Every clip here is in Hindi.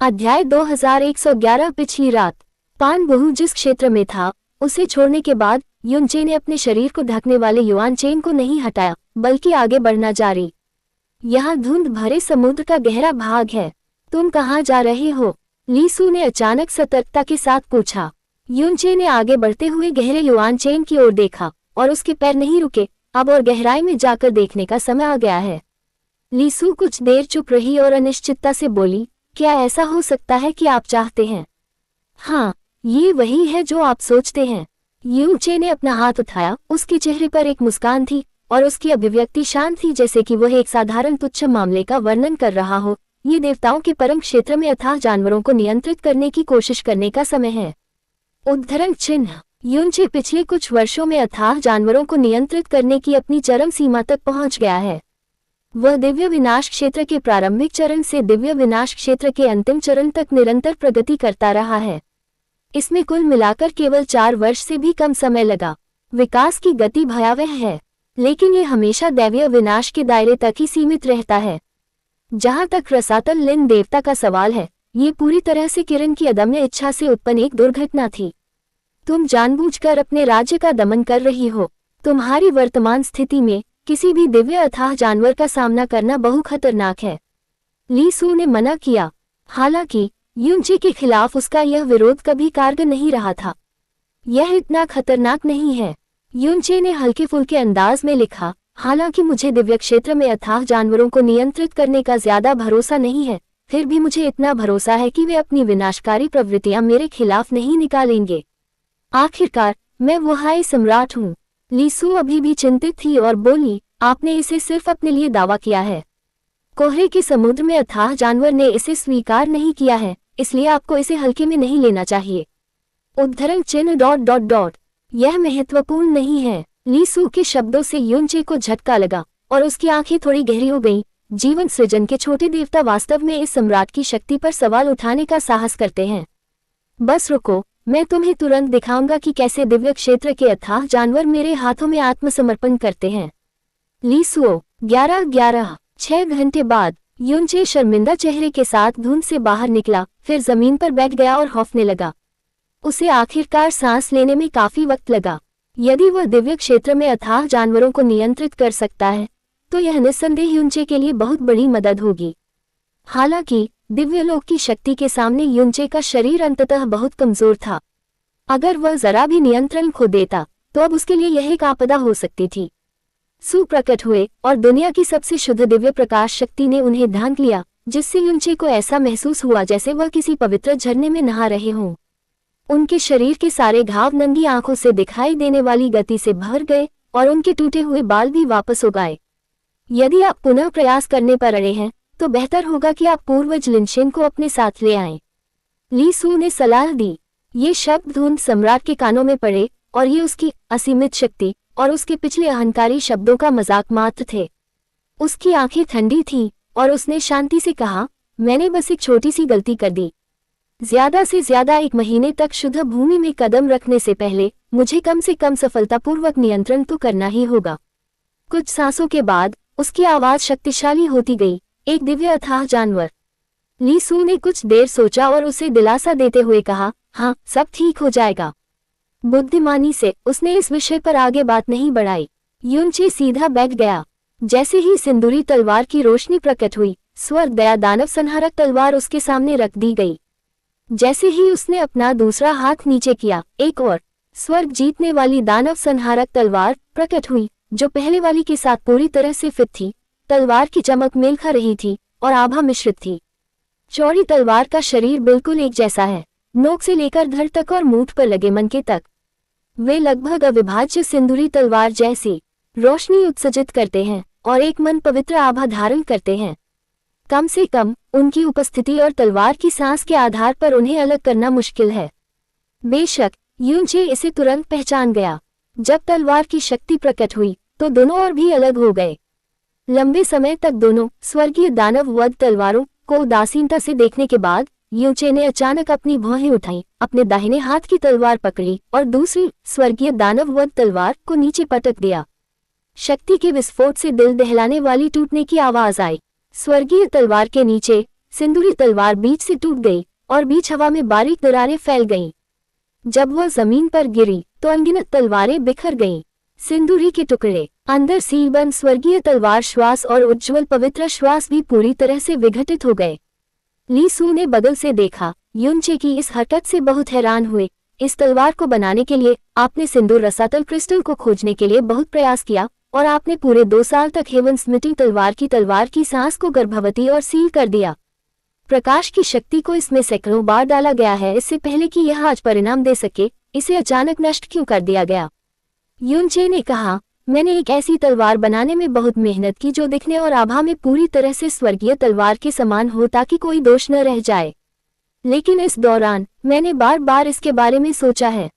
अध्याय 2111। पिछली रात पान बहु जिस क्षेत्र में था उसे छोड़ने के बाद युनचे ने अपने शरीर को ढकने वाले युआन चेन को नहीं हटाया बल्कि आगे बढ़ना जारी। यहाँ धुंध भरे समुद्र का गहरा भाग है। तुम कहाँ जा रहे हो? लीसू ने अचानक सतर्कता के साथ पूछा। युनचे ने आगे बढ़ते हुए गहरे युआन चेन की ओर देखा और उसके पैर नहीं रुके। अब और गहराई में जाकर देखने का समय आ गया है। लीसू कुछ देर चुप रही और अनिश्चितता से बोली, क्या ऐसा हो सकता है कि आप चाहते हैं? हाँ, ये वही है जो आप सोचते हैं। युनचे ने अपना हाथ उठाया। उसके चेहरे पर एक मुस्कान थी और उसकी अभिव्यक्ति शांत थी, जैसे कि वह एक साधारण तुच्छ मामले का वर्णन कर रहा हो। ये देवताओं के परम क्षेत्र में अथाह जानवरों को नियंत्रित करने की कोशिश करने का समय है। उद्धरण चिन्ह। युनचे पिछले कुछ वर्षों में अथाह जानवरों को नियंत्रित करने की अपनी चरम सीमा तक पहुंच गया है। वह दिव्य विनाश क्षेत्र के प्रारंभिक चरण से दिव्य विनाश क्षेत्र के अंतिम चरण तक निरंतर प्रगति करता रहा है। इसमें कुल मिलाकर केवल 4 वर्ष से भी कम समय लगा। विकास की गति भयावह है, लेकिन ये हमेशा दैवीय विनाश के दायरे तक ही सीमित रहता है। जहां तक रसातल लिन देवता का सवाल है, ये पूरी तरह से किरण की अदम्य इच्छा से उत्पन्न एक दुर्घटना थी। तुम जानबूझकर अपने राज्य का दमन कर रही हो। तुम्हारी वर्तमान स्थिति में किसी भी दिव्य अथाह जानवर का सामना करना बहु खतरनाक है। लीसू ने मना किया। हालांकि युनचे के खिलाफ उसका यह विरोध कभी कारगर नहीं रहा था। यह इतना खतरनाक नहीं है, युनचे ने हल्के फुल्के अंदाज में लिखा। हालांकि मुझे दिव्य क्षेत्र में अथाह जानवरों को नियंत्रित करने का ज्यादा भरोसा नहीं है, फिर भी मुझे इतना भरोसा है कि वे अपनी विनाशकारी प्रवृत्तियां मेरे खिलाफ नहीं निकालेंगे। आखिरकार मैं वहाई सम्राट हूँ। लीसू अभी भी चिंतित थी और बोली, आपने इसे सिर्फ अपने लिए दावा किया है। कोहरे के समुद्र में अथाह जानवर ने इसे स्वीकार नहीं किया है, इसलिए आपको इसे हल्के में नहीं लेना चाहिए। उद्धरण चिन्ह ... यह महत्वपूर्ण नहीं है। लीसू के शब्दों से युनचे को झटका लगा और उसकी आंखें थोड़ी गहरी हो गईं। जीवन सृजन के छोटे देवता वास्तव में इस सम्राट की शक्ति पर सवाल उठाने का साहस करते हैं। बस रुको, मैं तुम्हें तुरंत दिखाऊंगा कि कैसे दिव्य क्षेत्र के अथाह जानवर मेरे हाथों में आत्मसमर्पण करते हैं। लीसुओ 11:11। 6 घंटे बाद युनचे शर्मिंदा चेहरे के साथ धुंध से बाहर निकला, फिर जमीन पर बैठ गया और हौफने लगा। उसे आखिरकार सांस लेने में काफी वक्त लगा। यदि वह दिव्य क्षेत्र में अथाह जानवरों को नियंत्रित कर सकता है तो यह निस्संदेह युनचे के लिए बहुत बड़ी मदद होगी। हालांकि दिव्यलोक की शक्ति के सामने युनचे का शरीर अंततः बहुत कमजोर था। अगर वह जरा भी नियंत्रण खो देता तो अब उसके लिए यह एक आपदा हो सकती थी। सुप्रकट हुए और दुनिया की सबसे शुद्ध दिव्य प्रकाश शक्ति ने उन्हें ढांक लिया, जिससे युनचे को ऐसा महसूस हुआ जैसे वह किसी पवित्र झरने में नहा रहे हों। उनके शरीर के सारे घाव नंगी आंखों से दिखाई देने वाली गति से भर गए और उनके टूटे हुए बाल भी वापस उग आए। यदि आप पुनः प्रयास करने पर अड़े हैं तो बेहतर होगा कि आप पूर्वज लिनशेन को अपने साथ ले आएं। लीसू ने सलाह दी। ये शब्द धुंध सम्राट के कानों में पड़े और ये उसकी असीमित शक्ति और उसके पिछले अहंकारी शब्दों का मजाक मात्र थे। उसकी आंखें ठंडी थीं और उसने शांति से कहा, मैंने बस एक छोटी सी गलती कर दी। ज्यादा से ज्यादा 1 महीने तक शुद्ध भूमि में कदम रखने से पहले मुझे कम से कम सफलतापूर्वक नियंत्रण तो करना ही होगा। कुछ सांसों के बाद उसकी आवाज शक्तिशाली होती गई, एक दिव्य अथाह जानवर। लीसू ने कुछ देर सोचा और उसे दिलासा देते हुए कहा, हाँ, सब ठीक हो जाएगा। बुद्धिमानी से उसने इस विषय पर आगे बात नहीं बढ़ाई। युनचे सीधा बैठ गया। जैसे ही सिंदूरी तलवार की रोशनी प्रकट हुई, स्वर्ग दया दानव संहारक तलवार उसके सामने रख दी गई। जैसे ही उसने अपना दूसरा हाथ नीचे किया, एक और स्वर्ग जीतने वाली दानव संहारक तलवार प्रकट हुई, जो पहले वाली के साथ पूरी तरह से फिट थी। तलवार की चमक मेल खा रही थी और आभा मिश्रित थी। चौड़ी तलवार का शरीर बिल्कुल एक जैसा है, नोक से लेकर धड़ तक और मूठ पर लगे मनके तक। वे लगभग अविभाज्य सिंदूरी तलवार जैसी रोशनी उत्सर्जित करते हैं और एक मन पवित्र आभा धारण करते हैं। कम से कम उनकी उपस्थिति और तलवार की सांस के आधार पर उन्हें अलग करना मुश्किल है। बेशक युनचे इसे तुरंत पहचान गया। जब तलवार की शक्ति प्रकट हुई तो दोनों और भी अलग हो गए। लंबे समय तक दोनों स्वर्गीय दानव वध तलवारों को उदासीनता से देखने के बाद युनचे ने अचानक अपनी भौहें उठाई, अपने दाहिने हाथ की तलवार पकड़ी और दूसरी स्वर्गीय दानव वध तलवार को नीचे पटक दिया। शक्ति के विस्फोट से दिल दहलाने वाली टूटने की आवाज आई। स्वर्गीय तलवार के नीचे सिंदूरी तलवार बीच से टूट गई और बीच हवा में बारीक दरारें फैल गईं। जब वह जमीन पर गिरी तो अनगिनत तलवारें बिखर गईं। सिंदूरी के टुकड़े अंदर सीलबंद स्वर्गीय तलवार श्वास और उज्ज्वल पवित्र श्वास भी पूरी तरह से विघटित हो गए। ली सू ने बगल से देखा। युनचे की इस हरकत से बहुत हैरान हुए। इस तलवार को बनाने के लिए आपने सिंदूर रसातल क्रिस्टल को खोजने के लिए बहुत प्रयास किया और आपने पूरे 2 साल तक हेवन स्मिटिंग तलवार की सांस को गर्भवती और सील कर दिया। प्रकाश की शक्ति को इसमें सैकड़ों बार डाला गया है इससे पहले कि यह आज परिणाम दे सके। इसे अचानक नष्ट क्यों कर दिया गया? युनचे ने कहा, मैंने एक ऐसी तलवार बनाने में बहुत मेहनत की जो दिखने और आभा में पूरी तरह से स्वर्गीय तलवार के समान हो ताकि कोई दोष न रह जाए। लेकिन इस दौरान मैंने बार बार इसके बारे में सोचा है।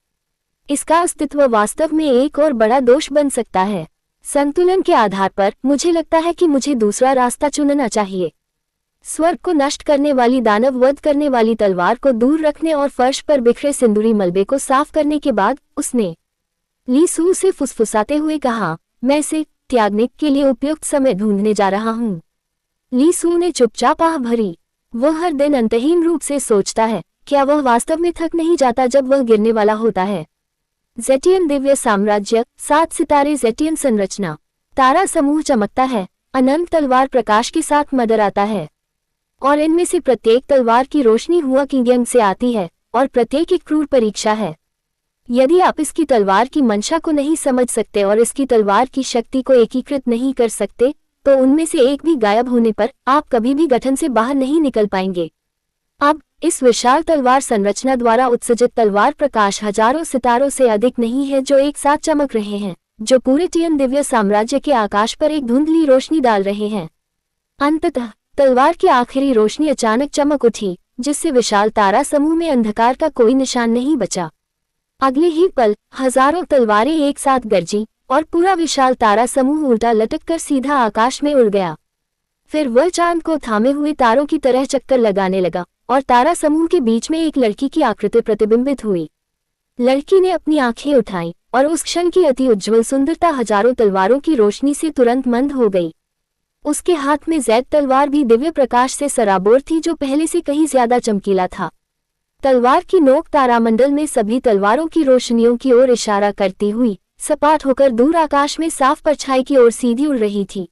इसका अस्तित्व वास्तव में एक और बड़ा दोष बन सकता है। संतुलन के आधार पर मुझे लगता है कि मुझे दूसरा रास्ता चुनना चाहिए। स्वर्ग को नष्ट करने वाली दानव वध करने वाली तलवार को दूर रखने और फर्श पर बिखरे सिंदूरी मलबे को साफ करने के बाद उसने ली सू से फुसफुसाते हुए कहा, मैं इसे त्यागने के लिए उपयुक्त समय ढूंढने जा रहा हूँ। ली सू ने चुपचाप आह भरी। वह हर दिन अंतहीन रूप से सोचता है, क्या वह वास्तव में थक नहीं जाता जब वह गिरने वाला होता है? ज़ेटियन दिव्य साम्राज्य, 7 सितारे ज़ेटियन संरचना। तारा समूह चमकता है, अनंत तलवार प्रकाश के साथ मदर आता है और इनमें से प्रत्येक तलवार की रोशनी हुआ किंग से आती है और प्रत्येक एक क्रूर परीक्षा है। यदि आप इसकी तलवार की मंशा को नहीं समझ सकते और इसकी तलवार की शक्ति को एकीकृत नहीं कर सकते तो उनमें से एक भी गायब होने पर आप कभी भी गठन से बाहर नहीं निकल पाएंगे। अब इस विशाल तलवार संरचना द्वारा उत्सर्जित तलवार प्रकाश हजारों सितारों से अधिक नहीं है जो एक साथ चमक रहे हैं, जो पूरे टियन दिव्य साम्राज्य के आकाश पर एक धुंधली रोशनी डाल रहे हैं। अंततः तलवार की आखिरी रोशनी अचानक चमक उठी जिससे विशाल तारा समूह में अंधकार का कोई निशान नहीं बचा। अगले ही पल हजारों तलवारें एक साथ गरजी और पूरा विशाल तारा समूह उल्टा लटककर सीधा आकाश में उड़ गया। फिर वह चांद को थामे हुए तारों की तरह चक्कर लगाने लगा और तारा समूह के बीच में एक लड़की की आकृति प्रतिबिंबित हुई। लड़की ने अपनी आंखें उठाईं और उस क्षण की अति उज्ज्वल सुंदरता हजारों तलवारों की रोशनी से तुरंत मंद हो गई। उसके हाथ में जैद तलवार भी दिव्य प्रकाश से सराबोर थी जो पहले से कहीं ज्यादा चमकीला था। तलवार की नोक तारामंडल में सभी तलवारों की रोशनियों की ओर इशारा करती हुई सपाट होकर दूर आकाश में साफ परछाई की ओर सीधी उड़ रही थी।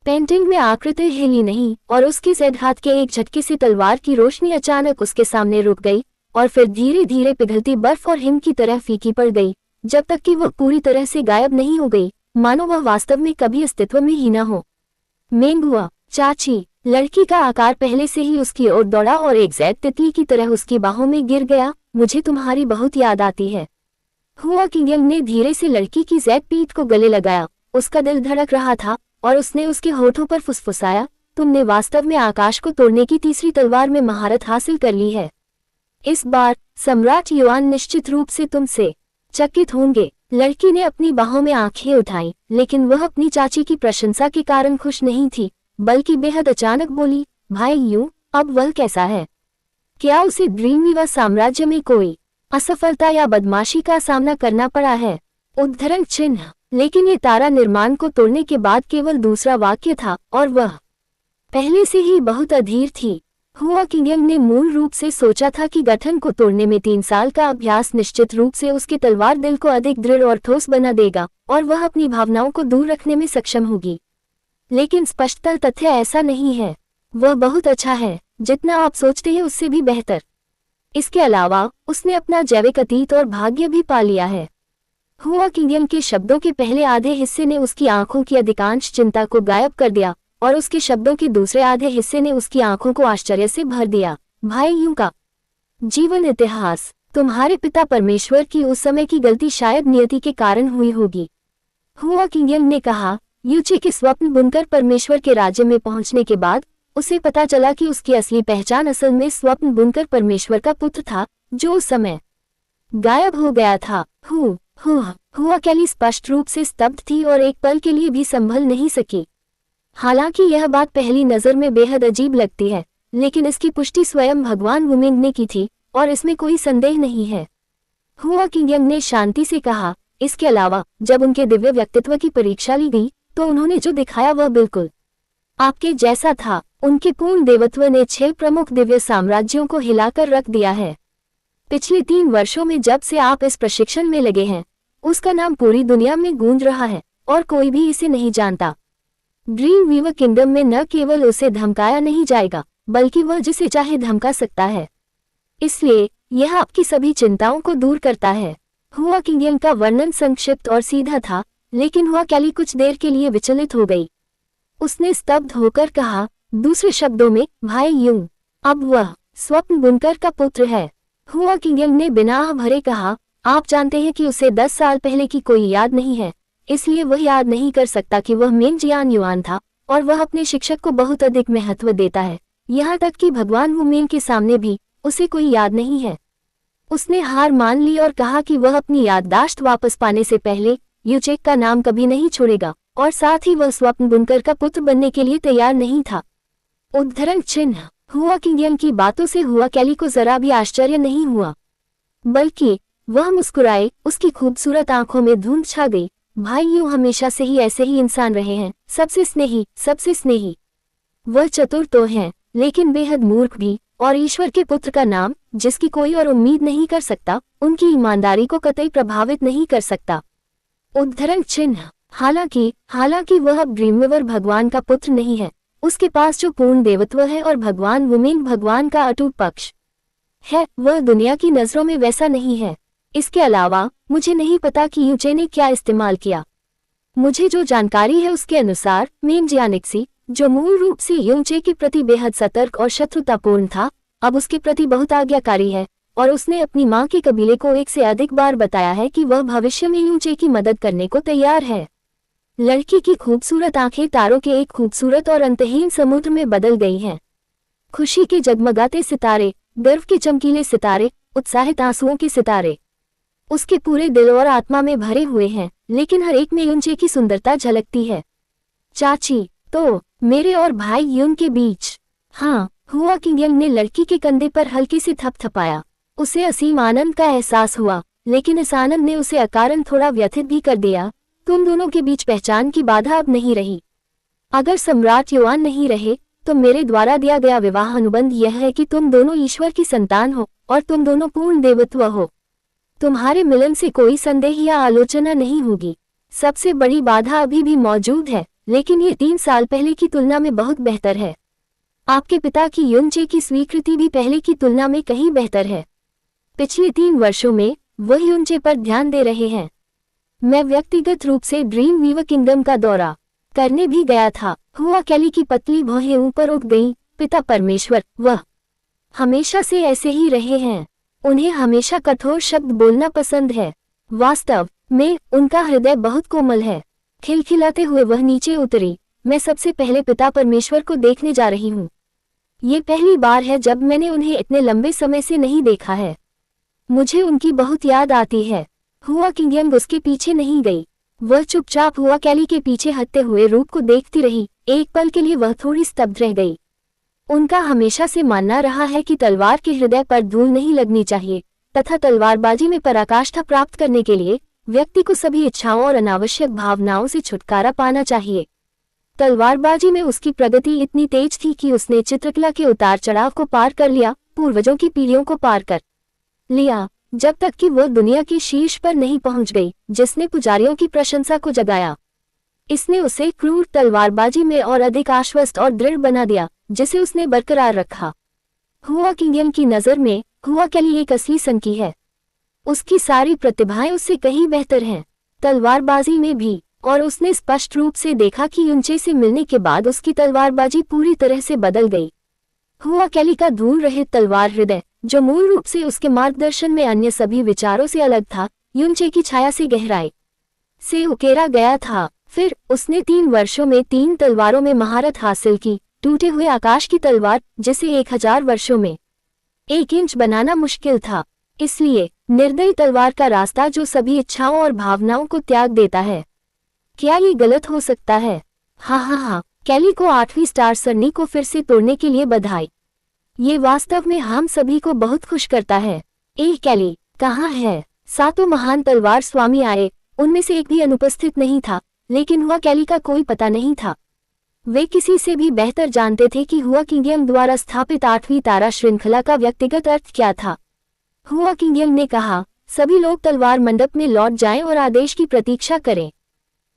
पेंटिंग में आकृति हिली नहीं और उसके जैद हाथ के एक झटके से तलवार की रोशनी अचानक उसके सामने रुक गई और फिर धीरे धीरे पिघलती बर्फ और हिम की तरह फीकी पड़ गई जब तक कि वह पूरी तरह से गायब नहीं हो गई, मानो वह वास्तव में कभी अस्तित्व में ही न हो। मेंगुआ, चाची। लड़की का आकार पहले से ही उसकी ओर दौड़ा और एक जैद तितली की तरह उसकी बाहों में गिर गया। मुझे तुम्हारी बहुत याद आती है। हुआ किंग ने धीरे से लड़की की जैद पीठ को गले लगाया। उसका दिल धड़क रहा था और उसने उसके होठों पर फुसफुसाया, तुमने वास्तव में आकाश को तोड़ने की तीसरी तलवार में महारत हासिल कर ली है। इस बार सम्राट युआन निश्चित रूप से तुमसे चकित होंगे। लड़की ने अपनी बाहों में आंखें उठाईं, लेकिन वह अपनी चाची की प्रशंसा के कारण खुश नहीं थी, बल्कि बेहद अचानक बोली, भाई यूं, अब वह कैसा है? क्या उसे ड्रीमवीवर साम्राज्य में कोई असफलता या बदमाशी का सामना करना पड़ा है? उद्धरण चिन्ह। लेकिन ये तारा निर्माण को तोड़ने के बाद केवल दूसरा वाक्य था और वह पहले से ही बहुत अधीर थी। हुआ किंग ने मूल रूप से सोचा था कि गठन को तोड़ने में 3 साल का अभ्यास निश्चित रूप से उसके तलवार दिल को अधिक दृढ़ और ठोस बना देगा और वह अपनी भावनाओं को दूर रखने में सक्षम होगी। लेकिन स्पष्टतः तथ्य ऐसा नहीं है। वह बहुत अच्छा है, जितना आप सोचते हैं उससे भी बेहतर। इसके अलावा उसने अपना जैविक अतीत और भाग्य भी पा लिया है। हुआ किंग के शब्दों के पहले आधे हिस्से ने उसकी आंखों की अधिकांश चिंता को गायब कर दिया और उसके शब्दों के दूसरे आधे हिस्से ने उसकी आंखों को आश्चर्य से भर दिया। भाई यूं का जीवन इतिहास। तुम्हारे पिता परमेश्वर की उस समय की गलती शायद नियति के कारण हुई होगी। हुआ किंग ने कहा, यूचे के स्वप्न बुनकर परमेश्वर के राज्य में पहुंचने के बाद उसे पता चला कि उसकी असली पहचान असल में स्वप्न बुनकर परमेश्वर का पुत्र था, जो उस समय गायब हो गया था। हुआ कैली स्पष्ट रूप से स्तब्ध थी और एक पल के लिए भी संभल नहीं सकी। हालांकि यह बात पहली नजर में बेहद अजीब लगती है, लेकिन इसकी पुष्टि स्वयं भगवान वुमिंग ने की थी और इसमें कोई संदेह नहीं है। हुआ किंग ने शांति से कहा, इसके अलावा जब उनके दिव्य व्यक्तित्व की परीक्षा ली गई तो उन्होंने जो दिखाया वह बिल्कुल आपके जैसा था। उनके पूर्ण देवत्व ने 6 प्रमुख दिव्य साम्राज्यों को हिलाकर रख दिया है। पिछले 3 वर्षों में जब से आप इस प्रशिक्षण में लगे हैं, उसका नाम पूरी दुनिया में गूंज रहा है और कोई भी इसे नहीं जानता। ड्रीम वीवर किंगडम में न केवल उसे धमकाया नहीं जाएगा, बल्कि वह जिसे चाहे धमका सकता है। इसलिए यह आपकी सभी चिंताओं को दूर करता है। हुआ किंग का वर्णन संक्षिप्त और सीधा था, लेकिन हुआ कैली कुछ देर के लिए विचलित हो गई। उसने स्तब्ध होकर कहा, दूसरे शब्दों में, भाई यूं, अब वह स्वप्न बुनकर का पुत्र है। हुआ किंग ने बिना आह भरे कहा, आप जानते हैं कि उसे 10 साल पहले की कोई याद नहीं है, इसलिए वह याद नहीं कर सकता कि वह मेन जियान युआन था, और वह अपने शिक्षक को बहुत अधिक महत्व देता है, यहाँ तक कि भगवान वुमेन के सामने भी उसे कोई याद नहीं है। उसने हार मान ली और कहा कि वह अपनी याददाश्त वापस पाने से पहले यूचेक का नाम कभी नहीं छोड़ेगा, और साथ ही वह स्वप्न बुनकर का पुत्र बनने के लिए तैयार नहीं था। उद्धरण चिन्ह। हुआ किंग की बातों से हुआ कैली को जरा भी आश्चर्य नहीं हुआ, बल्कि वह मुस्कुराए। उसकी खूबसूरत आंखों में धुंध छा गई। भाई यूं हमेशा से ही ऐसे ही इंसान रहे हैं, सबसे स्नेही, सबसे स्नेही। वह चतुर तो हैं, लेकिन बेहद मूर्ख भी, और ईश्वर के पुत्र का नाम, जिसकी कोई और उम्मीद नहीं कर सकता, उनकी ईमानदारी को कतई प्रभावित नहीं कर सकता। उद्धरण चिन्ह। हालांकि वह अब ड्रीमवीवर भगवान का पुत्र नहीं है। उसके पास जो पूर्ण देवत्व है और भगवान वुमेन भगवान का अटूट पक्ष है, वह दुनिया की नजरों में वैसा नहीं है। इसके अलावा मुझे नहीं पता कि यूचे ने क्या इस्तेमाल किया। मुझे जो जानकारी है उसके अनुसार मेन जियानिक्सी, जो मूल रूप से यूचे के प्रति बेहद सतर्क और शत्रुतापूर्ण था, अब उसके प्रति बहुत आज्ञाकारी है, और उसने अपनी मां के कबीले को 1 से अधिक बार बताया है कि वह भविष्य में यूचे की मदद करने को तैयार है। लड़की की खूबसूरत आंखें तारों के एक खूबसूरत और अंतहीन समुद्र में बदल गई हैं। खुशी के जगमगाते सितारे, गर्व के चमकीले सितारे, उत्साहित आंसुओं के सितारे उसके पूरे दिल और आत्मा में भरे हुए हैं, लेकिन हर एक में यूचे की सुंदरता झलकती है। चाची, तो मेरे और भाई यून के बीच। हाँ, हुआ किंग ने लड़की के कंधे पर हल्की से थपथपाया। उसे असीम आनंद का एहसास हुआ, लेकिन इस आनंद ने उसे अकारण थोड़ा व्यथित भी कर दिया। तुम दोनों के बीच पहचान की बाधा अब नहीं रही। अगर सम्राट युआन नहीं रहे, तो मेरे द्वारा दिया गया विवाह अनुबंध यह है कि तुम दोनों ईश्वर की संतान हो, और तुम दोनों पूर्ण देवत्व हो। तुम्हारे मिलन से कोई संदेह या आलोचना नहीं होगी। सबसे बड़ी बाधा अभी भी मौजूद है, लेकिन ये 3 साल पहले की तुलना में बहुत बेहतर है। आपके पिता की यूनचे की स्वीकृति भी पहले की तुलना में कहीं बेहतर है। पिछले 3 वर्षों में वह यूनचे पर ध्यान दे रहे हैं। मैं व्यक्तिगत रूप से ड्रीम वीवर किंगडम का दौरा करने भी गया था। हुआ कैली की पतली भौहें ऊपर उठ गईं। पिता परमेश्वर, वह हमेशा से ऐसे ही रहे हैं। उन्हें हमेशा कठोर शब्द बोलना पसंद है। वास्तव में उनका हृदय बहुत कोमल है। खिलखिलाते हुए वह नीचे उतरी। मैं सबसे पहले पिता परमेश्वर को देखने जा रही हूँ। ये पहली बार है जब मैंने उन्हें इतने लंबे समय से नहीं देखा है। मुझे उनकी बहुत याद आती है। हुआ किंग उसके पीछे नहीं गई। वह चुपचाप हुआ कैली के पीछे हटते हुए रूप को देखती रही। एक पल के लिए वह थोड़ी स्तब्ध रह गई। उनका हमेशा से मानना रहा है कि तलवार के हृदय पर धूल नहीं लगनी चाहिए, तथा तलवारबाजी में पराकाष्ठा प्राप्त करने के लिए व्यक्ति को सभी इच्छाओं और अनावश्यक भावनाओं से छुटकारा पाना चाहिए। तलवारबाजी में उसकी प्रगति इतनी तेज थी कि उसने चित्रकला के उतार चढ़ाव को पार कर लिया, पूर्वजों की पीढ़ियों को पार कर लिया, जब तक कि वह दुनिया के शीर्ष पर नहीं पहुंच गई, जिसने पुजारियों की प्रशंसा को जगाया। इसने उसे क्रूर तलवारबाजी में और अधिक आश्वस्त और दृढ़ बना दिया, जिसे उसने बरकरार रखा। हुआ किंग की नज़र में हुआ कैली एक असली संकी है। उसकी सारी प्रतिभाएं उससे कहीं बेहतर हैं, तलवारबाजी में भी, और उसने स्पष्ट रूप से देखा कि यूनचे से मिलने के बाद उसकी तलवारबाजी पूरी तरह से बदल गई। हुआ कैली का धूल रहित तलवार हृदय, जो मूल रूप से उसके मार्गदर्शन में अन्य सभी विचारों से अलग था, यूनचे की छाया से गहराई से उकेरा गया था। फिर उसने 3 वर्षों में 3 तलवारों में महारत हासिल की। टूटे हुए आकाश की तलवार, जिसे 1000 वर्षों में 1 इंच बनाना मुश्किल था। इसलिए निर्दयी तलवार का रास्ता जो सभी इच्छाओं और भावनाओं को त्याग देता है। क्या ये गलत हो सकता है? हाँ, कैली को 8वीं स्टार सरनी को फिर से तोड़ने के लिए बधाई। ये वास्तव में हम सभी को बहुत खुश करता है। कैली कहाँ है? 7 महान तलवार स्वामी आए, उनमें से एक भी अनुपस्थित नहीं था, लेकिन हुआ कैली का कोई पता नहीं था। वे किसी से भी बेहतर जानते थे कि हुआ किंगडम द्वारा स्थापित 8वीं तारा श्रृंखला का व्यक्तिगत अर्थ क्या था। हुआ किंगडम ने कहा, सभी लोग तलवार मंडप में लौट जाएं और आदेश की प्रतीक्षा करें।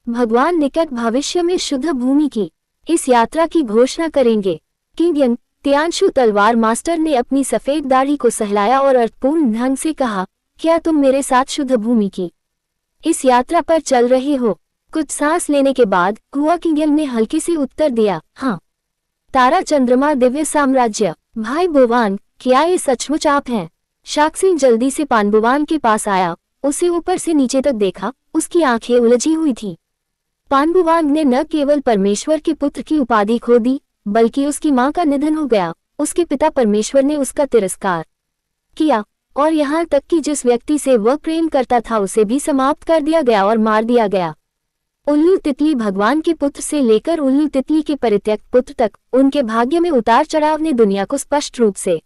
भगवान निकट भविष्य में शुद्ध भूमि की इस यात्रा की घोषणा करेंगे। किंगडम त्यांशु तलवार मास्टर ने अपनी सफेद दाढ़ी को सहलाया और अर्थपूर्ण ढंग से कहा, क्या तुम मेरे साथ शुद्ध भूमि की इस यात्रा पर चल रहे हो? कुछ सांस लेने के बाद हुआ किंगडम ने हल्के से उत्तर दिया, हाँ। तारा चंद्रमा दिव्य साम्राज्य, भाई बोवान, क्या ये सचमुच आप हैं? शाक्सिन जल्दी से पानबुवान के पास आया, उसे ऊपर से नीचे तक देखा, उसकी आंखें उलझी हुई थी। पानबुवान ने न केवल परमेश्वर के पुत्र की उपाधि खो दी, बल्कि उसकी मां का निधन हो गया। उसके पिता परमेश्वर ने उसका तिरस्कार किया और यहाँ तक कि जिस व्यक्ति से वह प्रेम करता था उसे भी समाप्त कर दिया गया और मार दिया गया। उल्लू तितली भगवान के पुत्र से लेकर उल्लू तितली के परित्यक्त पुत्र तक उनके भाग्य में उतार चढ़ाव ने दुनिया को स्पष्ट रूप से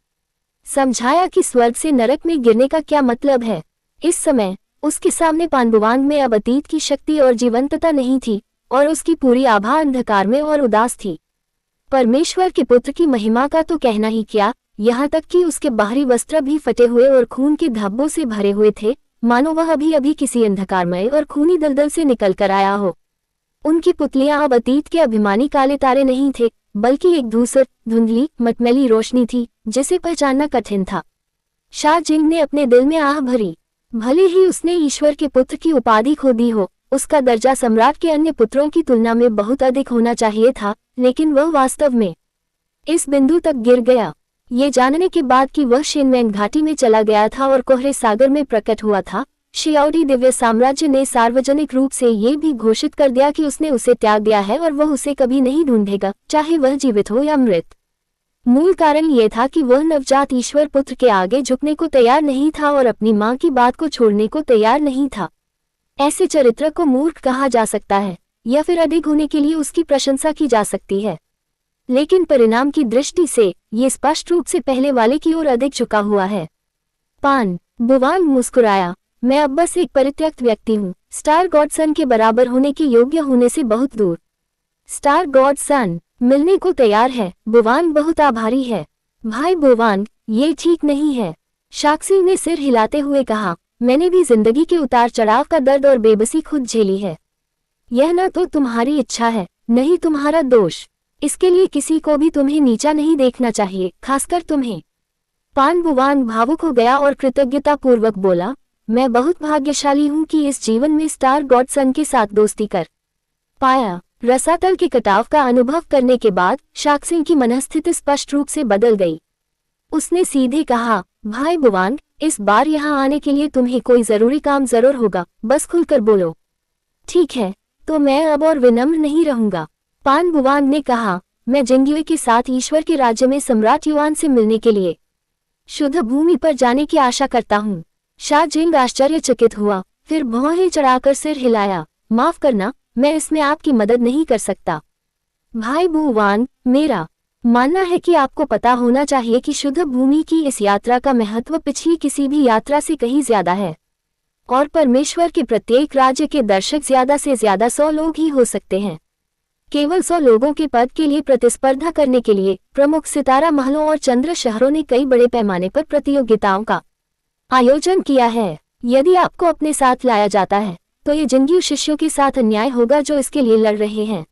समझाया कि स्वर्ग से नरक में गिरने का क्या मतलब है। इस समय उसके सामने पानबुवान में अब अतीत की शक्ति और जीवंतता नहीं थी और उसकी पूरी आभा अंधकार में और उदास थी। परमेश्वर के पुत्र की महिमा का तो कहना ही क्या, यहाँ तक कि उसके बाहरी वस्त्र भी फटे हुए और खून के धब्बों से भरे हुए थे, मानो वह अभी अभी किसी अंधकारमय और खूनी दलदल से निकल कर आया हो। उनकी पुतलियां अब अतीत के अभिमानी काले तारे नहीं थे, बल्कि एक धूसर, धुंधली, मटमैली रोशनी थी जिसे पहचानना कठिन था। शा जिंग ने अपने दिल में आह भरी। भले ही उसने ईश्वर के पुत्र की उपाधि खो दी हो, उसका दर्जा सम्राट के अन्य पुत्रों की तुलना में बहुत अधिक होना चाहिए था, लेकिन वह वास्तव में इस बिंदु तक गिर गया, ये जानने के बाद कि वह शिनमेंग घाटी में चला गया था और कोहरे सागर में प्रकट हुआ था। शियाओडी दिव्य साम्राज्य ने सार्वजनिक रूप से ये भी घोषित कर दिया कि उसने उसे त्याग दिया है और वह उसे कभी नहीं ढूंढेगा, चाहे वह जीवित हो या मृत। मूल कारण ये था कि वह नवजात ईश्वर पुत्र के आगे झुकने को तैयार नहीं था और अपनी मां की बात को छोड़ने को तैयार नहीं था। ऐसे चरित्र को मूर्ख कहा जा सकता है या फिर अधिक होने के लिए उसकी प्रशंसा की जा सकती है, लेकिन परिणाम की दृष्टि से ये स्पष्ट रूप से पहले वाले की ओर अधिक झुका हुआ है। पान बुवान मुस्कुराया, मैं अब बस एक परित्यक्त व्यक्ति हूँ, स्टार गॉड सन के बराबर होने के योग्य होने से बहुत दूर। स्टार गॉड सन मिलने को तैयार है। बुवान बहुत आभारी है। भाई बुवान, ये ठीक नहीं है, शाक्सी ने सिर हिलाते हुए कहा, मैंने भी जिंदगी के उतार चढ़ाव का दर्द और बेबसी खुद झेली है। यह न तो तुम्हारी इच्छा है, नहीं तुम्हारा दोष। इसके लिए किसी को भी तुम्हें नीचा नहीं देखना चाहिए, खासकर तुम्हें। पान बुवान भावुक हो गया और कृतज्ञता पूर्वक बोला, मैं बहुत भाग्यशाली हूँ कि इस जीवन में स्टार गॉड सन के साथ दोस्ती कर पाया। रसातल के कटाव का अनुभव करने के बाद शाक्सिंग की मनस्थिति स्पष्ट रूप से बदल गई। उसने सीधे कहा, भाई बुवान, इस बार यहाँ आने के लिए तुम्हें कोई जरूरी काम जरूर होगा, बस खुलकर बोलो। ठीक है, तो मैं अब और विनम्र नहीं रहूंगा। पान बुवान ने कहा, मैं जिंगयुई के साथ ईश्वर के राज्य में सम्राट युआन से मिलने के लिए शुद्ध भूमि पर जाने की आशा करता हूँ। शा जिंग आश्चर्यचकित हुआ, फिर भौहें चढ़ाकर सिर हिलाया, माफ करना, मैं इसमें आपकी मदद नहीं कर सकता। भाई बुवान, मेरा मानना है कि आपको पता होना चाहिए कि शुद्ध भूमि की इस यात्रा का महत्व पिछली किसी भी यात्रा से कहीं ज्यादा है और परमेश्वर के प्रत्येक राज्य के दर्शक ज्यादा से ज्यादा 100 लोग ही हो सकते हैं। केवल 100 लोगों के पद के लिए प्रतिस्पर्धा करने के लिए प्रमुख सितारा महलों और चंद्र शहरों ने कई बड़े पैमाने पर प्रतियोगिताओं का आयोजन किया है। यदि आपको अपने साथ लाया जाता है तो ये जिंगयू शिष्यों के साथ अन्याय होगा जो इसके लिए लड़ रहे हैं।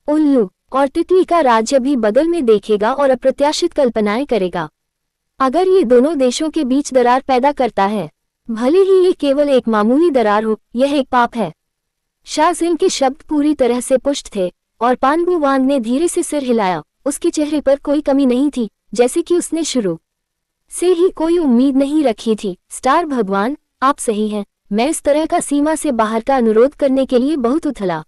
उल्लू और तितली का राज्य भी बगल में देखेगा और अप्रत्याशित कल्पनाएं करेगा। अगर ये दोनों देशों के बीच दरार पैदा करता है, भले ही ये केवल एक मामूली दरार हो, यह एक पाप है। शा जिंग के शब्द पूरी तरह से पुष्ट थे और पान बुवान ने धीरे से सिर हिलाया। उसके चेहरे पर कोई कमी नहीं थी, जैसे कि उसने शुरू से ही कोई उम्मीद नहीं रखी थी। स्टार भगवान, आप सही हैं, मैं इस तरह का सीमा से बाहर का अनुरोध करने के लिए बहुत उथला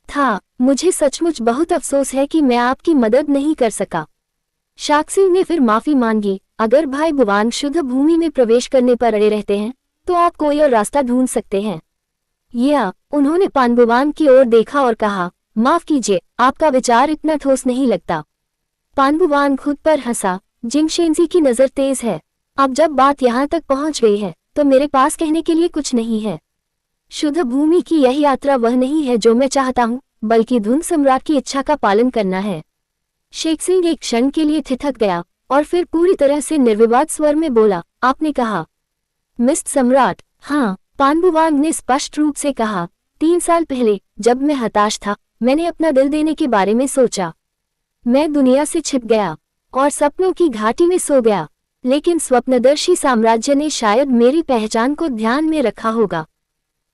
था। मुझे सचमुच बहुत अफसोस है कि मैं आपकी मदद नहीं कर सका। शाक्सी ने फिर माफी मांगी। अगर भाई बुवान शुद्ध भूमि में प्रवेश करने पर अड़े रहते हैं तो आप कोई और रास्ता ढूंढ सकते हैं। या उन्होंने पानबुवान की ओर देखा और कहा, माफ कीजिए, आपका विचार इतना ठोस नहीं लगता। पानबुवान खुद पर हंसा। जिंगशेंजी की नजर तेज है। अब जब बात यहाँ तक पहुँच गई है तो मेरे पास कहने के लिए कुछ नहीं है। शुद्ध भूमि की यह यात्रा वह नहीं है जो मैं चाहता हूँ, बल्कि धुन सम्राट की इच्छा का पालन करना है। शेखसिंह एक क्षण के लिए ठिठक गया और फिर पूरी तरह से निर्विवाद स्वर में बोला, आपने कहा मिस्टर सम्राट? हाँ, पांडुवांग ने स्पष्ट रूप से कहा। 3 साल पहले जब मैं हताश था, मैंने अपना दिल देने के बारे में सोचा। मैं दुनिया से छिप गया और सपनों की घाटी में सो गया, लेकिन स्वप्नदर्शी साम्राज्य ने शायद मेरी पहचान को ध्यान में रखा होगा।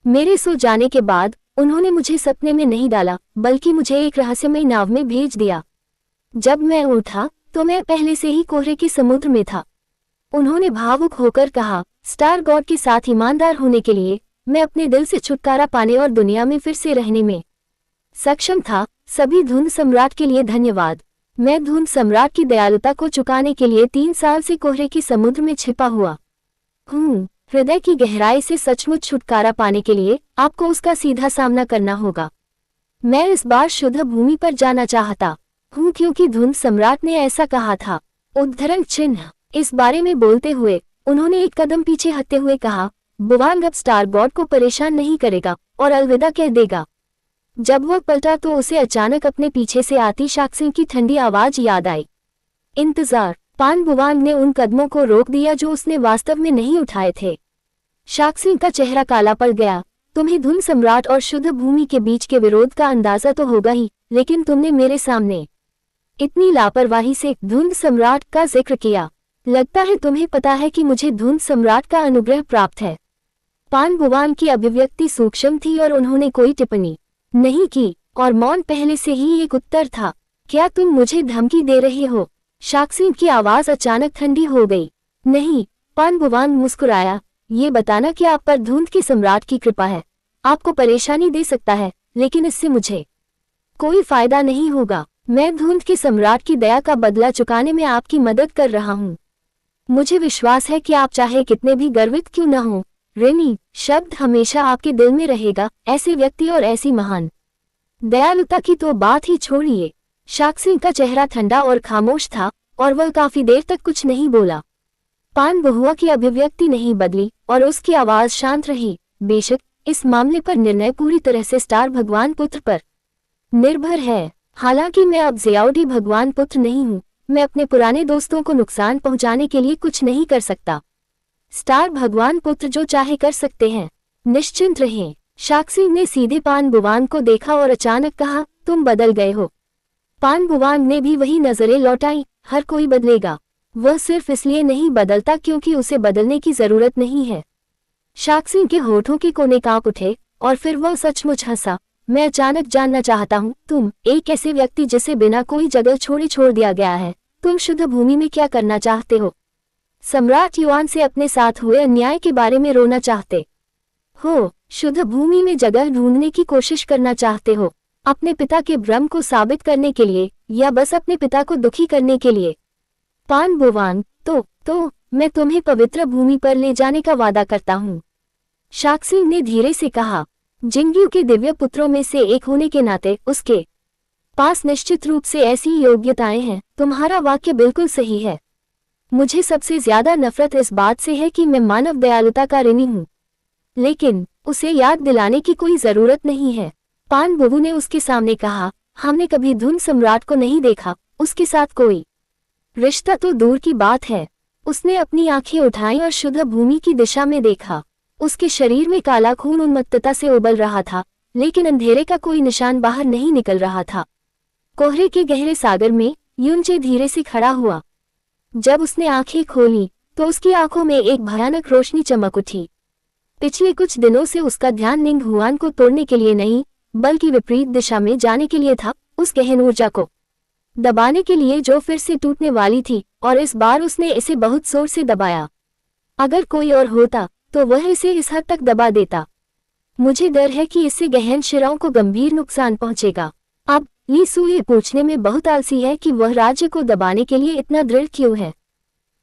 मेरे सो जाने के बाद उन्होंने मुझे सपने में नहीं डाला, बल्कि मुझे एक रहस्यमय नाव में भेज दिया। जब मैं उठा तो मैं पहले से ही कोहरे के समुद्र में था। उन्होंने भावुक होकर कहा, स्टार गॉड के साथ ईमानदार होने के लिए मैं अपने दिल से छुटकारा पाने और दुनिया में फिर से रहने में सक्षम था। सभी धुन सम्राट के लिए धन्यवाद। मैं धुन सम्राट की दयालुता को चुकाने के लिए 3 साल से कोहरे के समुद्र में छिपा हुआ हूँ। हृदय की गहराई से सचमुच छुटकारा पाने के लिए आपको उसका सीधा सामना करना होगा। मैं इस बार शुद्ध भूमि पर जाना चाहता हूँ क्योंकि धुन सम्राट ने ऐसा कहा था। उद्धरण चिन्ह। इस बारे में बोलते हुए उन्होंने एक कदम पीछे हटते हुए कहा, बुवांग अब स्टार गॉड को परेशान नहीं करेगा और अलविदा कह देगा। जब वह पलटा तो उसे अचानक अपने पीछे से आती शेखसिंह की ठंडी आवाज याद आई। इंतजार। पान बुवांग ने उन कदमों को रोक दिया जो उसने वास्तव में नहीं उठाए थे। शेखसिंह का चेहरा काला पड़ गया। तुम्हें धुन सम्राट और शुद्ध भूमि के बीच के विरोध का अंदाजा तो होगा ही, लेकिन तुमने मेरे सामने इतनी लापरवाही से धुन सम्राट का जिक्र किया। लगता है तुम्हें पता है कि मुझे धुन सम्राट का अनुग्रह प्राप्त है। पान बुवांग की अभिव्यक्ति सूक्ष्म थी और उन्होंने कोई टिप्पणी नहीं की और मौन पहले से ही एक उत्तर था। क्या तुम मुझे धमकी दे रहे हो? शेखसिंह की आवाज अचानक ठंडी हो गई। नहीं, पान बुवांग मुस्कुराया। ये बताना कि आप पर धुंध के सम्राट की कृपा है। आपको परेशानी दे सकता है, लेकिन इससे मुझे कोई फायदा नहीं होगा। मैं धुंध के सम्राट की दया का बदला चुकाने में आपकी मदद कर रहा हूँ। मुझे विश्वास है कि आप चाहे कितने भी गर्वित क्यों न हो, ऋणी शब्द हमेशा आपके दिल में रहेगा। ऐसे व्यक्ति और ऐसी महान दयालुता की तो बात ही छोड़िए। शेखसिंह का चेहरा ठंडा और खामोश था और वह काफी देर तक कुछ नहीं बोला। पान बहुआ की अभिव्यक्ति नहीं बदली और उसकी आवाज शांत रही। बेशक इस मामले पर निर्णय पूरी तरह से स्टार भगवान पुत्र पर निर्भर है। हालांकि मैं अब ज़ियाउडी भगवान पुत्र नहीं हूँ। मैं अपने पुराने दोस्तों को नुकसान पहुंचाने के लिए कुछ नहीं कर सकता। स्टार भगवान पुत्र जो चाहे कर सकते हैं। निश्चिंत रहें। शेखसिंह ने सीधे पान बुवांग को देखा और अचानक कहा, तुम बदल गए हो। पान बुवांग ने भी वही नजरें लौटाई। हर कोई बदलेगा। वह सिर्फ इसलिए नहीं बदलता क्योंकि उसे बदलने की जरूरत नहीं है। शेखसिंह के होठों के कोने कांप उठे और फिर वह सचमुच हंसा। मैं अचानक जानना चाहता हूँ, तुम एक ऐसे व्यक्ति जिसे बिना कोई जगह छोड़े छोड़ दिया गया है, तुम शुद्ध भूमि में क्या करना चाहते हो? सम्राट युआन से अपने साथ हुए अन्याय के बारे में रोना चाहते हो? शुद्ध भूमि में जगह ढूंढने की कोशिश करना चाहते हो? अपने पिता के भ्रम को साबित करने के लिए या बस अपने पिता को दुखी करने के लिए? पान बुवांग, तो मैं तुम्हें पवित्र भूमि पर ले जाने का वादा करता हूँ। शेखसिंह ने धीरे से कहा। जिंगयू के दिव्य पुत्रों में से एक होने के नाते उसके पास निश्चित रूप से ऐसी योग्यताएं हैं। तुम्हारा वाक्य बिल्कुल सही है। मुझे सबसे ज्यादा नफरत इस बात से है कि मैं मानव दयालुता का ऋणी हूँ, लेकिन उसे याद दिलाने की कोई जरूरत नहीं है। पान बुवू ने उसके सामने कहा, हमने कभी धुन सम्राट को नहीं देखा। उसके साथ कोई रिश्ता तो दूर की बात है। उसने अपनी आंखें उठाई और शुद्ध भूमि की दिशा में देखा। उसके शरीर में काला खून उन्मत्तता से उबल रहा था, लेकिन अंधेरे का कोई निशान बाहर नहीं निकल रहा था। कोहरे के गहरे सागर में युनचे धीरे से खड़ा हुआ। जब उसने आंखें खोली तो उसकी आंखों में एक भयानक रोशनी चमक उठी। पिछले कुछ दिनों से उसका ध्यान निंग हुआन को तोड़ने के लिए नहीं, बल्कि विपरीत दिशा में जाने के लिए था, उस गहन ऊर्जा को दबाने के लिए जो फिर से टूटने वाली थी, और इस बार उसने इसे बहुत जोर से दबाया। अगर कोई और होता तो वह इसे इस हद तक दबा देता। मुझे डर है कि इससे गहन शिराओं को गंभीर नुकसान पहुंचेगा। अब ली सू ये पूछने में बहुत आलसी है कि वह राज्य को दबाने के लिए इतना दृढ़ क्यों है।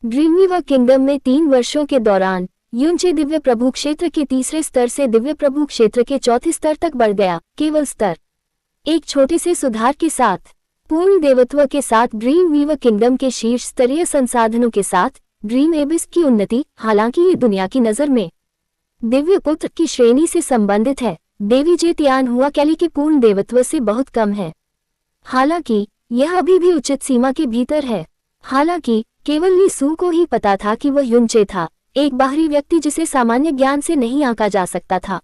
ड्रीमवीवर किंगडम में 3 वर्षों के दौरान युनचे दिव्य प्रभु क्षेत्र के तीसरे स्तर से दिव्य प्रभु क्षेत्र के चौथे स्तर तक बढ़ गया। केवल स्तर एक छोटे से सुधार के साथ, पूर्ण देवत्व के साथ, ड्रीमवीवर किंगडम के शीर्ष स्तरीय संसाधनों के साथ, ड्रीम एबिस की उन्नति। हालांकि ये दुनिया की नजर में दिव्य पुत्र की श्रेणी से संबंधित है, देवी जे तियान हुआ कैली के पूर्ण देवत्व से बहुत कम है। हालांकि यह अभी भी उचित सीमा के भीतर है। हालांकि केवल ली सू को ही पता था कि वह युनचे था, एक बाहरी व्यक्ति जिसे सामान्य ज्ञान से नहीं आंका जा सकता था।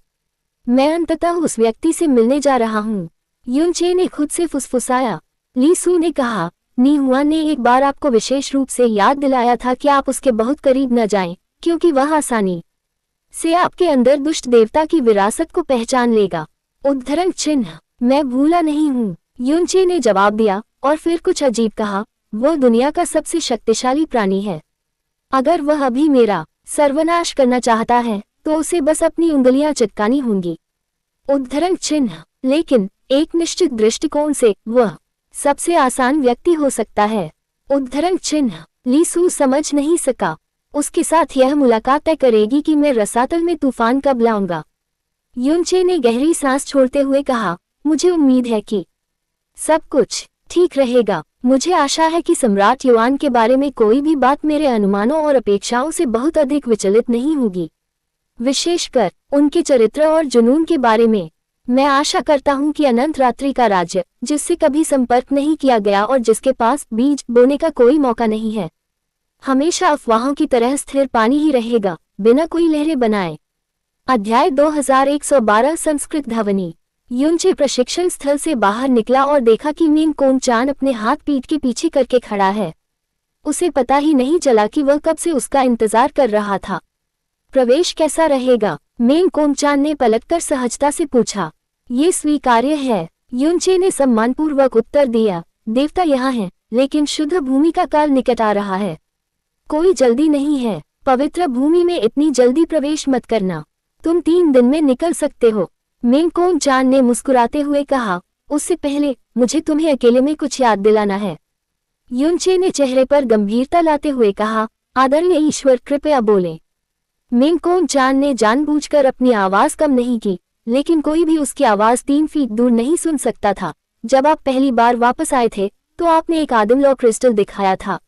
मैं अंततः उस व्यक्ति से मिलने जा रहा हूँ, युनचे ने खुद से फुसफुसाया। ली सू ने कहा, नी हुआ ने एक बार आपको विशेष रूप से याद दिलाया था कि आप उसके बहुत करीब न जाएं, क्योंकि वह आसानी से आपके अंदर दुष्ट देवता की विरासत को पहचान लेगा। उद्धरण चिन्ह, मैं भूला नहीं हूँ, युनचे ने जवाब दिया और फिर कुछ अजीब कहा, वो दुनिया का सबसे शक्तिशाली प्राणी है। अगर वह अभी मेरा सर्वनाश करना चाहता है तो उसे बस अपनी उंगलियां चिपकानी होंगी। उद्धरण चिन्ह, लेकिन एक निश्चित दृष्टिकोण से वह सबसे आसान व्यक्ति हो सकता है। उद्धरण चिन्ह, ली सू समझ नहीं सका। उसके साथ यह मुलाकात तय करेगी कि मैं रसातल में तूफान कब लाऊंगा। युनचे ने गहरी सांस छोड़ते हुए कहा, मुझे उम्मीद है कि सब कुछ ठीक रहेगा। मुझे आशा है कि सम्राट युआन के बारे में कोई भी बात मेरे अनुमानों और अपेक्षाओं से बहुत अधिक विचलित नहीं होगी, विशेषकर उनके चरित्र और जुनून के बारे में। मैं आशा करता हूं कि अनंत रात्रि का राज्य, जिससे कभी संपर्क नहीं किया गया और जिसके पास बीज बोने का कोई मौका नहीं है, हमेशा अफवाहों की तरह स्थिर पानी ही रहेगा, बिना कोई लहरें बनाए। अध्याय 2112 संस्कृत ध्वनि। युनचे प्रशिक्षण स्थल से बाहर निकला और देखा कि मेन कोनचान अपने हाथ पीठ के पीछे करके खड़ा है। उसे पता ही नहीं चला कि वह कब से उसका इंतजार कर रहा था। प्रवेश कैसा रहेगा? मेन कोनचान ने पलटकर सहजता से पूछा। ये स्वीकार्य है, युनचे ने सम्मानपूर्वक उत्तर दिया। देवता यहाँ हैं, लेकिन शुद्ध भूमि का काल निकट आ रहा है। कोई जल्दी नहीं है। पवित्र भूमि में इतनी जल्दी प्रवेश मत करना। तुम 3 दिन में निकल सकते हो, मेन कोनचान ने मुस्कुराते हुए कहा। उससे पहले मुझे तुम्हें अकेले में कुछ याद दिलाना है। युनचे ने चेहरे पर गंभीरता लाते हुए कहा, आदरणीय ईश्वर कृपया बोलें। मेन कोनचान ने जानबूझकर अपनी आवाज कम नहीं की, लेकिन कोई भी उसकी आवाज 3 फीट दूर नहीं सुन सकता था। जब आप पहली बार वापस आए थे तो आपने एक आदिम लॉ क्रिस्टल दिखाया था।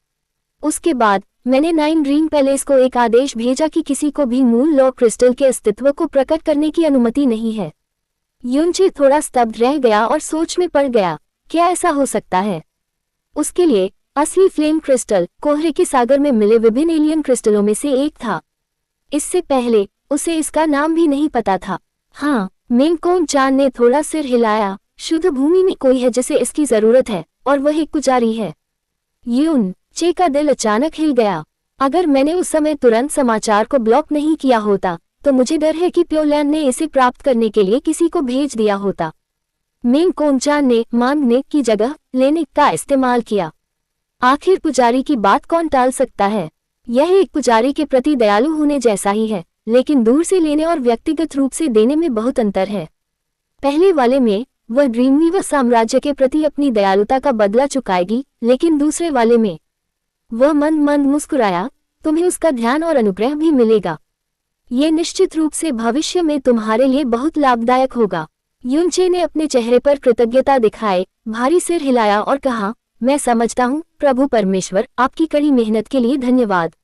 उसके बाद मैंने 9 ड्रीम पैलेस को एक आदेश भेजा कि किसी को भी मूल लॉ क्रिस्टल के अस्तित्व को प्रकट करने की अनुमति नहीं है। युनचे थोड़ा स्तब्ध रह गया और सोच में पड़ गया। क्या ऐसा हो सकता है? उसके लिए असली फ्लेम क्रिस्टल कोहरे के सागर में मिले विभिन्न एलियन क्रिस्टलों में से एक था। इससे पहले उसे इसका नाम भी नहीं पता था। हाँ, मेन कोनचान ने थोड़ा सिर हिलाया। शुद्ध भूमि में कोई है जिसे इसकी जरूरत है, और वह एक पुजारी है। युनचे का दिल अचानक हिल गया। अगर मैंने उस समय तुरंत समाचार को ब्लॉक नहीं किया होता तो मुझे डर है कि प्योलैंड ने इसे प्राप्त करने के लिए किसी को भेज दिया होता। मेन कोनचान ने मांगने की जगह लेने का इस्तेमाल किया। आखिर पुजारी की बात कौन टाल सकता है? यह एक पुजारी के प्रति दयालु होने जैसा ही है, लेकिन दूर से लेने और व्यक्तिगत रूप से देने में बहुत अंतर है। पहले वाले में वह ड्रीमवीवर साम्राज्य के प्रति अपनी दयालुता का बदला चुकाएगी, लेकिन दूसरे वाले में वह मंद मंद मुस्कुराया, तुम्हें उसका ध्यान और अनुग्रह भी मिलेगा। ये निश्चित रूप से भविष्य में तुम्हारे लिए बहुत लाभदायक होगा। युनचे ने अपने चेहरे पर कृतज्ञता दिखाए, भारी सिर हिलाया और कहा, मैं समझता हूँ प्रभु परमेश्वर, आपकी कड़ी मेहनत के लिए धन्यवाद।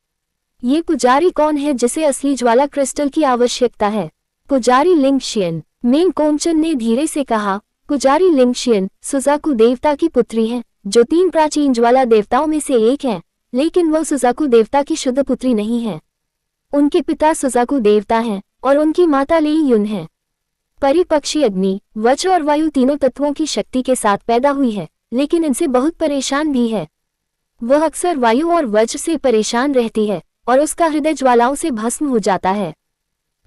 ये पुजारी कौन है जिसे असली ज्वाला क्रिस्टल की आवश्यकता है? पुजारी लिंगशियन, मेन कोनचन ने धीरे से कहा। पुजारी लिंगशियन सुजाकू देवता की पुत्री है, जो 3 प्राचीन ज्वाला देवताओं में से एक है, लेकिन वह सुजाकू देवता की शुद्ध पुत्री नहीं है। उनके पिता सुजाकू देवता हैं और उनकी माता ली युन है। परिपक्षी अग्नि, वज्र और वायु तीनों तत्वों की शक्ति के साथ पैदा हुई है, लेकिन इनसे बहुत परेशान भी है। वह अक्सर वायु और वज्र से परेशान रहती है और उसका हृदय ज्वालाओं से भस्म हो जाता है।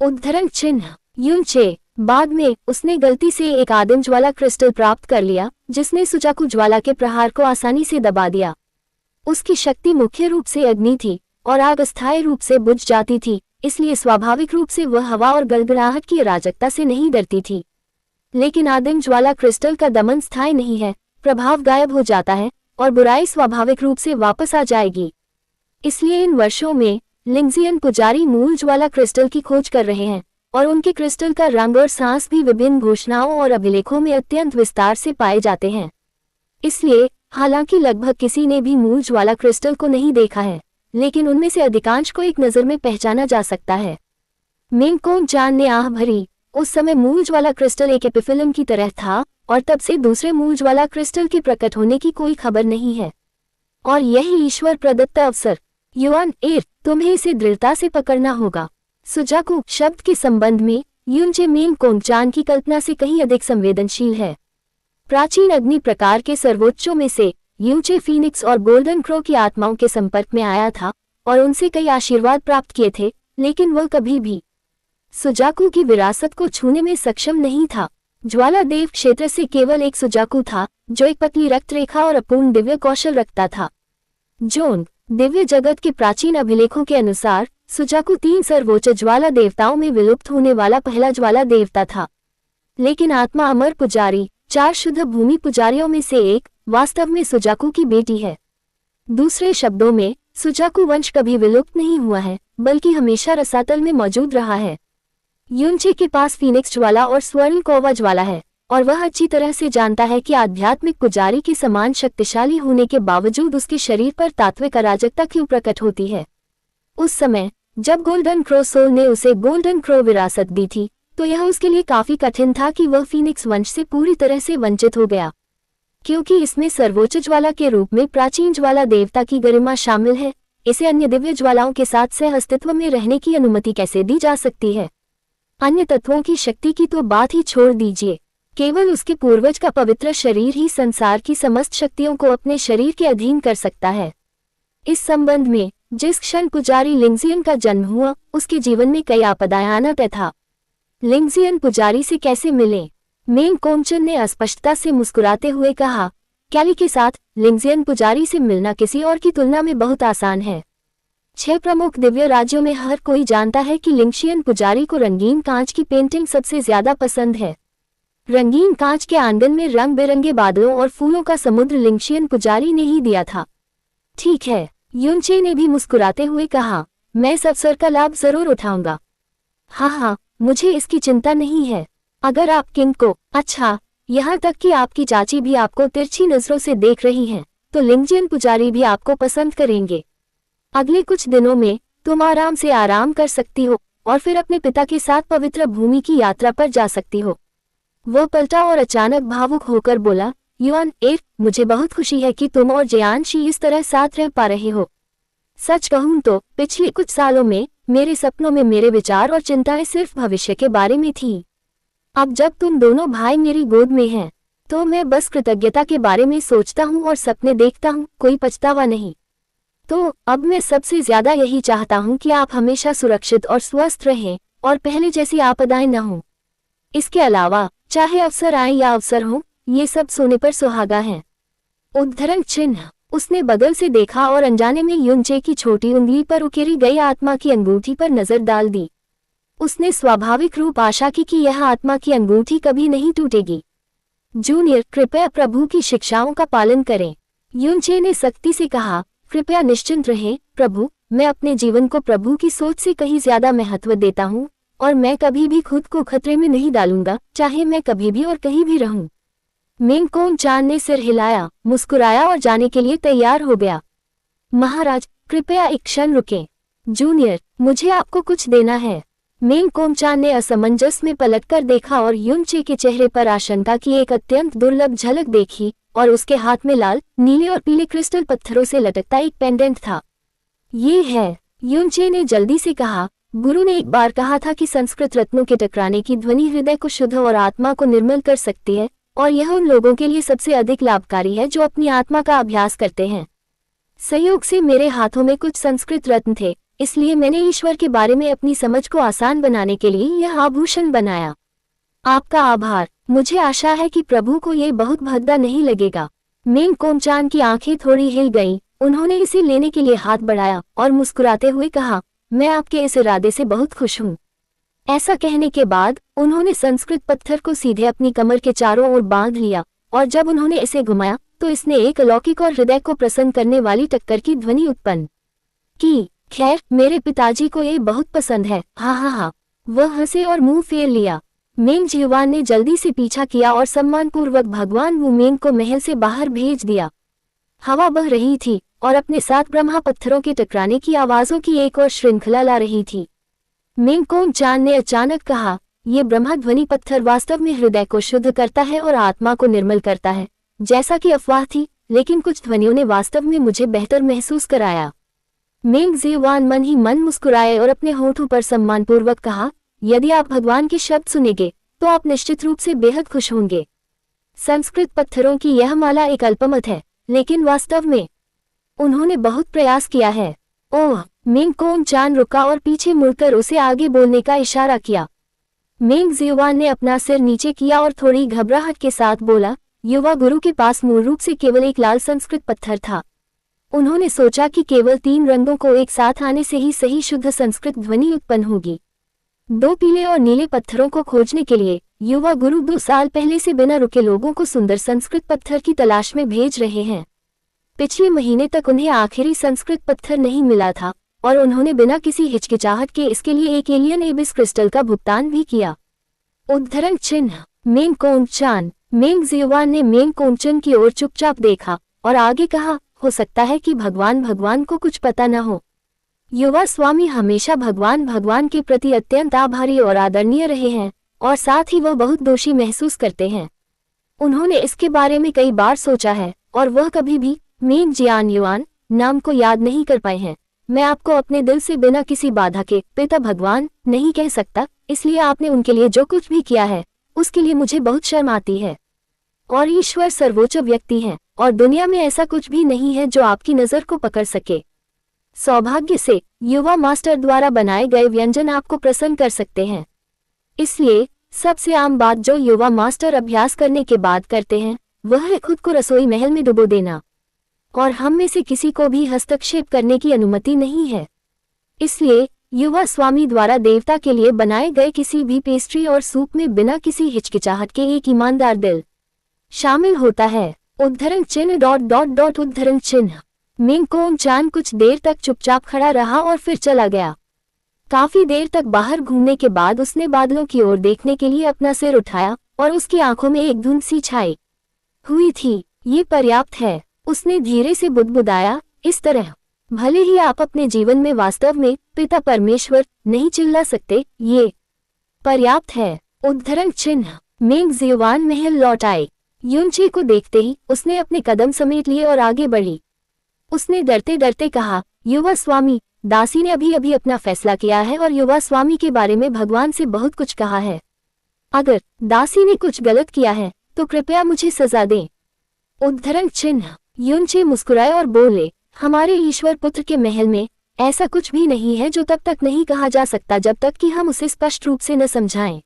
उद्धरण चिन्ह, युनचे। बाद में उसने गलती से एक आदिम ज्वाला क्रिस्टल प्राप्त कर लिया, जिसने सुजाकू ज्वाला के प्रहार को आसानी से दबा दिया। उसकी शक्ति मुख्य रूप से अग्नि थी और आग अस्थायी रूप से बुझ जाती थी, इसलिए स्वाभाविक रूप से वह हवा और गड़गड़ाहट की अराजकता से नहीं डरती थी। लेकिन आदिम ज्वाला क्रिस्टल का दमन स्थायी नहीं है, प्रभाव गायब हो जाता है और बुराई स्वाभाविक रूप से वापस आ जाएगी। इसलिए इन वर्षों में लिंगजियन पुजारी मूल ज्वाला क्रिस्टल की खोज कर रहे हैं और उनके क्रिस्टल का रंग और सांस भी विभिन्न घोषणाओं और अभिलेखों में अत्यंत विस्तार से पाए जाते हैं। इसलिए हालांकि लगभग किसी ने भी मूल ज्वाला क्रिस्टल को नहीं देखा है, लेकिन उनमें से अधिकांश को एक नज़र में पहचाना जा सकता है। मेन कोनचान ने आह भरी। उस समय मूल ज्वाला क्रिस्टल एक एपिफिल्म की तरह था और तब से दूसरे मूल ज्वाला क्रिस्टल के प्रकट होने की कोई खबर नहीं है। और यही ईश्वर प्रदत्त अवसर। युआन एर, तुम्हें इसे दृढ़ता से पकड़ना होगा। सुजाकू शब्द के संबंध में युनचे मेंगकोंगचान की कल्पना से कहीं अधिक संवेदनशील है। प्राचीन अग्नि प्रकार के सर्वोच्चों में से यूचे फीनिक्स और गोल्डन क्रो की आत्माओं के संपर्क में आया था और उनसे कई आशीर्वाद प्राप्त किए थे, लेकिन वह कभी भी सुजाकू की विरासत को छूने में सक्षम नहीं था। ज्वाला देव क्षेत्र से केवल एक सुजाकू था जो एक पतली रक्त रेखा और अपूर्ण दिव्य कौशल रखता था। जोन दिव्य जगत के प्राचीन अभिलेखों के अनुसार सुजाकू 3 सर्वोच्च ज्वाला देवताओं में विलुप्त होने वाला पहला ज्वाला देवता था। लेकिन आत्मा अमर पुजारी 4 शुद्ध भूमि पुजारियों में से एक वास्तव में सुजाकू की बेटी है। दूसरे शब्दों में सुजाकू वंश कभी विलुप्त नहीं हुआ है, बल्कि हमेशा रसातल में मौजूद रहा है। युनचे के पास फीनिक्स ज्वाला और स्वर्ण कोवा ज्वाला है और वह अच्छी तरह से जानता है कि आध्यात्मिक पुजारी के समान शक्तिशाली होने के बावजूद उसके शरीर पर तात्विक अराजकता क्यों प्रकट होती है। उस समय जब गोल्डन क्रो सोल ने उसे गोल्डन क्रो विरासत दी थी तो यह उसके लिए काफी कठिन था कि वह फीनिक्स वंश से पूरी तरह से वंचित हो गया, क्योंकि इसमें सर्वोच्च ज्वाला के रूप में प्राचीन ज्वाला देवता की गरिमा शामिल है। इसे अन्य दिव्य ज्वालाओं के साथ सह अस्तित्व में रहने की अनुमति कैसे दी जा सकती है। अन्य तत्वों की शक्ति की तो बात ही छोड़ दीजिए, केवल उसके पूर्वज का पवित्र शरीर ही संसार की समस्त शक्तियों को अपने शरीर के अधीन कर सकता है। इस संबंध में जिस क्षण पुजारी लिंगजियन का जन्म हुआ उसके जीवन में कई आपदाएं आना तय था। लिंगजियन पुजारी से कैसे मिले? मेंगकोंगचन ने अस्पष्टता से मुस्कुराते हुए कहा, कैली के साथ लिंगजियन पुजारी से मिलना किसी और की तुलना में बहुत आसान है। 6 प्रमुख दिव्य राज्यों में हर कोई जानता है कि लिंगशियन पुजारी को रंगीन कांच की पेंटिंग सबसे ज्यादा पसंद है। रंगीन कांच के आंगन में रंग बिरंगे बादलों और फूलों का समुद्र लिंगशियन पुजारी ने ही दिया था। ठीक है, युनचे ने भी मुस्कुराते हुए कहा, मैं इस अवसर का लाभ जरूर उठाऊंगा। हाँ, मुझे इसकी चिंता नहीं है। अगर आप किंग को, अच्छा, यहाँ तक कि आपकी चाची भी आपको तिरछी नजरों से देख रही हैं, तो लिंगजियन पुजारी भी आपको पसंद करेंगे। अगले कुछ दिनों में तुम आराम से आराम कर सकती हो और फिर अपने पिता के साथ पवित्र भूमि की यात्रा पर जा सकती हो। वह पलटा और अचानक भावुक होकर बोला, युआन एर, मुझे बहुत खुशी है कि तुम और जियानशी इस तरह साथ रह पा रहे हो। सच कहूं तो पिछले कुछ सालों में मेरे सपनों में मेरे विचार और चिंताएं सिर्फ भविष्य के बारे में थी। अब जब तुम दोनों भाई मेरी गोद में हैं, तो मैं बस कृतज्ञता के बारे में सोचता हूं और सपने देखता हूं, कोई पछतावा नहीं। तो अब मैं सबसे ज्यादा यही चाहता हूं कि आप हमेशा सुरक्षित और स्वस्थ रहें और पहले जैसी आपदाएं न हों। इसके अलावा चाहे अवसर आए या अवसर हो, ये सब सोने पर सुहागा है। उद्धरण चिन्ह। उसने बगल से देखा और अनजाने में युनचे की छोटी उंगली पर उकेरी गई आत्मा की अंगूठी पर नजर डाल दी। उसने स्वाभाविक रूप आशा की कि यह आत्मा की अंगूठी कभी नहीं टूटेगी। जूनियर, कृपया प्रभु की शिक्षाओं का पालन करें, युनचे ने सख्ती से कहा। कृपया निश्चिंत रहें प्रभु, मैं अपने जीवन को प्रभु की सोच से कहीं ज्यादा महत्व देता हूँ और मैं कभी भी खुद को खतरे में नहीं डालूंगा, चाहे मैं कभी भी और कहीं भी रहूं। मेंगकोंगचान ने सिर हिलाया, मुस्कुराया और जाने के लिए तैयार हो गया। महाराज, कृपया एक क्षण रुकें। जूनियर, मुझे आपको कुछ देना है। मेंगकोंगचान ने असमंजस में पलटकर देखा और युनचे के चेहरे पर आशंका की एक अत्यंत दुर्लभ झलक देखी और उसके हाथ में लाल, नीले और पीले क्रिस्टल पत्थरों से लटकता एक पेंडेंट था। ये है, युनचे ने जल्दी से कहा। गुरु ने एक बार कहा था कि संस्कृत रत्नों के टकराने की ध्वनि हृदय को शुद्ध और आत्मा को निर्मल कर सकती है, और यह उन लोगों के लिए सबसे अधिक लाभकारी है जो अपनी आत्मा का अभ्यास करते हैं। संयोग से मेरे हाथों में कुछ संस्कृत रत्न थे, इसलिए मैंने ईश्वर के बारे में अपनी समझ को आसान बनाने के लिए यह आभूषण बनाया। आपका आभार। मुझे आशा है कि प्रभु को ये बहुत भद्दा नहीं लगेगा। मेंगकोंगचान की आंखें थोड़ी हिल गईं। उन्होंने इसे लेने के लिए हाथ बढ़ाया और मुस्कुराते हुए कहा, मैं आपके इस इरादे से बहुत खुश हूँ। ऐसा कहने के बाद उन्होंने संस्कृत पत्थर को सीधे अपनी कमर के चारों ओर बांध लिया और जब उन्होंने इसे घुमाया तो इसने एक अलौकिक और हृदय को प्रसन्न करने वाली टक्कर की ध्वनि उत्पन्न की। खैर, मेरे पिताजी को ये बहुत पसंद है। हाँ। वह हंसे और मुंह फेर लिया। मेंग जिह्वान ने जल्दी से पीछा किया और सम्मानपूर्वक भगवान वू मेंग को महल से बाहर भेज दिया। हवा बह रही थी और अपने साथ ब्रह्मा पत्थरों के टकराने की आवाजों की एक और श्रृंखला ला रही थी। मेंगकोंगचान ने अचानक कहा, ये ब्रह्मा ध्वनि पत्थर वास्तव में हृदय को शुद्ध करता है और आत्मा को निर्मल करता है। जैसा कि अफवाह थी, लेकिन कुछ ध्वनियों ने वास्तव में मुझे बेहतर महसूस कराया। मेंग ज़ेयुआन मन ही मन मुस्कुराए और अपने होठों पर सम्मानपूर्वक कहा, यदि आप भगवान के शब्द सुनेंगे तो आप निश्चित रूप से बेहद खुश होंगे। संस्कृत पत्थरों की यह माला एक अल्पमत है, लेकिन वास्तव में उन्होंने बहुत प्रयास किया है। ओह! मेंग कोंग-चान रुका और पीछे मुड़कर उसे आगे बोलने का इशारा किया। मेंग ज़ेयुआन ने अपना सिर नीचे किया और थोड़ी घबराहट के साथ बोला, युवा गुरु के पास मूल रूप से केवल एक लाल संस्कृत पत्थर था। उन्होंने सोचा कि केवल 3 रंगों को एक साथ आने से ही सही शुद्ध संस्कृत ध्वनि उत्पन्न होगी। 2 पीले और नीले पत्थरों को खोजने के लिए युवा गुरु 2 साल पहले से बिना रुके लोगों को सुंदर संस्कृत पत्थर की तलाश में भेज रहे हैं। पिछले महीने तक उन्हें आखिरी संस्कृत पत्थर नहीं मिला था और उन्होंने बिना किसी हिचकिचाहट के इसके लिए एक एलियन एबिस क्रिस्टल का भुगतान भी किया। उद्धरण चिन्ह मेंग कोंग-चान। मेंग ज़ेयुआन ने मेंग कोंग-चान की ओर चुपचाप देखा और आगे कहा, हो सकता है कि भगवान को कुछ पता न हो। युवा स्वामी हमेशा भगवान के प्रति अत्यंत आभारी और आदरणीय रहे हैं और साथ ही वह बहुत दोषी महसूस करते हैं। उन्होंने इसके बारे में कई बार सोचा है और वह कभी भी मेंग ज़ेयुआन नाम को याद नहीं कर पाए हैं। मैं आपको अपने दिल से बिना किसी बाधा के पिता भगवान नहीं कह सकता, इसलिए आपने उनके लिए जो कुछ भी किया है उसके लिए मुझे बहुत शर्म आती है। और ईश्वर सर्वोच्च व्यक्ति हैं और दुनिया में ऐसा कुछ भी नहीं है जो आपकी नज़र को पकड़ सके। सौभाग्य से युवा मास्टर द्वारा बनाए गए व्यंजन आपको प्रसन्न कर सकते हैं। इसलिए सबसे आम बात जो युवा मास्टर अभ्यास करने के बाद करते हैं वह है खुद को रसोई महल में डुबो देना, और हम में से किसी को भी हस्तक्षेप करने की अनुमति नहीं है। इसलिए युवा स्वामी द्वारा देवता के लिए बनाए गए किसी भी पेस्ट्री और सूप में बिना किसी हिचकिचाहट के एक ईमानदार दिल शामिल होता है। उद्धरण चिन्ह ... उद्धरण चिन्ह। मेंग कोंग-चान कुछ देर तक चुपचाप खड़ा रहा और फिर चला गया। काफी देर तक बाहर घूमने के बाद उसने बादलों की ओर देखने के लिए अपना सिर उठाया और उसकी आंखों में एक धुंध सी छाई हुई थी। ये पर्याप्त है, उसने धीरे से बुदबुदाया। इस तरह भले ही आप अपने जीवन में वास्तव में पिता परमेश्वर नहीं चिल्ला सकते, ये पर्याप्त है। उद्धरण चिन्ह। मेंग ज़ेयुआन महल लौट आए। युनचे को देखते ही उसने अपने कदम समेट लिए और आगे बढ़ी। उसने डरते डरते कहा, युवा स्वामी, दासी ने अभी अभी अपना फैसला किया है और युवा स्वामी के बारे में भगवान से बहुत कुछ कहा है। अगर दासी ने कुछ गलत किया है तो कृपया मुझे सजा दें। उद्धरण चिन्ह। युनचे मुस्कुराए और बोले, हमारे ईश्वर पुत्र के महल में ऐसा कुछ भी नहीं है जो तब तक नहीं कहा जा सकता जब तक कि हम उसे स्पष्ट रूप से न समझाएं।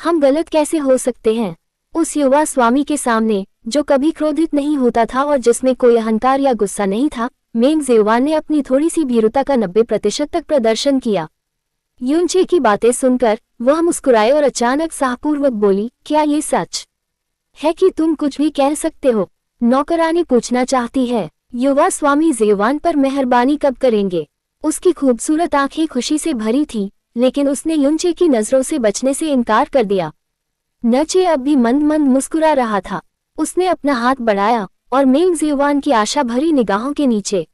हम गलत कैसे हो सकते हैं? उस युवा स्वामी के सामने जो कभी क्रोधित नहीं होता था और जिसमें कोई अहंकार या गुस्सा नहीं था, मेंग ज़ेयुआन ने अपनी थोड़ी सी भीरुता का 90% तक प्रदर्शन किया। युनचे की बातें सुनकर वह मुस्कुराए और अचानक साहपूर्वक बोली, क्या ये सच है कि तुम कुछ भी कह सकते हो? नौकरानी पूछना चाहती है। युवा स्वामी ज़ेयुआन पर मेहरबानी कब करेंगे? उसकी खूबसूरत आंखें खुशी से भरी थीं, लेकिन उसने युनचे की नजरों से बचने से इनकार कर दिया। नचे अब भी मंद मंद मुस्कुरा रहा था। उसने अपना हाथ बढ़ाया और मेंग ज़ेयुआन की आशा भरी निगाहों के नीचे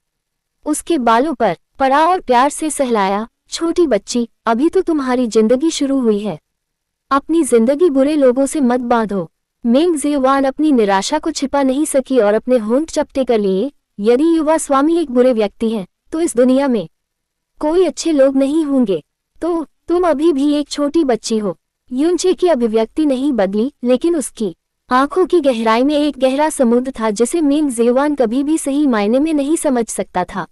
उसके बालों पर पड़ा और प्यार से सहलाया, छोटी बच्ची, अभी तो तुम्हारी जिंदगी शुरू हुई है। अपनी जिंदगी बुरे लोगों से मत बांधो। मेंग ज़ेयुआन अपनी निराशा को छिपा नहीं सकी और अपने होंठ चपटे कर लिए। यदि युवा स्वामी एक बुरे व्यक्ति हैं, तो इस दुनिया में कोई अच्छे लोग नहीं होंगे। तो तुम अभी भी एक छोटी बच्ची हो। युनचे की अभिव्यक्ति नहीं बदली, लेकिन उसकी आंखों की गहराई में एक गहरा समुद्र था जिसे मेंग ज़ेयुआन कभी भी सही मायने में नहीं समझ सकता था।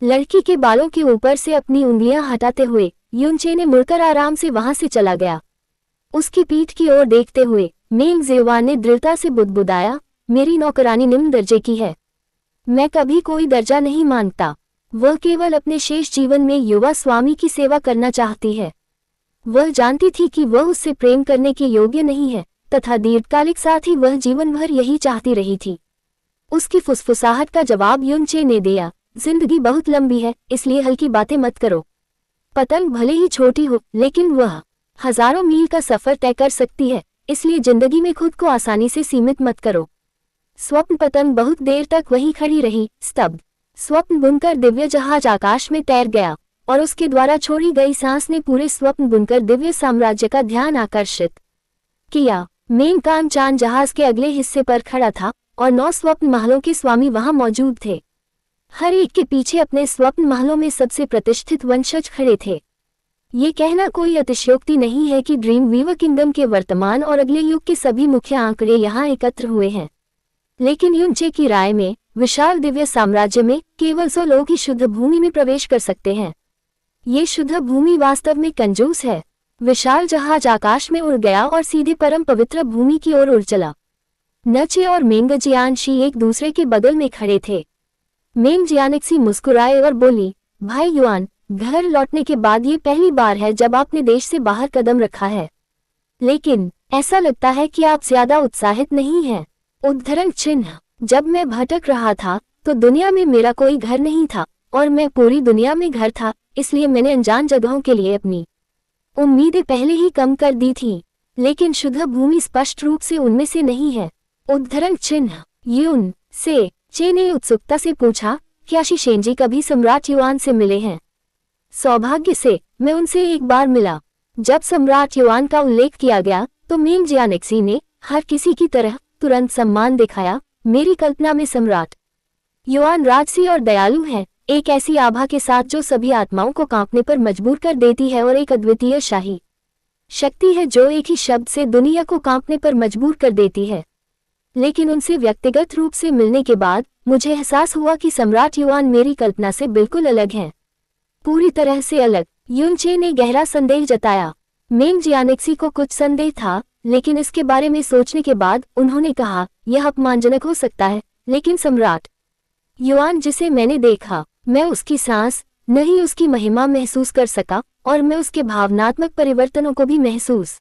लड़की के बालों के ऊपर से अपनी उंगलियां हटाते हुए युनचे ने मुड़कर आराम से वहां से चला गया। उसकी पीठ की ओर देखते हुए मेंग ज़ेयुआन ने दृढ़ता से बुदबुदाया, मेरी नौकरानी निम्न दर्जे की है। मैं कभी कोई दर्जा नहीं मांगता। वह केवल अपने शेष जीवन में युवा स्वामी की सेवा करना चाहती है। वह जानती थी कि वह उससे प्रेम करने के योग्य नहीं है तथा दीर्घकालिक साथ ही वह जीवन भर यही चाहती रही थी। उसकी फुसफुसाहट का जवाब युनचे ने दिया, जिंदगी बहुत लंबी है, इसलिए हल्की बातें मत करो। पतंग भले ही छोटी हो, लेकिन वह हजारों मील का सफर तय कर सकती है, इसलिए जिंदगी में खुद को आसानी से सीमित मत करो। स्वप्न पतंग बहुत देर तक वहीं खड़ी रही, स्तब्ध। स्वप्न बुनकर दिव्य जहाज आकाश में तैर गया और उसके द्वारा छोड़ी गई सांस ने पूरे स्वप्न बुनकर दिव्य साम्राज्य का ध्यान आकर्षित किया। मेन काम चांद जहाज के अगले हिस्से पर खड़ा था और 9 स्वप्न महलों के स्वामी वहां मौजूद थे। हर एक के पीछे अपने स्वप्न महलों में सबसे प्रतिष्ठित वंशज खड़े थे। ये कहना कोई अतिशयोक्ति नहीं है कि ड्रीम वीवर किंगडम के वर्तमान और अगले युग के सभी मुख्य आंकड़े यहाँ एकत्र हुए हैं। लेकिन युनचे की राय में विशाल दिव्य साम्राज्य में केवल 100 लोग ही शुद्ध भूमि में प्रवेश कर सकते हैं। ये शुद्ध भूमि वास्तव में कंजूस है। विशाल जहाज आकाश में उड़ गया और सीधे परम पवित्र भूमि की ओर उड़ चला। नचे और मेंग जियानशी एक दूसरे के बगल में खड़े थे। मेंग जियानक्सी मुस्कुराए और बोली, भाई युआन, घर लौटने के बाद ये पहली बार है जब आपने देश से बाहर कदम रखा है, लेकिन ऐसा लगता है कि आप ज्यादा उत्साहित नहीं हैं। उद्धरण चिन्ह। जब मैं भटक रहा था तो दुनिया में मेरा कोई घर नहीं था और मैं पूरी दुनिया में घर था, इसलिए मैंने अनजान जगहों के लिए अपनी उम्मीदें पहले ही कम कर दी थीं, लेकिन शुद्ध भूमि स्पष्ट रूप से उनमें से नहीं है। उद्धरण चिन्ह। युन से चे ने उत्सुकता से पूछा, क्या शिशेंजी कभी सम्राट युआन से मिले हैं? सौभाग्य से मैं उनसे एक बार मिला। जब सम्राट युआन का उल्लेख किया गया तो मेंग जियानक्सी ने हर किसी की तरह तुरंत सम्मान दिखाया। मेरी कल्पना में सम्राट युआन राजसी और दयालु है, एक ऐसी आभा के साथ जो सभी आत्माओं को कांपने पर मजबूर कर देती है, और एक अद्वितीय शाही शक्ति है जो एक ही शब्द से दुनिया को कांपने पर मजबूर कर देती है। लेकिन उनसे व्यक्तिगत रूप से मिलने के बाद मुझे एहसास हुआ कि सम्राट युआन मेरी कल्पना से बिल्कुल अलग हैं, पूरी तरह से अलग। युनचे ने गहरा संदेह जताया। मेंग जियानक्सी को कुछ संदेह था, लेकिन इसके बारे में सोचने के बाद उन्होंने कहा, यह अपमानजनक हो सकता है, लेकिन सम्राट युआन जिसे मैंने देखा, मैं उसकी सांस नहीं उसकी महिमा महसूस कर सका, और मैं उसके भावनात्मक परिवर्तनों को भी महसूस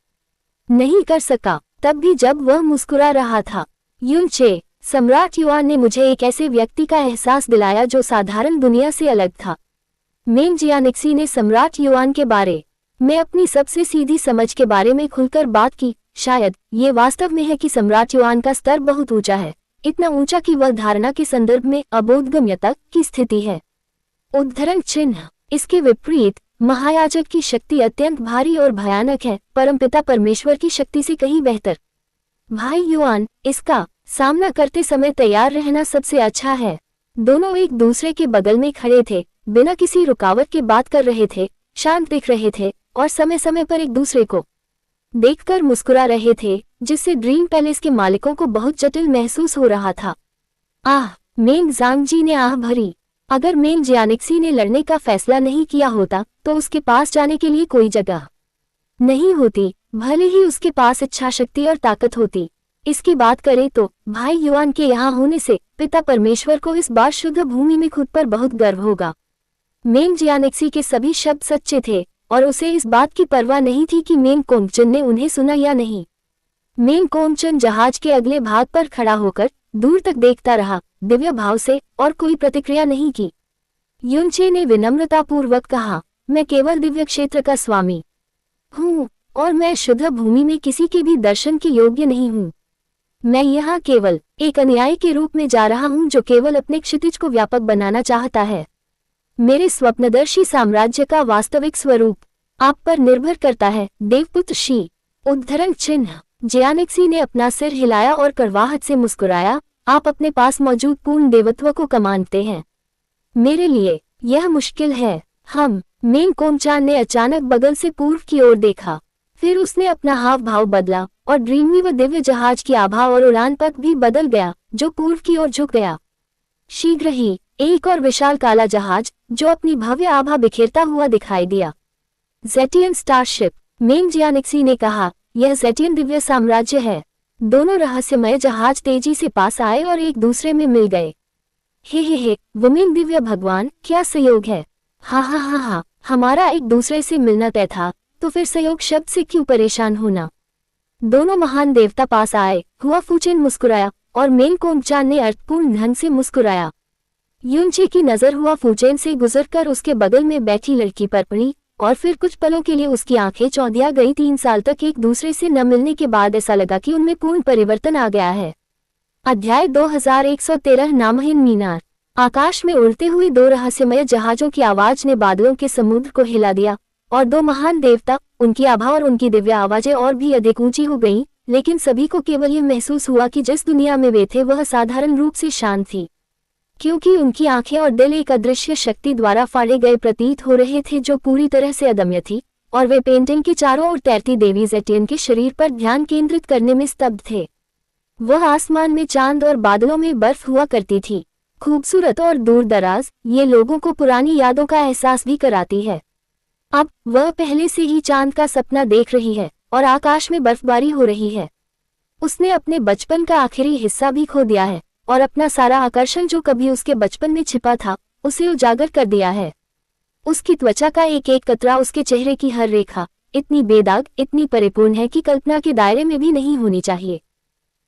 नहीं कर सका, तब भी जब वह मुस्कुरा रहा था। युनचे, सम्राट युआन ने मुझे एक ऐसे व्यक्ति का एहसास दिलाया जो साधारण दुनिया से अलग था। मेंग जियानक्सी ने सम्राट युआन के बारे में अपनी सबसे सीधी समझ के बारे में खुलकर बात की। शायद ये वास्तव में है कि सम्राट युआन का स्तर बहुत ऊंचा है, इतना ऊंचा कि वह धारणा के संदर्भ में अबोधगम्यता की स्थिति है। उद्धरण चिन्ह। इसके विपरीत महायाजक की शक्ति अत्यंत भारी और भयानक है, परमपिता परमेश्वर की शक्ति से कहीं बेहतर। भाई युआन, इसका सामना करते समय तैयार रहना सबसे अच्छा है। दोनों एक दूसरे के बगल में खड़े थे, बिना किसी रुकावट के बात कर रहे थे, शांत दिख रहे थे और समय समय पर एक दूसरे को देखकर मुस्कुरा रहे थे, जिससे ड्रीम पैलेस के मालिकों को बहुत जटिल महसूस हो रहा था। आह, मेंग ज़ांगजी ने आह भरी। अगर मेंग जियानक्सी ने लड़ने का फैसला नहीं किया होता तो उसके पास जाने के लिए कोई जगह नहीं होती, भले ही उसके पास इच्छा शक्ति और ताकत होती। इसकी बात करें तो भाई युआन के यहाँ होने से पिता परमेश्वर को इस बार शुद्ध भूमि में खुद पर बहुत गर्व होगा। मेंग जियानक्सी के सभी शब्द सच्चे थे और उसे इस बात की परवाह नहीं थी कि मेंग कोंगचन ने उन्हें सुना या नहीं। मेंग कोंगचन जहाज के अगले भाग पर खड़ा होकर दूर तक देखता रहा, दिव्य भाव से, और कोई प्रतिक्रिया नहीं की। युनचे ने विनम्रतापूर्वक कहा, मैं केवल दिव्य क्षेत्र का स्वामी हूँ और मैं शुद्ध भूमि में किसी के भी दर्शन के योग्य नहीं हूँ। मैं यहाँ केवल एक अनुयायी के रूप में जा रहा हूँ जो केवल अपने क्षितिज को व्यापक बनाना चाहता है। मेरे स्वप्नदर्शी साम्राज्य का वास्तविक स्वरूप आप पर निर्भर करता है, देवपुत्र शी। उद्धरण चिन्ह। जियानक्सी ने अपना सिर हिलाया और कड़वाहट से मुस्कुराया, आप अपने पास मौजूद पूर्ण देवत्व को कमानते हैं। मेरे लिए यह मुश्किल है। हम मेंग कोंगचान ने अचानक बगल से पूर्व की ओर देखा, फिर उसने अपना हाव भाव बदला और ड्रीमी व दिव्य जहाज की आभा और उड़ान पथ भी बदल गया, जो पूर्व की ओर झुक गया। शीघ्र ही एक और विशाल काला जहाज जो अपनी भव्य आभा बिखेरता हुआ दिखाई दिया। ज़ेटियन स्टारशिप। मेंग जियानक्सी ने कहा, यह ज़ेटियन दिव्य साम्राज्य है। दोनों रहस्यमय जहाज तेजी से पास आए और एक दूसरे में मिल गए। हे, वुमेन दिव्य भगवान, क्या संयोग है। हा, हमारा एक दूसरे से मिलना तय था, तो फिर संयोग शब्द से क्यों परेशान होना। दोनों महान देवता पास आए। हुआ फूचेन मुस्कुराया और मेंग कोंगचान ने अर्थपूर्ण ढंग से मुस्कुराया। युनचे की नजर हुआ फूचेन से गुजरकर उसके बगल में बैठी लड़की पर पड़ी और फिर कुछ पलों के लिए उसकी आंखें चौंधिया गई। 3 साल तक एक दूसरे से न मिलने के बाद ऐसा लगा कि उनमें पूर्ण परिवर्तन आ गया है। अध्याय 2113 नामहीन मीनार। आकाश में उड़ते हुए 2 रहस्यमय जहाजों की आवाज ने बादलों के समुद्र को हिला दिया और 2 महान देवता, उनकी आभा और उनकी दिव्य आवाजें और भी अधिक ऊंची हो गईं, लेकिन सभी को केवल यह महसूस हुआ कि जिस दुनिया में वे थे वह साधारण रूप से शांत थी, क्योंकि उनकी आंखें और दिल एक अदृश्य शक्ति द्वारा फाड़े गए प्रतीत हो रहे थे जो पूरी तरह से अदम्य थी, और वे पेंटिंग के चारों ओर तैरती देवी ज़ेटियन के शरीर पर ध्यान केंद्रित करने में स्तब्ध थे। वह आसमान में चांद और बादलों में बर्फ हुआ करती थी, खूबसूरत और दूर दराज, ये लोगों को पुरानी यादों का एहसास भी कराती है। अब वह पहले से ही चांद का सपना देख रही है और आकाश में बर्फबारी हो रही है। उसने अपने बचपन का आखिरी हिस्सा भी खो दिया है और अपना सारा आकर्षण जो कभी उसके बचपन में छिपा था, उसे उजागर कर दिया है। उसकी त्वचा का एक एक कतरा, उसके चेहरे की हर रेखा इतनी बेदाग, इतनी परिपूर्ण है कि कल्पना के दायरे में भी नहीं होनी चाहिए।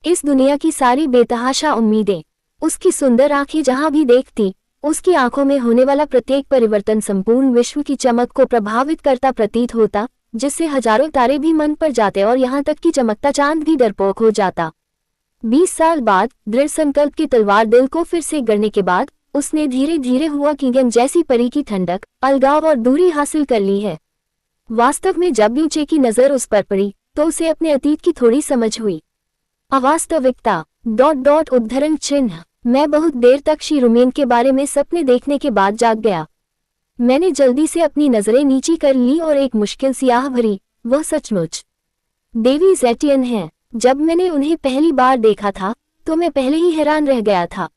इस दुनिया की सारी बेतहाशा उम्मीदें, उसकी सुंदर आंखें जहां भी देखती, उसकी आंखों में होने वाला प्रत्येक परिवर्तन संपूर्ण विश्व की चमक को प्रभावित करता प्रतीत होता, जिससे हजारों तारे भी मन पर जाते और यहाँ तक कि चमकता चांद भी डरपोक हो जाता। 20 साल बाद दृढ़ संकल्प की तलवार दिल को फिर से गढ़ने के बाद उसने धीरे धीरे हुआ किंगन जैसी परी की ठंडक, अलगाव और दूरी हासिल कर ली है। वास्तव में जब यूचे की नजर उस पर पड़ी तो उसे अपने अतीत की थोड़ी समझ हुई। अवास्तविकता उद्धरण चिन्ह। मैं बहुत देर तक शी रुमेन के बारे में सपने देखने के बाद जाग गया। मैंने जल्दी से अपनी नजरें नीची कर ली और एक मुश्किल सियाह भरी, वह सचमुच देवी ज़ेटियन है। जब मैंने उन्हें पहली बार देखा था तो मैं पहले ही हैरान रह गया था।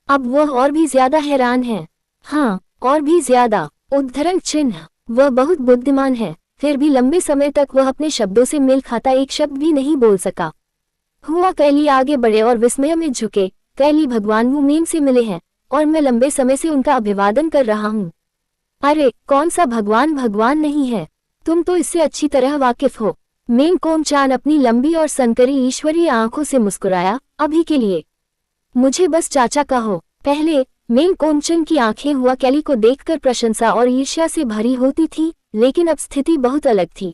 अब वह और भी ज्यादा हैरान है। हाँ, और भी ज्यादा। उद्धरण चिन्ह। वह बहुत बुद्धिमान है, फिर भी लंबे समय तक वह अपने शब्दों से मेल खाता एक शब्द भी नहीं बोल सका। हुआ कैली आगे बढ़े और विस्मय में झुके। कैली भगवान वुमेन से मिले हैं और मैं लंबे समय से उनका अभिवादन कर रहा हूँ। अरे कौन सा भगवान? भगवान नहीं है, तुम तो इससे अच्छी तरह वाकिफ हो। मेंग कोमचान अपनी लंबी और सनकरी ईश्वरीय आंखों से मुस्कुराया। अभी के लिए मुझे बस चाचा कहो। पहले मेंग कोमचन की आंखें हुआ कैली को देखकर प्रशंसा और ईर्ष्या से भरी होती थी, लेकिन अब स्थिति बहुत अलग थी।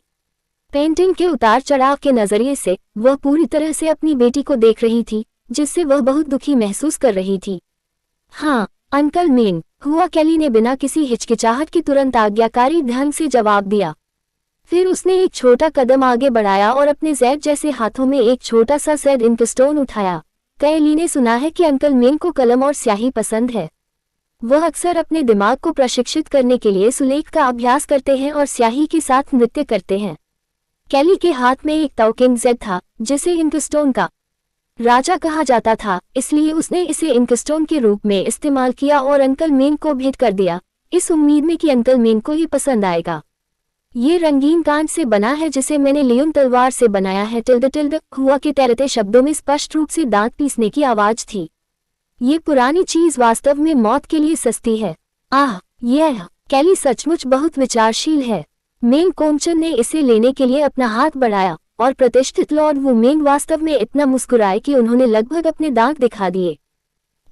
पेंटिंग के उतार चढ़ाव के नजरिए से वह पूरी तरह से अपनी बेटी को देख रही थी, जिससे वह बहुत दुखी महसूस कर रही थी। हाँ अंकल मेंग, हुआ कैली ने बिना किसी हिचकिचाहट के तुरंत आज्ञाकारी ढंग से जवाब दिया। फिर उसने एक छोटा कदम आगे बढ़ाया और अपने ज़ैड जैसे हाथों में एक छोटा सा सैड इंकस्टोन उठाया। कैली ने सुना है कि अंकल मेंग को कलम और स्याही पसंद है। वह अक्सर अपने दिमाग को प्रशिक्षित करने के लिए सुलेख का अभ्यास करते हैं और स्याही के साथ नृत्य करते हैं। कैली के हाथ में एक ताओकिंग ज़ैड था, जिसे इंकस्टोन का राजा कहा जाता था, इसलिए उसने इसे इंकस्टोन के रूप में इस्तेमाल किया और अंकल मेंग को भेंट कर दिया, इस उम्मीद में कि अंकल मेंग को ये पसंद आएगा। ये रंगीन कांच से बना है जिसे मैंने लियोन तलवार से बनाया है। टिल्ड हुआ के तैरते शब्दों में स्पष्ट रूप से दांत पीसने की आवाज थी। ये पुरानी चीज वास्तव में मौत के लिए सस्ती है। आह, यह कैली सचमुच बहुत विचारशील है। मेंग कोमचन ने इसे लेने के लिए अपना हाथ बढ़ाया और प्रतिष्ठित लॉर्ड वू मेंग वास्तव में इतना मुस्कुराए कि उन्होंने लगभग अपने दांत दिखा दिए।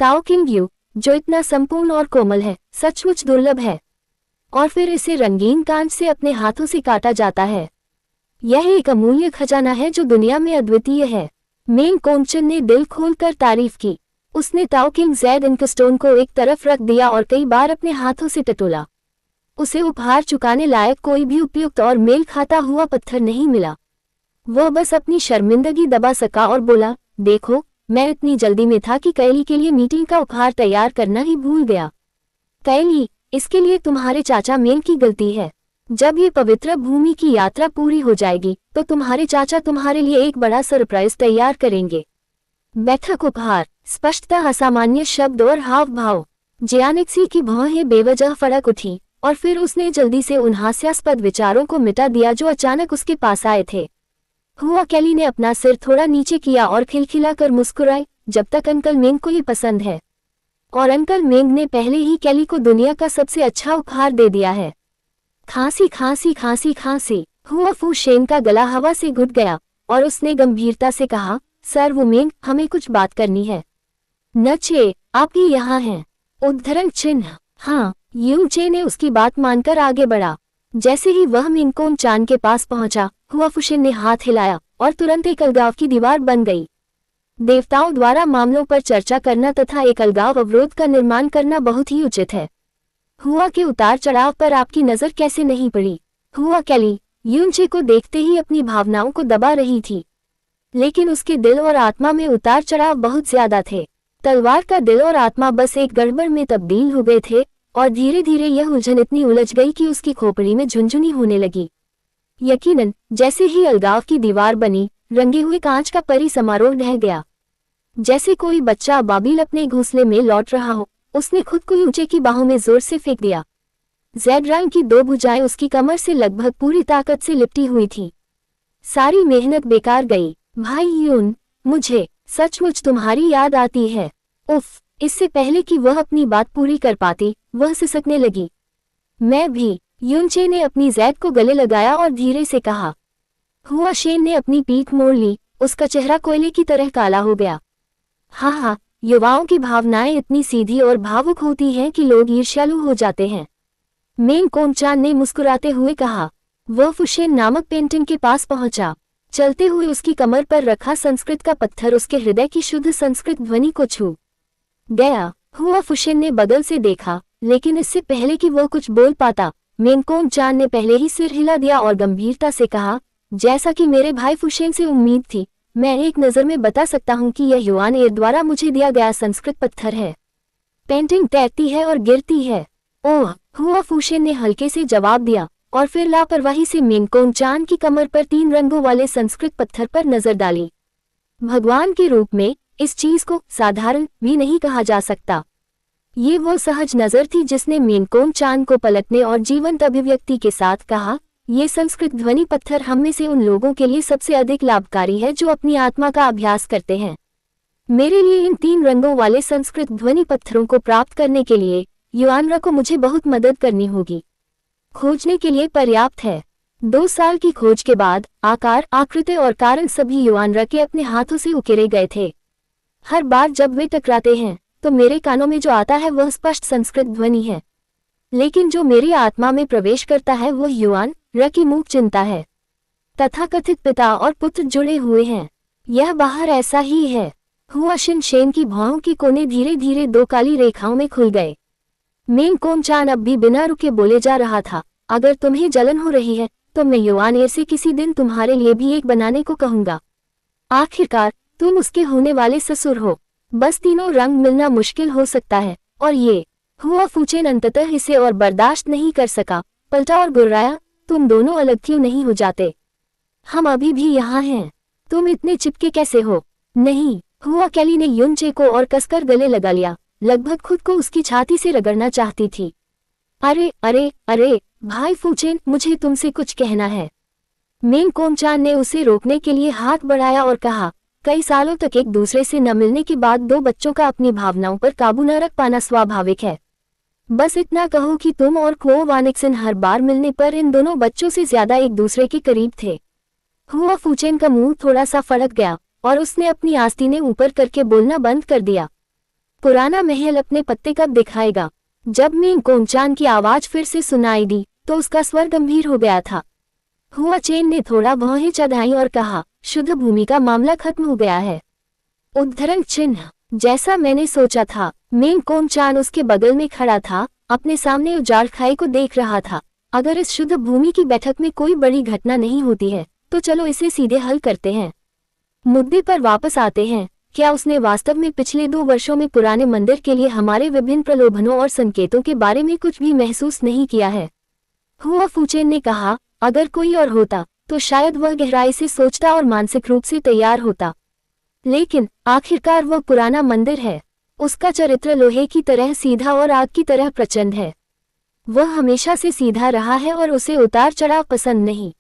ताओकिंग यू, जो इतना संपूर्ण और कोमल है, सचमुच दुर्लभ है, और फिर इसे रंगीन कांच से अपने हाथों से काटा जाता है। यह एक अमूल्य खजाना है जो दुनिया में अद्वितीय है। मेंग कोमचन ने दिल खोलकर तारीफ की। उसने ताओकिंग ज़ैड इंकस्टोन को एक तरफ रख दिया और कई बार अपने हाथों से टटोला। उसे उपहार चुकाने लायक कोई भी उपयुक्त और मेल खाता हुआ पत्थर नहीं मिला। वह बस अपनी शर्मिंदगी दबा सका और बोला, देखो, मैं इतनी जल्दी में था कि कैली के लिए मीटिंग का उपहार तैयार करना ही भूल गया। कैली, इसके लिए तुम्हारे चाचा मेंग की गलती है। जब ये पवित्र भूमि की यात्रा पूरी हो जाएगी तो तुम्हारे चाचा तुम्हारे लिए एक बड़ा सरप्राइज तैयार करेंगे। बैठक उपहार, स्पष्टता, असामान्य शब्द और हाव भाव। जियानिक्सी की भौहें बेवजह फड़क उठी और फिर उसने जल्दी से उन हास्यास्पद विचारों को मिटा दिया जो अचानक उसके पास आए थे। हुआ कैली ने अपना सिर थोड़ा नीचे किया और खिलखिलाकर मुस्कुराई। जब तक अंकल मेंग को ये पसंद है, और अंकल मेंग ने पहले ही कैली को दुनिया का सबसे अच्छा उपहार दे दिया है। खांसी खांसी खांसी खांसी। हुआ फू शेन का गला हवा से घुट गया और उसने गंभीरता से कहा, सर वू मेंग, हमें कुछ बात करनी है। नचे, आप ही यहाँ हैं। उद्धरण चिन्ह। हाँ, यूचे ने उसकी बात मानकर आगे बढ़ा। जैसे ही वह मेंग कोमचान के पास पहुंचा, हुआ फुशिन ने हाथ हिलाया और तुरंत एक अलगाव की दीवार बन गई। देवताओं द्वारा मामलों पर चर्चा करना तथा एक अलगाव अवरोध का निर्माण करना बहुत ही उचित है। हुआ के उतार चढ़ाव पर आपकी नजर कैसे नहीं पड़ी? हुआ कैली यूनचे को देखते ही अपनी भावनाओं को दबा रही थी, लेकिन उसके दिल और आत्मा में उतार चढ़ाव बहुत ज्यादा थे। तलवार का दिल और आत्मा बस एक गड़बड़ में तब्दील हो गए थे और धीरे धीरे यह उलझन इतनी उलझ गई कि उसकी खोपड़ी में झुनझुनी होने लगी। यकीनन जैसे ही अलगाव की दीवार बनी, रंगे हुए कांच का परी समारोह ढह गया। जैसे कोई बच्चा अबाबिल अपने घोंसले में लौट रहा हो, उसने खुद को यूचे की बाहों में जोर से फेंक दिया। जेड रंग की दो भुजाएं उसकी कमर से लगभग पूरी ताकत से लिपटी हुई थीं। सारी मेहनत बेकार गई। भाई यून, मुझे सचमुच तुम्हारी याद आती है। उफ! इससे पहले कि वह अपनी बात पूरी कर पाती, वह सिसकने लगी। मैं भी। यूनचे ने अपनी जैद को गले लगाया और धीरे से कहा। हुआ शेन ने अपनी पीठ मोड़ ली, उसका चेहरा कोयले की तरह काला हो गया। हाँ, युवाओं की भावनाएं इतनी सीधी और भावुक होती हैं कि लोग ईर्ष्यालु हो जाते हैं, मेंग कोमचान ने मुस्कुराते हुए कहा। वह फुशेन नामक पेंटिंग के पास पहुंचा। चलते हुए उसकी कमर पर रखा संस्कृत का पत्थर उसके हृदय की शुद्ध संस्कृत ध्वनि को छू गया। हुआ फुशेन ने बगल से देखा, लेकिन इससे पहले कि वह कुछ बोल पाता, मेंग कोमचान ने पहले ही सिर हिला दिया और गंभीरता से कहा, जैसा कि मेरे भाई फुशेन से उम्मीद थी, मैं एक नज़र में बता सकता हूं कि यह युआन एर द्वारा मुझे दिया गया संस्कृत पत्थर है। पेंटिंग तैरती है और गिरती है। ओह! हुआ फुशेन ने हल्के से जवाब दिया और फिर लापरवाही से मेंग कोमचान की कमर पर 3 रंगों वाले संस्कृत पत्थर पर नजर डाली। भगवान के रूप में इस चीज को साधारण भी नहीं कहा जा सकता। ये वो सहज नजर थी जिसने मेंग कोमचान को पलटने और जीवंत अभिव्यक्ति के साथ कहा, ये संस्कृत ध्वनि पत्थर हम में से उन लोगों के लिए सबसे अधिक लाभकारी है जो अपनी आत्मा का अभ्यास करते हैं। मेरे लिए इन 3 रंगों वाले संस्कृत ध्वनि पत्थरों को प्राप्त करने के लिए युआनरा को मुझे बहुत मदद करनी होगी। खोजने के लिए पर्याप्त है। 2 साल की खोज के बाद आकार, आकृति और कारण सभी युआनरा के अपने हाथों से उकेरे गए थे। हर बार जब वे टकराते हैं तो मेरे कानों में जो आता है वह स्पष्ट संस्कृत ध्वनि है, लेकिन जो मेरी आत्मा में प्रवेश करता है वह युआन र की मूक चिंता है। तथाकथित पिता और पुत्र जुड़े हुए हैं। यह बाहर ऐसा ही है। हुआ शिन शेन की भौहों के कोने धीरे धीरे 2 काली रेखाओं में खुल गए। मेंग कोमचान अब भी बिना रुके बोले जा रहा था, अगर तुम्हें जलन हो रही है तो मैं युआन एर से किसी दिन तुम्हारे लिए भी एक बनाने को कहूंगा। आखिरकार तुम उसके होने वाले ससुर हो। बस तीनों रंग मिलना मुश्किल हो सकता है और ये। हुआ फुचेन अंततः इसे और बर्दाश्त नहीं कर सका, पलटा और गुर्राया, तुम दोनों अलग क्यों नहीं हो जाते? हम अभी भी यहाँ हैं। तुम इतने चिपके कैसे हो? नहीं। हुआ कैली ने यूनचे को और कसकर गले लगा लिया, लगभग खुद को उसकी छाती से रगड़ना चाहती थी। अरे अरे अरे भाई फुचेन, मुझे तुमसे कुछ कहना है। मेंग कोमचान ने उसे रोकने के लिए हाथ बढ़ाया और कहा, कई सालों तक एक दूसरे से न मिलने के बाद 2 बच्चों का अपनी भावनाओं पर काबू न रख पाना स्वाभाविक है। बस इतना कहो कि तुम और क्वो वानिक्सन हर बार मिलने पर इन दोनों बच्चों से ज्यादा एक दूसरे के करीब थे। हुआ फुचेन का मुंह थोड़ा सा फड़क गया और उसने अपनी आस्तीनें ऊपर करके बोलना बंद कर दिया। पुराना महल अपने पत्ते कब दिखाएगा? जब मेंग कोमचान की आवाज फिर से सुनाई दी तो उसका स्वर गंभीर हो गया था। हुआ चेन ने थोड़ा भौहें चढ़ाई और कहा, शुद्ध भूमि का मामला खत्म हो गया है। उद्धरण चिन्ह। जैसा मैंने सोचा था। मेंग कोमचान उसके बगल में खड़ा था, अपने सामने उजाड़ खाई को देख रहा था। अगर इस शुद्ध भूमि की बैठक में कोई बड़ी घटना नहीं होती है तो चलो इसे सीधे हल करते हैं। मुद्दे पर वापस आते हैं। क्या उसने वास्तव में पिछले 2 वर्षों में पुराने मंदिर के लिए हमारे विभिन्न प्रलोभनों और संकेतों के बारे में कुछ भी महसूस नहीं किया है? हुआ फुचेन ने कहा, अगर कोई और होता तो शायद वह गहराई से सोचता और मानसिक रूप से तैयार होता, लेकिन आखिरकार वह पुराना मंदिर है। उसका चरित्र लोहे की तरह सीधा और आग की तरह प्रचंड है। वह हमेशा से सीधा रहा है और उसे उतार चढ़ाव पसंद नहीं।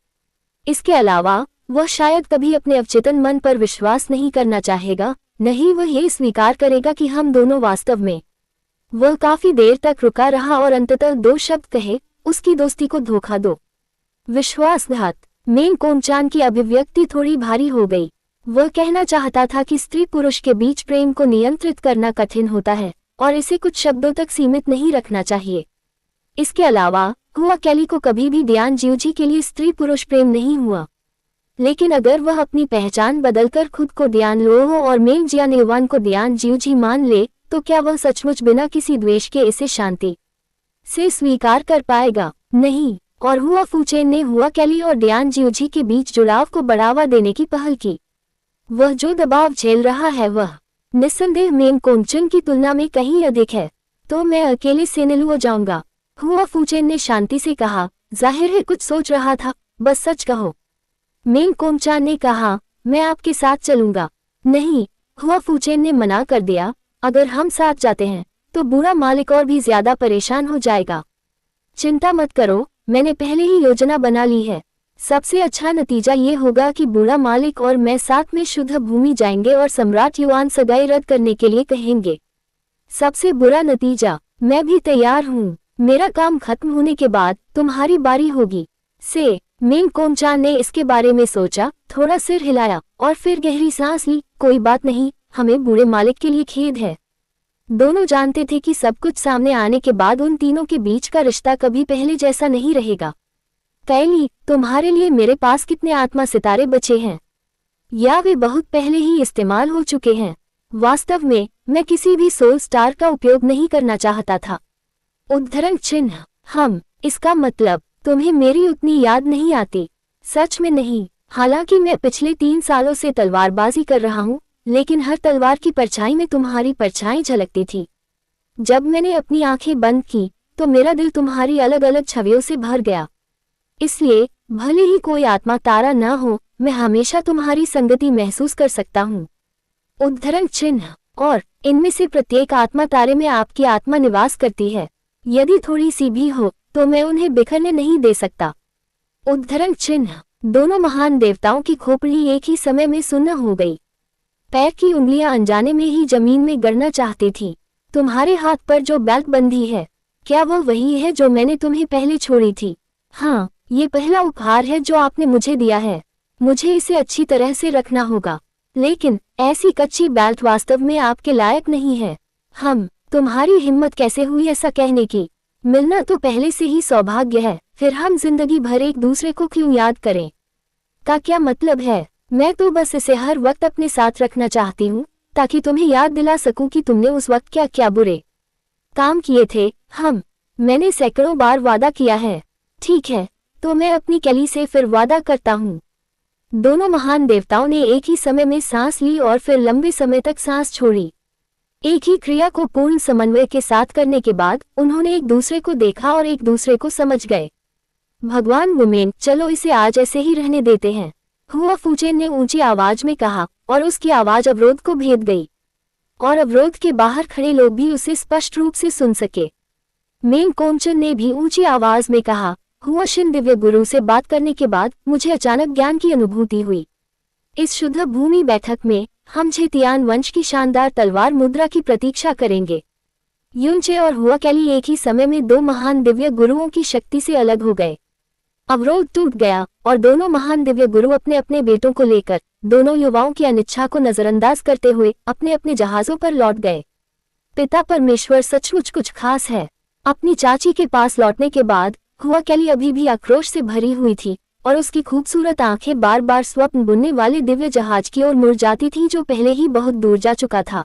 इसके अलावा वह शायद कभी अपने अवचेतन मन पर विश्वास नहीं करना चाहेगा, नहीं वह ये स्वीकार करेगा कि हम दोनों वास्तव में। वह काफी देर तक रुका रहा और अंततः 2 शब्द कहे, उसकी दोस्ती को धोखा दो। विश्वासघात। मेंग कोमचान की अभिव्यक्ति थोड़ी भारी हो गई। वह कहना चाहता था कि स्त्री पुरुष के बीच प्रेम को नियंत्रित करना कठिन होता है और इसे कुछ शब्दों तक सीमित नहीं रखना चाहिए। इसके अलावा हुआ कैली को कभी भी ध्यान जीवजी के लिए स्त्री पुरुष प्रेम नहीं हुआ। लेकिन अगर वह अपनी पहचान बदलकर खुद को डियान लोहो और मेंग जियानयुआन को डियान जियूजी मान ले, तो क्या वह सचमुच बिना किसी द्वेष के इसे शांति से स्वीकार कर पाएगा? नहीं। और हुआ फूचेन ने हुआ कैली और डियान जियूजी के बीच जुड़ाव को बढ़ावा देने की पहल की। वह जो दबाव झेल रहा है वह निस्संदेह मेंग कोंगचुन की तुलना में कहीं अधिक है। तो मैं अकेले सेनेल हो जाऊंगा, हुआ फूचेन ने शांति से कहा। जाहिर है कुछ सोच रहा था, बस सच कहो। मेंग कोंगचान ने कहा, मैं आपके साथ चलूंगा। नहीं, हुआ फूचेन ने मना कर दिया, अगर हम साथ जाते हैं तो बुरा मालिक और भी ज्यादा परेशान हो जाएगा। चिंता मत करो, मैंने पहले ही योजना बना ली है। सबसे अच्छा नतीजा ये होगा कि बुरा मालिक और मैं साथ में शुद्ध भूमि जाएंगे और सम्राट युआन सगाई रद्द करने के लिए कहेंगे। सबसे बुरा नतीजा, मैं भी तैयार हूँ। मेरा काम खत्म होने के बाद तुम्हारी बारी होगी। से मेंग कोंगचान ने इसके बारे में सोचा, थोड़ा सिर हिलाया और फिर गहरी सांस ली। कोई बात नहीं, हमें बुरे मालिक के लिए खेद है। दोनों जानते थे कि सब कुछ सामने आने के बाद उन तीनों के बीच का रिश्ता कभी पहले जैसा नहीं रहेगा। कैली, तुम्हारे लिए मेरे पास कितने आत्मा सितारे बचे हैं? या वे बहुत पहले ही इस्तेमाल हो चुके हैं? वास्तव में मैं किसी भी सोल स्टार का उपयोग नहीं करना चाहता था। उद्धरण चिन्ह हम, इसका मतलब तुम्हें मेरी उतनी याद नहीं आती? सच में नहीं। हालांकि मैं पिछले 3 सालों से तलवारबाजी कर रहा हूँ, लेकिन हर तलवार की परछाई में तुम्हारी परछाई झलकती थी। जब मैंने अपनी आंखें बंद की तो मेरा दिल तुम्हारी अलग अलग छवियों से भर गया। इसलिए भले ही कोई आत्मा तारा न हो, मैं हमेशा तुम्हारी संगति महसूस कर सकता हूँ। उद्धरण चिन्ह और इनमें से प्रत्येक आत्मा तारे में आपकी आत्मा निवास करती है। यदि थोड़ी सी भी हो तो मैं उन्हें बिखरने नहीं दे सकता। उद्धरण चिन्ह दोनों महान देवताओं की खोपड़ी एक ही समय में सुन्न हो गई। पैर की उंगलियां अनजाने में ही जमीन में गड़ना चाहती थीं। तुम्हारे हाथ पर जो बेल्ट बंधी है, क्या वह वही है जो मैंने तुम्हें पहले छोड़ी थी? हाँ, ये पहला उपहार है जो आपने मुझे दिया है। मुझे इसे अच्छी तरह से रखना होगा, लेकिन ऐसी कच्ची बेल्ट वास्तव में आपके लायक नहीं है। तुम्हारी हिम्मत कैसे हुई ऐसा कहने की? मिलना तो पहले से ही सौभाग्य है, फिर हम जिंदगी भर एक दूसरे को क्यों याद करें? का क्या मतलब है? मैं तो बस इसे हर वक्त अपने साथ रखना चाहती हूँ, ताकि तुम्हें याद दिला सकूं कि तुमने उस वक्त क्या क्या बुरे काम किए थे। मैंने सैकड़ों बार वादा किया है। ठीक है, तो मैं अपनी कैली से फिर वादा करता हूँ। दोनों महान देवताओं ने एक ही समय में सांस ली और फिर लंबे समय तक सांस छोड़ी। एक ही क्रिया को पूर्ण समन्वय के साथ करने के बाद उन्होंने एक दूसरे को देखा और एक दूसरे को समझ गए। भगवान वुमेन, चलो इसे आज ऐसे ही रहने देते हैं, हुआ फूचेन ने ऊंची आवाज में कहा, और उसकी आवाज अवरोध को भेद गई और अवरोध के बाहर खड़े लोग भी उसे स्पष्ट रूप से सुन सके। मेंग कोंगचुन ने भी ऊंची आवाज में कहा, हुआ शिन दिव्य गुरु से बात करने के बाद मुझे अचानक ज्ञान की अनुभूति हुई। इस शुद्ध भूमि बैठक में हम झेतियान वंश की शानदार तलवार मुद्रा की प्रतीक्षा करेंगे। युनचे और हुआ कैली एक ही समय में 2 महान दिव्य गुरुओं की शक्ति से अलग हो गए। अवरोध टूट गया और दोनों महान दिव्य गुरु अपने अपने बेटों को लेकर, दोनों युवाओं की अनिच्छा को नजरअंदाज करते हुए अपने अपने जहाजों पर लौट गए। पिता परमेश्वर सचमुच कुछ खास है। अपनी चाची के पास लौटने के बाद हुआ कैली अभी भी आक्रोश से भरी हुई थी और उसकी खूबसूरत आंखें बार बार स्वप्न बुनने वाले दिव्य जहाज की ओर मुड़ जाती थीं जो पहले ही बहुत दूर जा चुका था।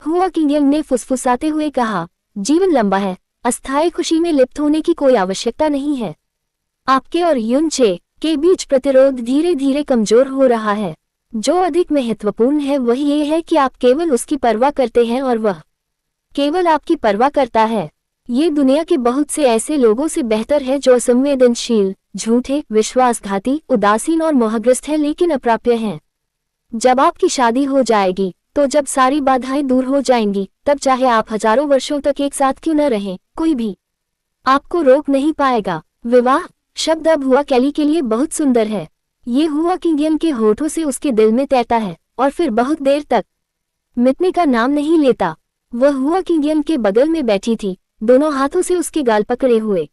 हुआ किंगयंग ने फुसफुसाते हुए कहा, जीवन लंबा है, अस्थायी खुशी में लिप्त होने की कोई आवश्यकता नहीं है। आपके और युनचे के बीच प्रतिरोध धीरे धीरे कमजोर हो रहा है। जो अधिक महत्वपूर्ण है वह ये है कि आप केवल उसकी परवाह करते हैं और वह केवल आपकी परवाह करता है। ये दुनिया के बहुत से ऐसे लोगों से बेहतर है जो असंवेदनशील, झूठे, विश्वासघाती, उदासीन और मोहग्रस्त हैं लेकिन अप्राप्य हैं। जब आपकी शादी हो जाएगी, तो जब सारी बाधाएं दूर हो जाएंगी, तब चाहे आप हजारों वर्षों तक एक साथ क्यों न रहें, कोई भी आपको रोक नहीं पाएगा। विवाह शब्द अब हुआ कैली के लिए बहुत सुंदर है। ये हुआ किंगयन के होठों से उसके दिल में तैरता है और फिर बहुत देर तक मिटने का नाम नहीं लेता। वह हुआ किंगयन के बगल में बैठी थी, दोनों हाथों से उसके गाल पकड़े हुए।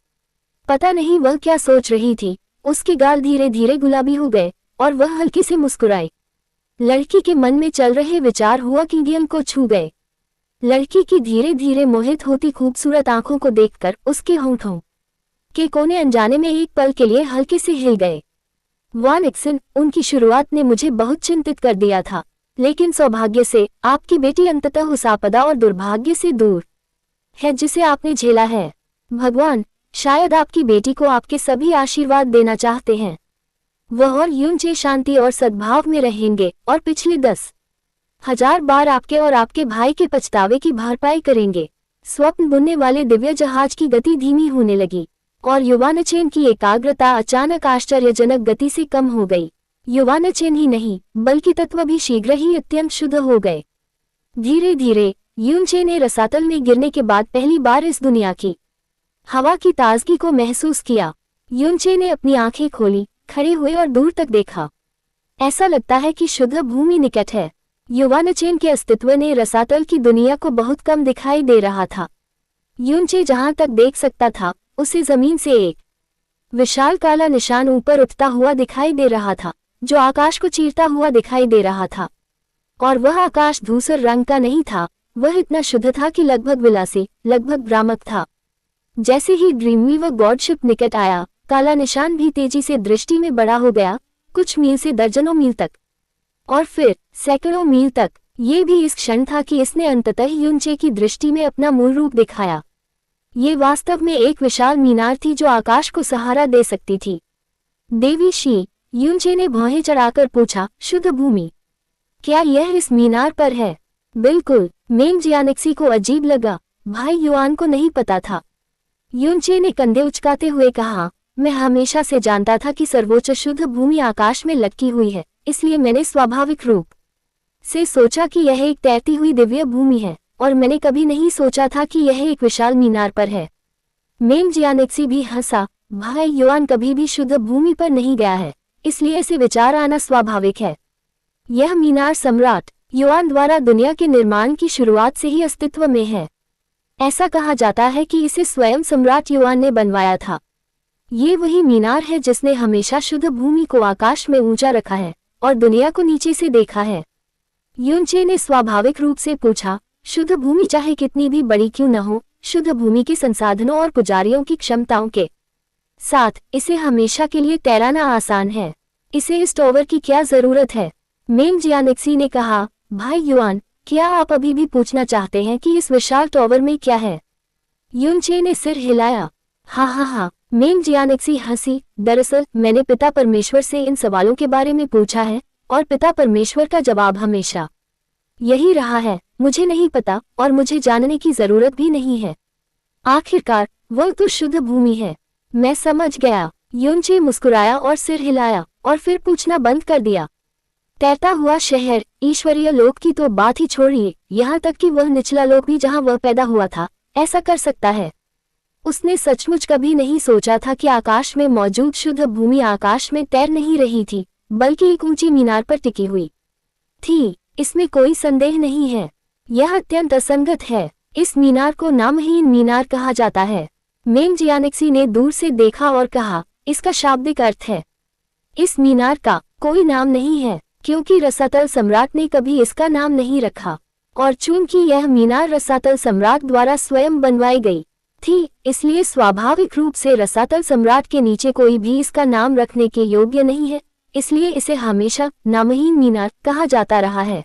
पता नहीं वह क्या सोच रही थी, उसके गाल धीरे धीरे गुलाबी हो गए और वह हल्के से मुस्कुराई। लड़की के मन में चल रहे विचार हुआ किंगयन को छू गए। लड़की की धीरे धीरे मोहित होती खूबसूरत आंखों को देखकर उसके होंठों के कोने अनजाने में एक पल के लिए हल्के से हिल गए। वान एक्सन, उनकी शुरुआत ने मुझे बहुत चिंतित कर दिया था, लेकिन सौभाग्य से आपकी बेटी अंततः उस आपदा और दुर्भाग्य से दूर है जिसे आपने झेला है। भगवान शायद आपकी बेटी को आपके सभी आशीर्वाद देना चाहते हैं। वह और यूनचे शांति और सद्भाव में रहेंगे और पिछले 10,000 बार आपके और आपके भाई के पछतावे की भरपाई करेंगे। स्वप्न बुनने वाले दिव्य जहाज की गति धीमी होने लगी और युवानचेन की एकाग्रता अचानक आश्चर्यजनक गति से कम हो गई। युवानचेन ही नहीं बल्कि तत्व भी शीघ्र ही अत्यंत शुद्ध हो गए। धीरे धीरे यूनचे ने रसातल में गिरने के बाद पहली बार इस दुनिया की हवा की ताजगी को महसूस किया। यूनचे ने अपनी आंखें खोली, खड़े हुए और दूर तक देखा। ऐसा लगता है कि शुद्ध भूमि निकट है। युवानचेन के अस्तित्व ने रसातल की दुनिया को बहुत कम दिखाई दे रहा था। यूनचे जहां तक देख सकता था उसे जमीन से एक विशाल काला निशान ऊपर उठता हुआ दिखाई दे रहा था, जो आकाश को चीरता हुआ दिखाई दे रहा था। और वह आकाश धूसर रंग का नहीं था, वह इतना शुद्ध था कि लगभग विलासी, लगभग भ्रामक था। जैसे ही ड्रीमवीवर गॉडशिप निकट आया, काला निशान भी तेजी से दृष्टि में बड़ा हो गया, कुछ मील से दर्जनों मील तक और फिर सैकड़ों मील तक। ये भी इस क्षण था कि इसने अंततः यूनचे की दृष्टि में अपना मूल रूप दिखाया। ये वास्तव में एक विशाल मीनार थी जो आकाश को सहारा दे सकती थी। देवी शी, यूनचे ने भौहें चढ़ाकर पूछा, शुद्ध भूमि क्या यह इस मीनार पर है? बिल्कुल। मेंग जियानेक्सी को अजीब लगा, भाई युआन को नहीं पता था। यूनचे ने कंधे उचकाते हुए कहा, मैं हमेशा से जानता था कि सर्वोच्च शुद्ध भूमि आकाश में लटकी हुई है, इसलिए मैंने स्वाभाविक रूप से सोचा कि यह एक तैरती हुई दिव्य भूमि है, और मैंने कभी नहीं सोचा था कि यह एक विशाल मीनार पर है। मेंग जियानेक्सी भी हंसा, भाई युआन कभी भी शुद्ध भूमि पर नहीं गया है, इसलिए ऐसे विचार आना स्वाभाविक है। यह मीनार सम्राट युआन द्वारा दुनिया के निर्माण की शुरुआत से ही अस्तित्व में है। ऐसा कहा जाता है कि इसे स्वयं सम्राट युआन ने बनवाया था। ये वही मीनार है जिसने हमेशा शुद्ध भूमि को आकाश में ऊंचा रखा है और दुनिया को नीचे से देखा है। यूनचे ने स्वाभाविक रूप से पूछा, शुद्ध भूमि चाहे कितनी भी बड़ी क्यों न हो, शुद्ध भूमि के संसाधनों और पुजारियों की क्षमताओं के साथ इसे हमेशा के लिए तैराना आसान है। इसे इस टॉवर की क्या जरूरत है? मेंग जियानेक्सी ने कहा, भाई युआन, क्या आप अभी भी पूछना चाहते हैं कि इस विशाल टॉवर में क्या है? यूनचे ने सिर हिलाया। हाँ। मेंग जियानेक्सी हंसी, दरअसल मैंने पिता परमेश्वर से इन सवालों के बारे में पूछा है और पिता परमेश्वर का जवाब हमेशा यही रहा है, मुझे नहीं पता और मुझे जानने की जरूरत भी नहीं है। आखिरकार वह तो शुद्ध भूमि है। मैं समझ गया। यूनचे मुस्कुराया और सिर हिलाया और फिर पूछना बंद कर दिया। तैरता हुआ शहर, ईश्वरीय लोक की तो बात ही छोड़िए, यहाँ तक कि वह निचला लोक भी जहाँ वह पैदा हुआ था ऐसा कर सकता है। उसने सचमुच कभी नहीं सोचा था कि आकाश में मौजूद शुद्ध भूमि आकाश में तैर नहीं रही थी, बल्कि एक ऊंची मीनार पर टिकी हुई थी। इसमें कोई संदेह नहीं है। यह अत्यंत असंगत है। इस मीनार को नामहीन मीनार कहा जाता है। मेंग जियानेक्सी ने दूर से देखा और कहा, इसका शाब्दिक अर्थ है। इस मीनार का कोई नाम नहीं है, क्योंकि रसातल सम्राट ने कभी इसका नाम नहीं रखा, और चूंकि यह मीनार रसातल सम्राट द्वारा स्वयं बनवाई गई थी, इसलिए स्वाभाविक रूप से रसातल सम्राट के नीचे कोई भी इसका नाम रखने के योग्य नहीं है, इसलिए इसे हमेशा नामहीन मीनार कहा जाता रहा है।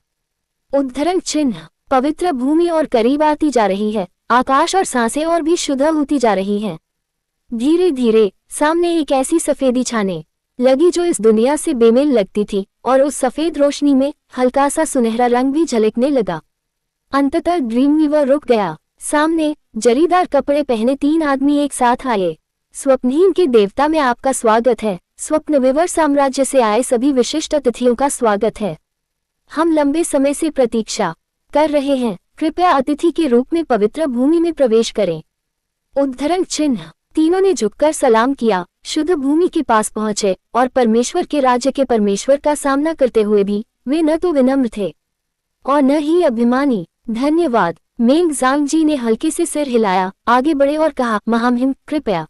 उद्धरण चिन्ह, पवित्र भूमि और करीब आती जा रही है, आकाश और सांसें और भी शुद्ध होती जा रही हैं। धीरे धीरे सामने एक ऐसी सफेदी छाने लगी जो इस दुनिया से बेमेल लगती थी, और उस सफेद रोशनी में हल्का सा सुनहरा रंग भी झलकने लगा। अंततः ड्रीमवीवर रुक गया। सामने जरीदार कपड़े पहने 3 आदमी एक साथ आए। स्वप्नहीन के देवता में आपका स्वागत है। स्वप्नवीवर साम्राज्य से आए सभी विशिष्ट अतिथियों का स्वागत है। हम लंबे समय से प्रतीक्षा कर रहे हैं, कृपया अतिथि के रूप में पवित्र भूमि में प्रवेश करें। उद्धरण चिन्ह, तीनों ने झुककर सलाम किया, शुद्ध भूमि के पास पहुंचे, और परमेश्वर के राज्य के परमेश्वर का सामना करते हुए भी वे न तो विनम्र थे और न ही अभिमानी। धन्यवाद। मेंग जांगजी ने हल्के से सिर हिलाया, आगे बढ़े और कहा, महामहिम कृपया।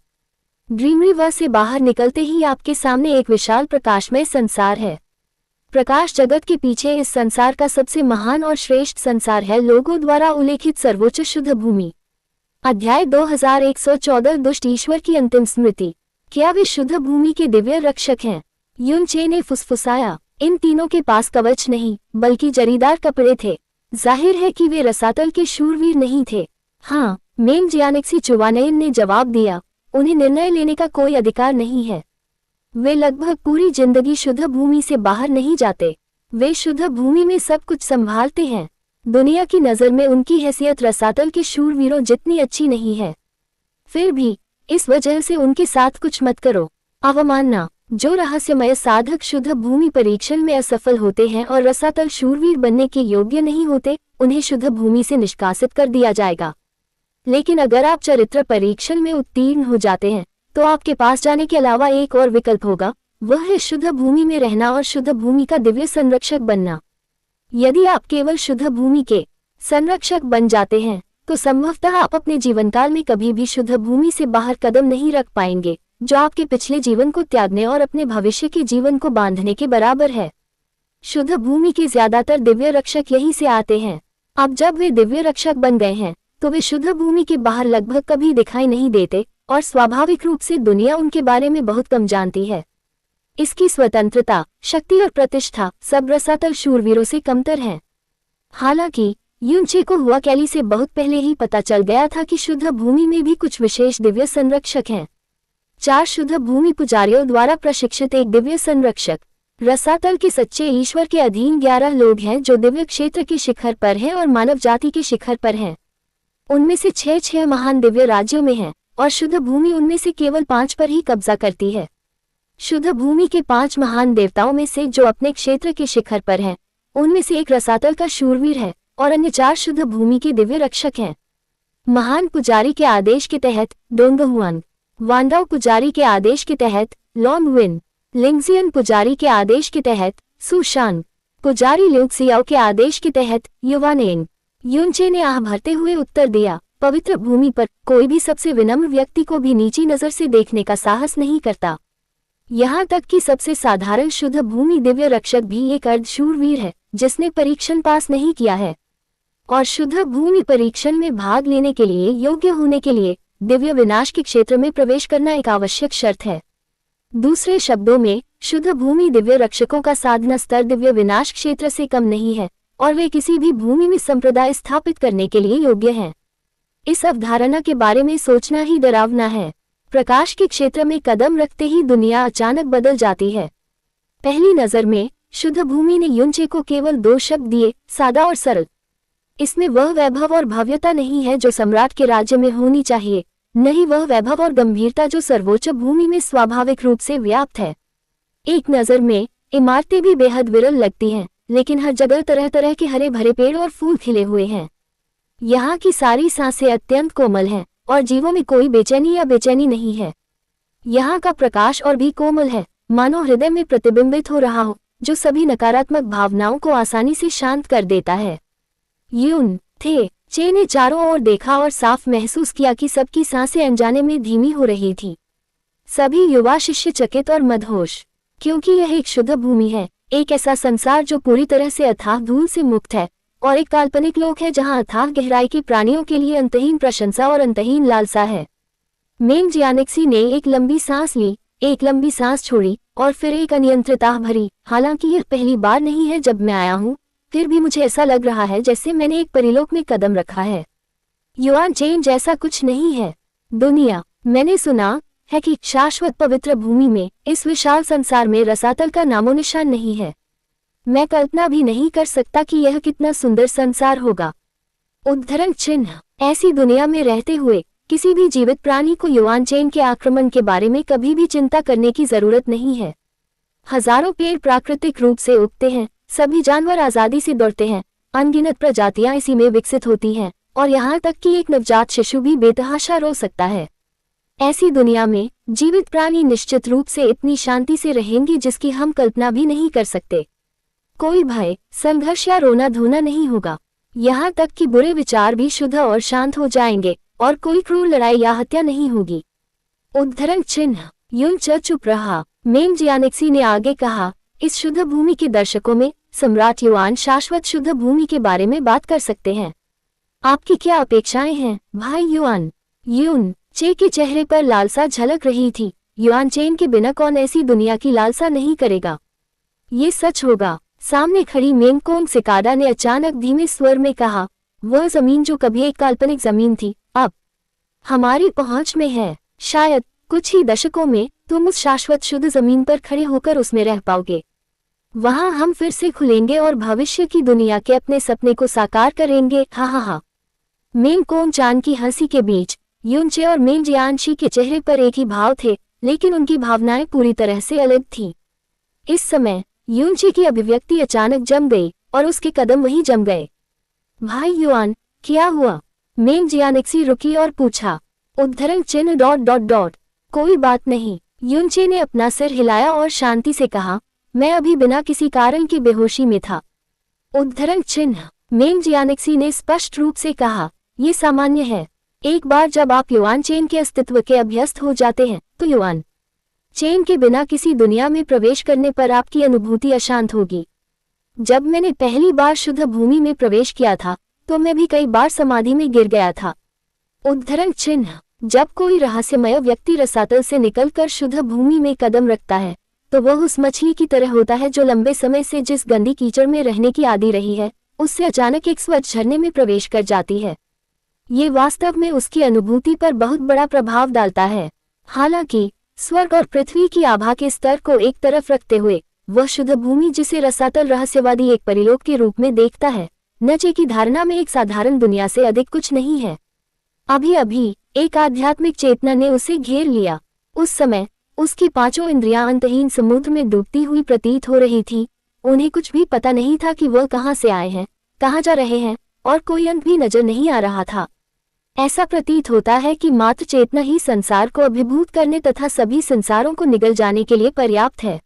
ड्रीमवीवर से बाहर निकलते ही आपके सामने एक विशाल प्रकाशमय संसार है। प्रकाश जगत के पीछे इस संसार का सबसे महान और श्रेष्ठ संसार है, लोगों द्वारा उल्लेखित सर्वोच्च शुद्ध भूमि। अध्याय 2114, दुष्ट ईश्वर की अंतिम स्मृति। क्या वे शुद्ध भूमि के दिव्य रक्षक हैं? युन चे ने फुसफुसाया, इन तीनों के पास कवच नहीं बल्कि जरीदार कपड़े थे। जाहिर है कि वे रसातल के शूरवीर नहीं थे। हाँ, मेंग जियानेक्सी चुवानेन ने जवाब दिया, उन्हें निर्णय लेने का कोई अधिकार नहीं है। वे लगभग पूरी जिंदगी शुद्ध भूमि से बाहर नहीं जाते। वे शुद्ध भूमि में सब कुछ संभालते हैं। दुनिया की नज़र में उनकी हैसियत रसातल के शूरवीरों जितनी अच्छी नहीं है। फिर भी इस वजह से उनके साथ कुछ मत करो। अवमानना। जो रहस्यमय साधक शुद्ध भूमि परीक्षण में असफल होते हैं और रसातल शूरवीर बनने के योग्य नहीं होते, उन्हें शुद्ध भूमि से निष्कासित कर दिया जाएगा। लेकिन अगर आप चरित्र परीक्षण में उत्तीर्ण हो जाते हैं तो आपके पास जाने के अलावा एक और विकल्प होगा, वह है शुद्ध भूमि में रहना और शुद्ध भूमि का दिव्य संरक्षक बनना। यदि आप केवल शुद्ध भूमि के संरक्षक बन जाते हैं तो संभवतः आप अपने जीवनकाल में कभी भी शुद्ध भूमि से बाहर कदम नहीं रख पाएंगे, जो आपके पिछले जीवन को त्यागने और अपने भविष्य के जीवन को बांधने के बराबर है। शुद्ध भूमि के ज्यादातर दिव्य रक्षक यहीं से आते हैं। अब जब वे दिव्य रक्षक बन गए हैं तो वे शुद्ध भूमि के बाहर लगभग कभी दिखाई नहीं देते और स्वाभाविक रूप से दुनिया उनके बारे में बहुत कम जानती है। इसकी स्वतंत्रता, शक्ति और प्रतिष्ठा सब रसातल शूरवीरों से कमतर है। हालांकि युन चे को हुआ कैली से बहुत पहले ही पता चल गया था कि शुद्ध भूमि में भी कुछ विशेष दिव्य संरक्षक हैं। 4 शुद्ध भूमि पुजारियों द्वारा प्रशिक्षित एक दिव्य संरक्षक। रसातल के सच्चे ईश्वर के अधीन 11 लोग हैं जो दिव्य क्षेत्र के शिखर पर हैं और मानव जाति के शिखर पर हैं। उनमें से 6 महान दिव्य राज्यों में हैं और शुद्ध भूमि उनमें से केवल 5 पर ही कब्जा करती है। शुद्ध भूमि के 5 महान देवताओं में से जो अपने क्षेत्र के शिखर पर हैं, उनमें से एक रसातल का शूरवीर है और अन्य 4 शुद्ध भूमि के दिव्य रक्षक हैं। महान पुजारी के आदेश के तहत डोंगहुआन, वांडाओ पुजारी के आदेश के तहत लॉन्गविन, लिंगजियन पुजारी के आदेश के तहत सुशान, पुजारी ल्यूक्सियाओ के आदेश के तहत युवानेन। युन चे ने आह भरते हुए उत्तर दिया, पवित्र भूमि पर कोई भी सबसे विनम्र व्यक्ति को भी नीची नजर से देखने का साहस नहीं करता। यहाँ तक कि सबसे साधारण शुद्ध भूमि दिव्य रक्षक भी एक अर्धशूरवीर है जिसने परीक्षण पास नहीं किया है। और शुद्ध भूमि परीक्षण में भाग लेने के लिए योग्य होने के लिए दिव्य विनाश के क्षेत्र में प्रवेश करना एक आवश्यक शर्त है। दूसरे शब्दों में, शुद्ध भूमि दिव्य रक्षकों का साधना स्तर दिव्य विनाश क्षेत्र से कम नहीं है और वे किसी भी भूमि में संप्रदाय स्थापित करने के लिए योग्य हैं। इस अवधारणा के बारे में सोचना ही डरावना है। प्रकाश के क्षेत्र में कदम रखते ही दुनिया अचानक बदल जाती है। पहली नजर में शुद्ध भूमि ने युन चे को केवल 2 शब्द दिए, सादा और सरल। इसमें वह वैभव और भव्यता नहीं है जो सम्राट के राज्य में होनी चाहिए, नहीं वह वैभव और गंभीरता जो सर्वोच्च भूमि में स्वाभाविक रूप से व्याप्त है। एक नजर में इमारतें भी बेहद विरल लगती हैं, लेकिन हर जगह तरह तरह के हरे भरे पेड़ और फूल खिले हुए हैं। यहाँ की सारी सांसें अत्यंत कोमल हैं और जीवों में कोई बेचैनी या बेचैनी नहीं है। यहाँ का प्रकाश और भी कोमल है, मानो हृदय में प्रतिबिंबित हो रहा हो, जो सभी नकारात्मक भावनाओं को आसानी से शांत कर देता है। युन चे ने चारों ओर देखा और साफ महसूस किया कि सबकी सांसें अनजाने में धीमी हो रही थी। सभी युवा शिष्य चकित और मदहोश, क्योंकि यह एक शुद्ध भूमि है, एक ऐसा संसार जो पूरी तरह से अथाह धूल से मुक्त है, और एक काल्पनिक लोक है जहां अथाह गहराई के प्राणियों के लिए अंतहीन प्रशंसा और अंतहीन लालसा है। मेंग जियानेक्सी ने एक लंबी सांस ली, एक लंबी सांस छोड़ी और फिर एक अनियंत्रित आह भरी। हालांकि यह पहली बार नहीं है जब मैं आया हूँ, फिर भी मुझे ऐसा लग रहा है जैसे मैंने एक परिलोक में कदम रखा है। युआन चेन जैसा कुछ नहीं है। दुनिया, मैंने सुना है कि शाश्वत पवित्र भूमि में, इस विशाल संसार में रसातल का नामोनिशान नहीं है। मैं कल्पना भी नहीं कर सकता कि यह कितना सुंदर संसार होगा। उद्धरण चिन्ह। ऐसी दुनिया में रहते हुए किसी भी जीवित प्राणी को युआन चेन के आक्रमण के बारे में कभी भी चिंता करने की जरूरत नहीं है। हजारों पेड़ प्राकृतिक रूप से उगते हैं, सभी जानवर आजादी से दौड़ते हैं, अनगिनत प्रजातियां इसी में विकसित होती हैं, और यहाँ तक कि एक नवजात शिशु भी बेतहाशा रो सकता है। ऐसी दुनिया में जीवित प्राणी निश्चित रूप से इतनी शांति से रहेंगे जिसकी हम कल्पना भी नहीं कर सकते। कोई भय, संघर्ष या रोना धोना नहीं होगा। यहाँ तक कि बुरे विचार भी शुद्ध और शांत हो जाएंगे और कोई क्रूर लड़ाई या हत्या नहीं होगी। उद्धरण चिन्ह। युन चे चुप रहा। मेंग जियानेक्सी ने आगे कहा, इस शुद्ध भूमि के दर्शकों में सम्राट युआन शाश्वत शुद्ध भूमि के बारे में बात कर सकते हैं। आपकी क्या अपेक्षाएं हैं, भाई युआन? युन चे के चेहरे पर लालसा झलक रही थी, युआन चेन के बिना कौन ऐसी दुनिया की लालसा नहीं करेगा। ये सच होगा। सामने खड़ी मेंगकोंग सिकाडा ने अचानक धीमे स्वर में कहा, वह जमीन जो कभी एक काल्पनिक जमीन थी, अब हमारी पहुंच में है। शायद कुछ ही दशकों में तुम उस शाश्वत शुद्ध जमीन पर खड़े होकर उसमें रह पाओगे। वहां हम फिर से खुलेंगे और भविष्य की दुनिया के अपने सपने को साकार करेंगे। हा हा हा। मेंगकोंग चान की हंसी के बीच युनचे और मेंग जियानशी के चेहरे पर एक ही भाव थे, लेकिन उनकी भावनाएं पूरी तरह से अलग थीं। इस समय युनचे की अभिव्यक्ति अचानक जम गई और उसके कदम वहीं जम गए। भाई युआन, क्या हुआ? मेंग जियानशी रुकी और पूछा। उद्धरण चिन्ह ... कोई बात नहीं। युनचे ने अपना सिर हिलाया और शांति से कहा, मैं अभी बिना किसी कारण की बेहोशी में था। उद्धरण चिन्ह। मेंग जियानशी ने स्पष्ट रूप से कहा, ये सामान्य है। एक बार जब आप युआन चेन के अस्तित्व के अभ्यस्त हो जाते हैं तो युआन चेन के बिना किसी दुनिया में प्रवेश करने पर आपकी अनुभूति अशांत होगी। जब मैंने पहली बार शुद्ध भूमि में प्रवेश किया था तो मैं भी कई बार समाधि में गिर गया था। उद्धरण चिन्ह। जब कोई रहस्यमय व्यक्ति रसातल से निकलकर शुद्ध भूमि में कदम रखता है तो वह उस मछली की तरह होता है जो लंबे समय से जिस गंदी कीचड़ में रहने की आदी रही है, उससे अचानक एक स्वच्छ झरने में प्रवेश कर जाती है। ये वास्तव में उसकी अनुभूति पर बहुत बड़ा प्रभाव डालता है। हालांकि स्वर्ग और पृथ्वी की आभा के स्तर को एक तरफ रखते हुए वह शुद्ध भूमि, जिसे रसातल रहस्यवादी एक परिलोक के रूप में देखता है, नचे की धारणा में एक साधारण दुनिया से अधिक कुछ नहीं है। अभी अभी एक आध्यात्मिक चेतना ने उसे घेर लिया। उस समय उसकी पांचों इंद्रियां अंतहीन समुद्र में डूबती हुई प्रतीत हो रही थी। उन्हें कुछ भी पता नहीं था कि वह कहाँ से आए हैं, कहाँ जा रहे हैं, और कोई अंत भी नजर नहीं आ रहा था। ऐसा प्रतीत होता है कि मात्र चेतना ही संसार को अभिभूत करने तथा सभी संसारों को निगल जाने के लिए पर्याप्त है।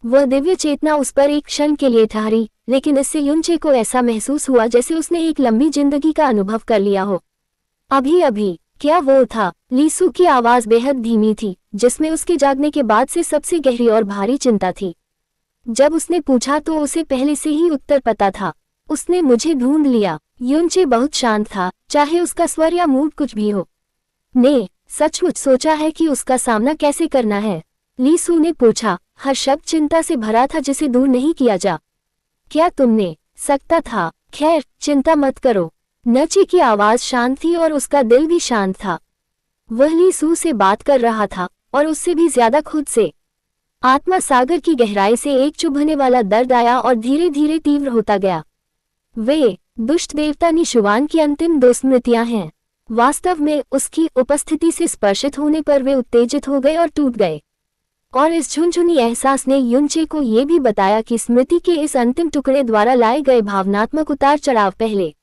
वह दिव्य चेतना उस पर एक क्षण के लिए ठहरी, लेकिन इससे युनचे को ऐसा महसूस हुआ जैसे उसने एक लंबी जिंदगी का अनुभव कर लिया हो। अभी अभी क्या वो था? लीसू की आवाज बेहद धीमी थी, जिसमें उसके जागने के बाद से सबसे गहरी और भारी चिंता थी। जब उसने पूछा तो उसे पहले से ही उत्तर पता था। उसने मुझे ढूंढ लिया। युनचे बहुत शांत था, चाहे उसका स्वर या मूड कुछ भी हो। ने सचमुच सोचा है कि उसका सामना कैसे करना है? लीसू ने पूछा। हर शब्द चिंता से भरा था जिसे दूर नहीं किया जा क्या तुमने सकता था? खैर, चिंता मत करो। नचे की आवाज शांत थी और उसका दिल भी शांत था। वह लीसू से बात कर रहा था और उससे भी ज्यादा खुद से। आत्मा सागर की गहराई से एक चुभने वाला दर्द आया और धीरे धीरे तीव्र होता गया। वे दुष्ट देवता निशुवान की अंतिम 2 स्मृतियां हैं। वास्तव में उसकी उपस्थिति से स्पर्शित होने पर वे उत्तेजित हो गए और टूट गए। और इस झुनझुनी एहसास ने युनचे को ये भी बताया कि स्मृति के इस अंतिम टुकड़े द्वारा लाए गए भावनात्मक उतार चढ़ाव पहले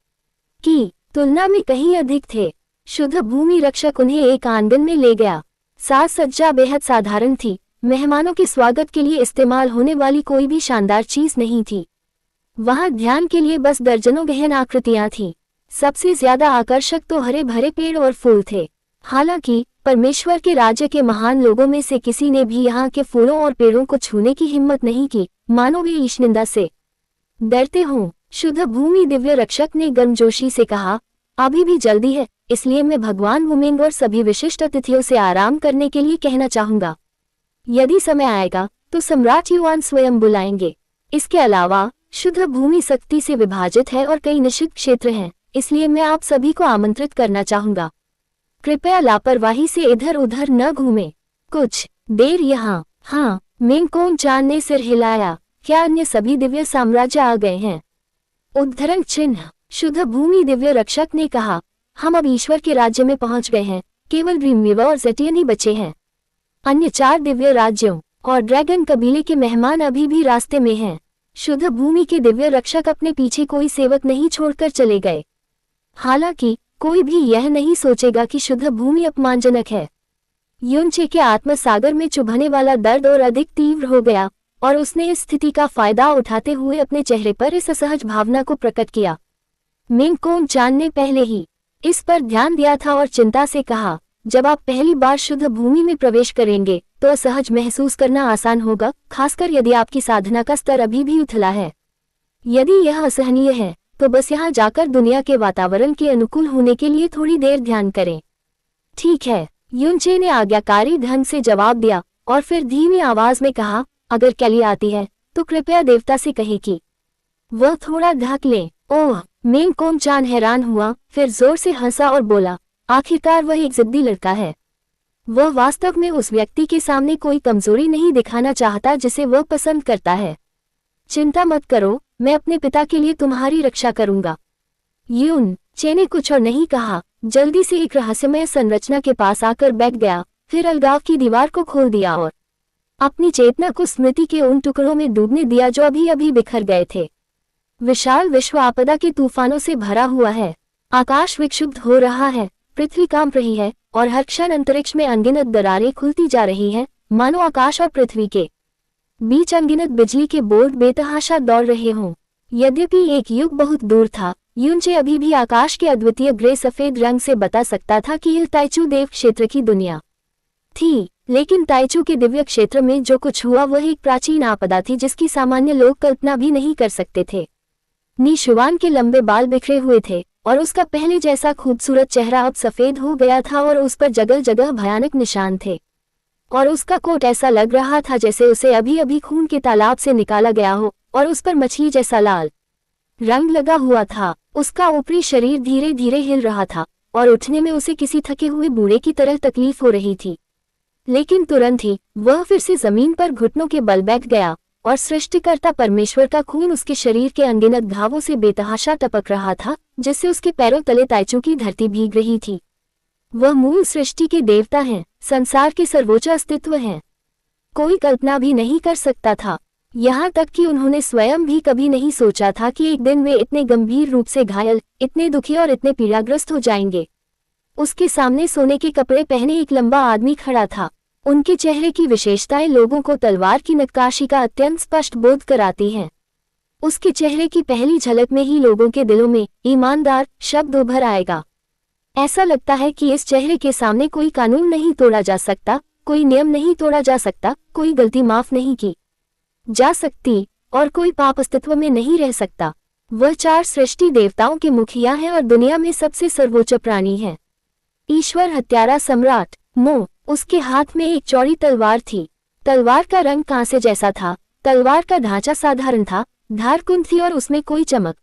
की तुलना में कहीं अधिक थे। शुद्ध भूमि रक्षक उन्हें एक आंगन में ले गया। साज सज्जा बेहद साधारण थी। मेहमानों के स्वागत के लिए इस्तेमाल होने वाली कोई भी शानदार चीज नहीं थी। वहां ध्यान के लिए बस दर्जनों गहन आकृतियां थीं। सबसे ज्यादा आकर्षक तो हरे भरे पेड़ और फूल थे। हालांकि परमेश्वर के राज्य के महान लोगों में से किसी ने भी यहाँ के फूलों और पेड़ों को छूने की हिम्मत नहीं की, मानो वे ईशनिंदा से डरते हों। शुद्ध भूमि दिव्य रक्षक ने गर्मजोशी से कहा, अभी भी जल्दी है, इसलिए मैं भगवान वुमेंग और सभी विशिष्ट अतिथियों से आराम करने के लिए कहना चाहूंगा। यदि समय आएगा तो सम्राट युआन स्वयं बुलाएंगे। इसके अलावा शुद्ध भूमि शक्ति से विभाजित है और कई निश्चित क्षेत्र हैं, इसलिए मैं आप सभी को आमंत्रित करना चाहूंगा। कृपया लापरवाही से इधर उधर न घूमें। कुछ देर यहाँ। हाँ, मेंगकोंग चान ने सिर हिलाया। क्या अन्य सभी दिव्य साम्राज्य आ गए हैं? उद्धरण चिन्ह। शुद्ध भूमि दिव्य रक्षक ने कहा, हम अब ईश्वर के राज्य में पहुंच गए हैं। केवल ड्रीमवीवर और ज़ेटियन ही बचे हैं। अन्य 4 दिव्य राज्यों और ड्रैगन कबीले के मेहमान अभी भी रास्ते में हैं। शुद्ध भूमि के दिव्य रक्षक अपने पीछे कोई सेवक नहीं छोड़कर चले गए। हालांकि कोई भी यह नहीं सोचेगा कि शुद्ध भूमि अपमानजनक है। युनचे के आत्म सागर में चुभने वाला दर्द और अधिक तीव्र हो गया और उसने इस स्थिति का फायदा उठाते हुए अपने चेहरे पर इस असहज भावना को प्रकट किया। मेंगकोंग चान ने पहले ही इस पर ध्यान दिया था और चिंता से कहा, जब आप पहली बार शुद्ध भूमि में प्रवेश करेंगे तो असहज महसूस करना आसान होगा, खासकर यदि आपकी साधना का स्तर अभी भी उथला है। यदि यह असहनीय है तो बस यहाँ जाकर दुनिया के वातावरण के अनुकूल होने के लिए थोड़ी देर ध्यान करें। ठीक है, युनचे ने आज्ञाकारी ढंग से जवाब दिया और फिर धीमी आवाज में कहा, अगर कैली आती है तो कृपया देवता से कहे कि वह थोड़ा ढक ले। ओह, मेंगकोमचान हैरान हुआ, फिर जोर से हंसा और बोला, आखिरकार वह एक जिद्दी लड़का है। वह वास्तव में उस व्यक्ति के सामने कोई कमजोरी नहीं दिखाना चाहता जिसे वह पसंद करता है। चिंता मत करो, मैं अपने पिता के लिए तुम्हारी रक्षा करूंगा। युनचे ने कुछ और नहीं कहा, जल्दी से एक रहस्यमय संरचना के पास आकर बैठ गया, फिर अलगाव की दीवार को खोल दिया और अपनी चेतना को स्मृति के उन टुकड़ों में डूबने दिया जो अभी अभी बिखर गए थे। विशाल विश्व आपदा के तूफानों से भरा हुआ है। आकाश विक्षुब्ध हो रहा है, पृथ्वी कांप रही है और हर क्षण अंतरिक्ष में अनगिनत दरारें खुलती जा रही हैं, मानो आकाश और पृथ्वी के बीच अनगिनत बिजली के बोल्ट बेतहाशा दौड़ रहे हों। यद्यपि एक युग बहुत दूर था, युनचे अभी भी आकाश के अद्वितीय ग्रे सफेद रंग से बता सकता था कि यह ताइचू देव क्षेत्र की दुनिया थी। लेकिन ताइचू के दिव्य क्षेत्र में जो कुछ हुआ वह एक प्राचीन आपदा थी जिसकी सामान्य लोग कल्पना भी नहीं कर सकते थे। निशुवान के लंबे बाल बिखरे हुए थे और उसका पहले जैसा खूबसूरत चेहरा अब सफेद हो गया था और उस पर जगह जगह भयानक निशान थे। और उसका कोट ऐसा लग रहा था जैसे उसे अभी अभी खून के तालाब से निकाला गया हो और उस पर मछली जैसा लाल रंग लगा हुआ था। उसका ऊपरी शरीर धीरे धीरे हिल रहा था और उठने में उसे किसी थके हुए बूढ़े की तरह तकलीफ हो रही थी। लेकिन तुरंत ही वह फिर से जमीन पर घुटनों के बल बैठ गया और सृष्टिकर्ता परमेश्वर का खून उसके शरीर के अनगिनत घावों से बेतहाशा टपक रहा था, जिससे उसके पैरों तले ताइचू की धरती भीग रही थी। वह मूल सृष्टि के देवता हैं, संसार के सर्वोच्च अस्तित्व हैं। कोई कल्पना भी नहीं कर सकता था, यहाँ तक कि उन्होंने स्वयं भी कभी नहीं सोचा था कि एक दिन वे इतने गंभीर रूप से घायल, इतने दुखी और इतने पीड़ाग्रस्त हो जाएंगे। उसके सामने सोने के कपड़े पहने एक लंबा आदमी खड़ा था। उनके चेहरे की विशेषताएं लोगों को तलवार की नक्काशी का अत्यंत स्पष्ट बोध कराती हैं। उसके चेहरे की पहली झलक में ही लोगों के दिलों में ईमानदार शब्द उभर आएगा। ऐसा लगता है कि इस चेहरे के सामने कोई कानून नहीं तोड़ा जा सकता, कोई नियम नहीं तोड़ा जा सकता, कोई गलती माफ नहीं की जा सकती और कोई पाप अस्तित्व में नहीं रह सकता। वह 4 सृष्टि देवताओं के मुखिया हैं और दुनिया में सबसे सर्वोच्च प्राणी है। ईश्वर हत्यारा सम्राट मो। उसके हाथ में एक चौड़ी तलवार थी। तलवार का रंग कांसे जैसा था। तलवार का ढांचा साधारण था, धार कुंद थी और उसमें कोई चमक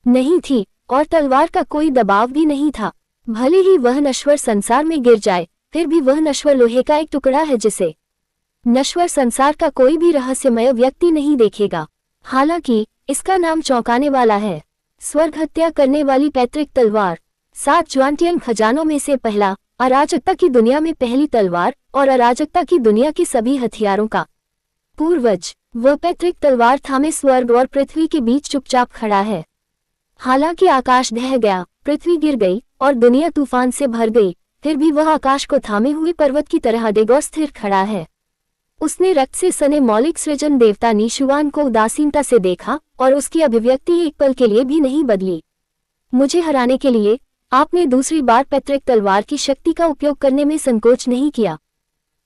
नहीं थी और तलवार का कोई दबाव भी नहीं था। भले ही वह नश्वर संसार में गिर जाए, फिर भी वह नश्वर लोहे का एक टुकड़ा है जिसे नश्वर संसार का कोई भी रहस्यमय व्यक्ति नहीं देखेगा। हालांकि इसका नाम चौंकाने वाला है, स्वर्ग हत्या करने वाली पैतृक तलवार। 7 ज्वांटियन खजानों में से पहला, अराजकता की दुनिया में पहली तलवार और अराजकता की दुनिया के सभी हथियारों का पूर्वज। वह पैतृक तलवार थामे स्वर्ग और पृथ्वी के बीच चुपचाप खड़ा है। हालांकि आकाश ढह गया, पृथ्वी गिर गई और दुनिया तूफान से भर गई, फिर भी वह आकाश को थामे हुए पर्वत की तरह अडिग और स्थिर खड़ा है। उसने रक्त से सने मौलिक सृजन देवता निशुवान को उदासीनता से देखा और उसकी अभिव्यक्ति एक पल के लिए भी नहीं बदली। मुझे हराने के लिए आपने दूसरी बार पैतृक तलवार की शक्ति का उपयोग करने में संकोच नहीं किया।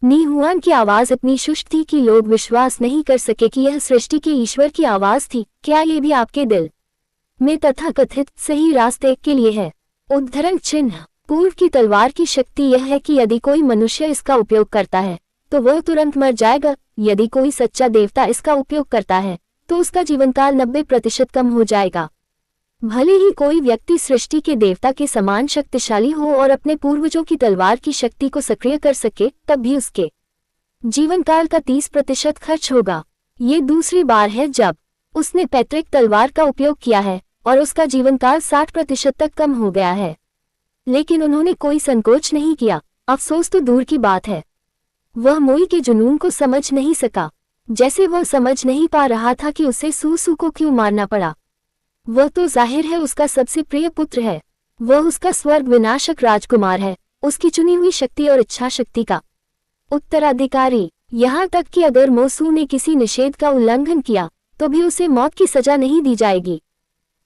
निहुआन की आवाज इतनी शुष्क थी कि लोग विश्वास नहीं कर सके कि यह सृष्टि के ईश्वर की आवाज थी। क्या ये भी आपके दिल में तथाकथित सही रास्ते के लिए है? उद्धरण चिन्ह। पूर्व की तलवार की शक्ति यह है कि यदि कोई मनुष्य इसका उपयोग करता है तो वह तुरंत मर जाएगा। यदि कोई सच्चा देवता इसका उपयोग करता है तो उसका जीवनकाल 90% कम हो जाएगा। भले ही कोई व्यक्ति सृष्टि के देवता के समान शक्तिशाली हो और अपने पूर्वजों की तलवार की शक्ति को सक्रिय कर सके, तब भी उसके जीवनकाल का 30% खर्च होगा। ये दूसरी बार है जब उसने पैतृक तलवार का उपयोग किया है और उसका जीवनकाल 60% तक कम हो गया है। लेकिन उन्होंने कोई संकोच नहीं किया। अफसोस तो दूर की बात है, वह मोई के जुनून को समझ नहीं सका। जैसे वह समझ नहीं पा रहा था कि उसे सूसू को क्यों मारना पड़ा। वह तो जाहिर है उसका सबसे प्रिय पुत्र है। वह उसका स्वर्ग विनाशक राजकुमार है, उसकी चुनी हुई शक्ति और इच्छा शक्ति का उत्तराधिकारी। यहाँ तक कि अगर मोसू ने किसी निषेध का उल्लंघन किया तो भी उसे मौत की सजा नहीं दी जाएगी।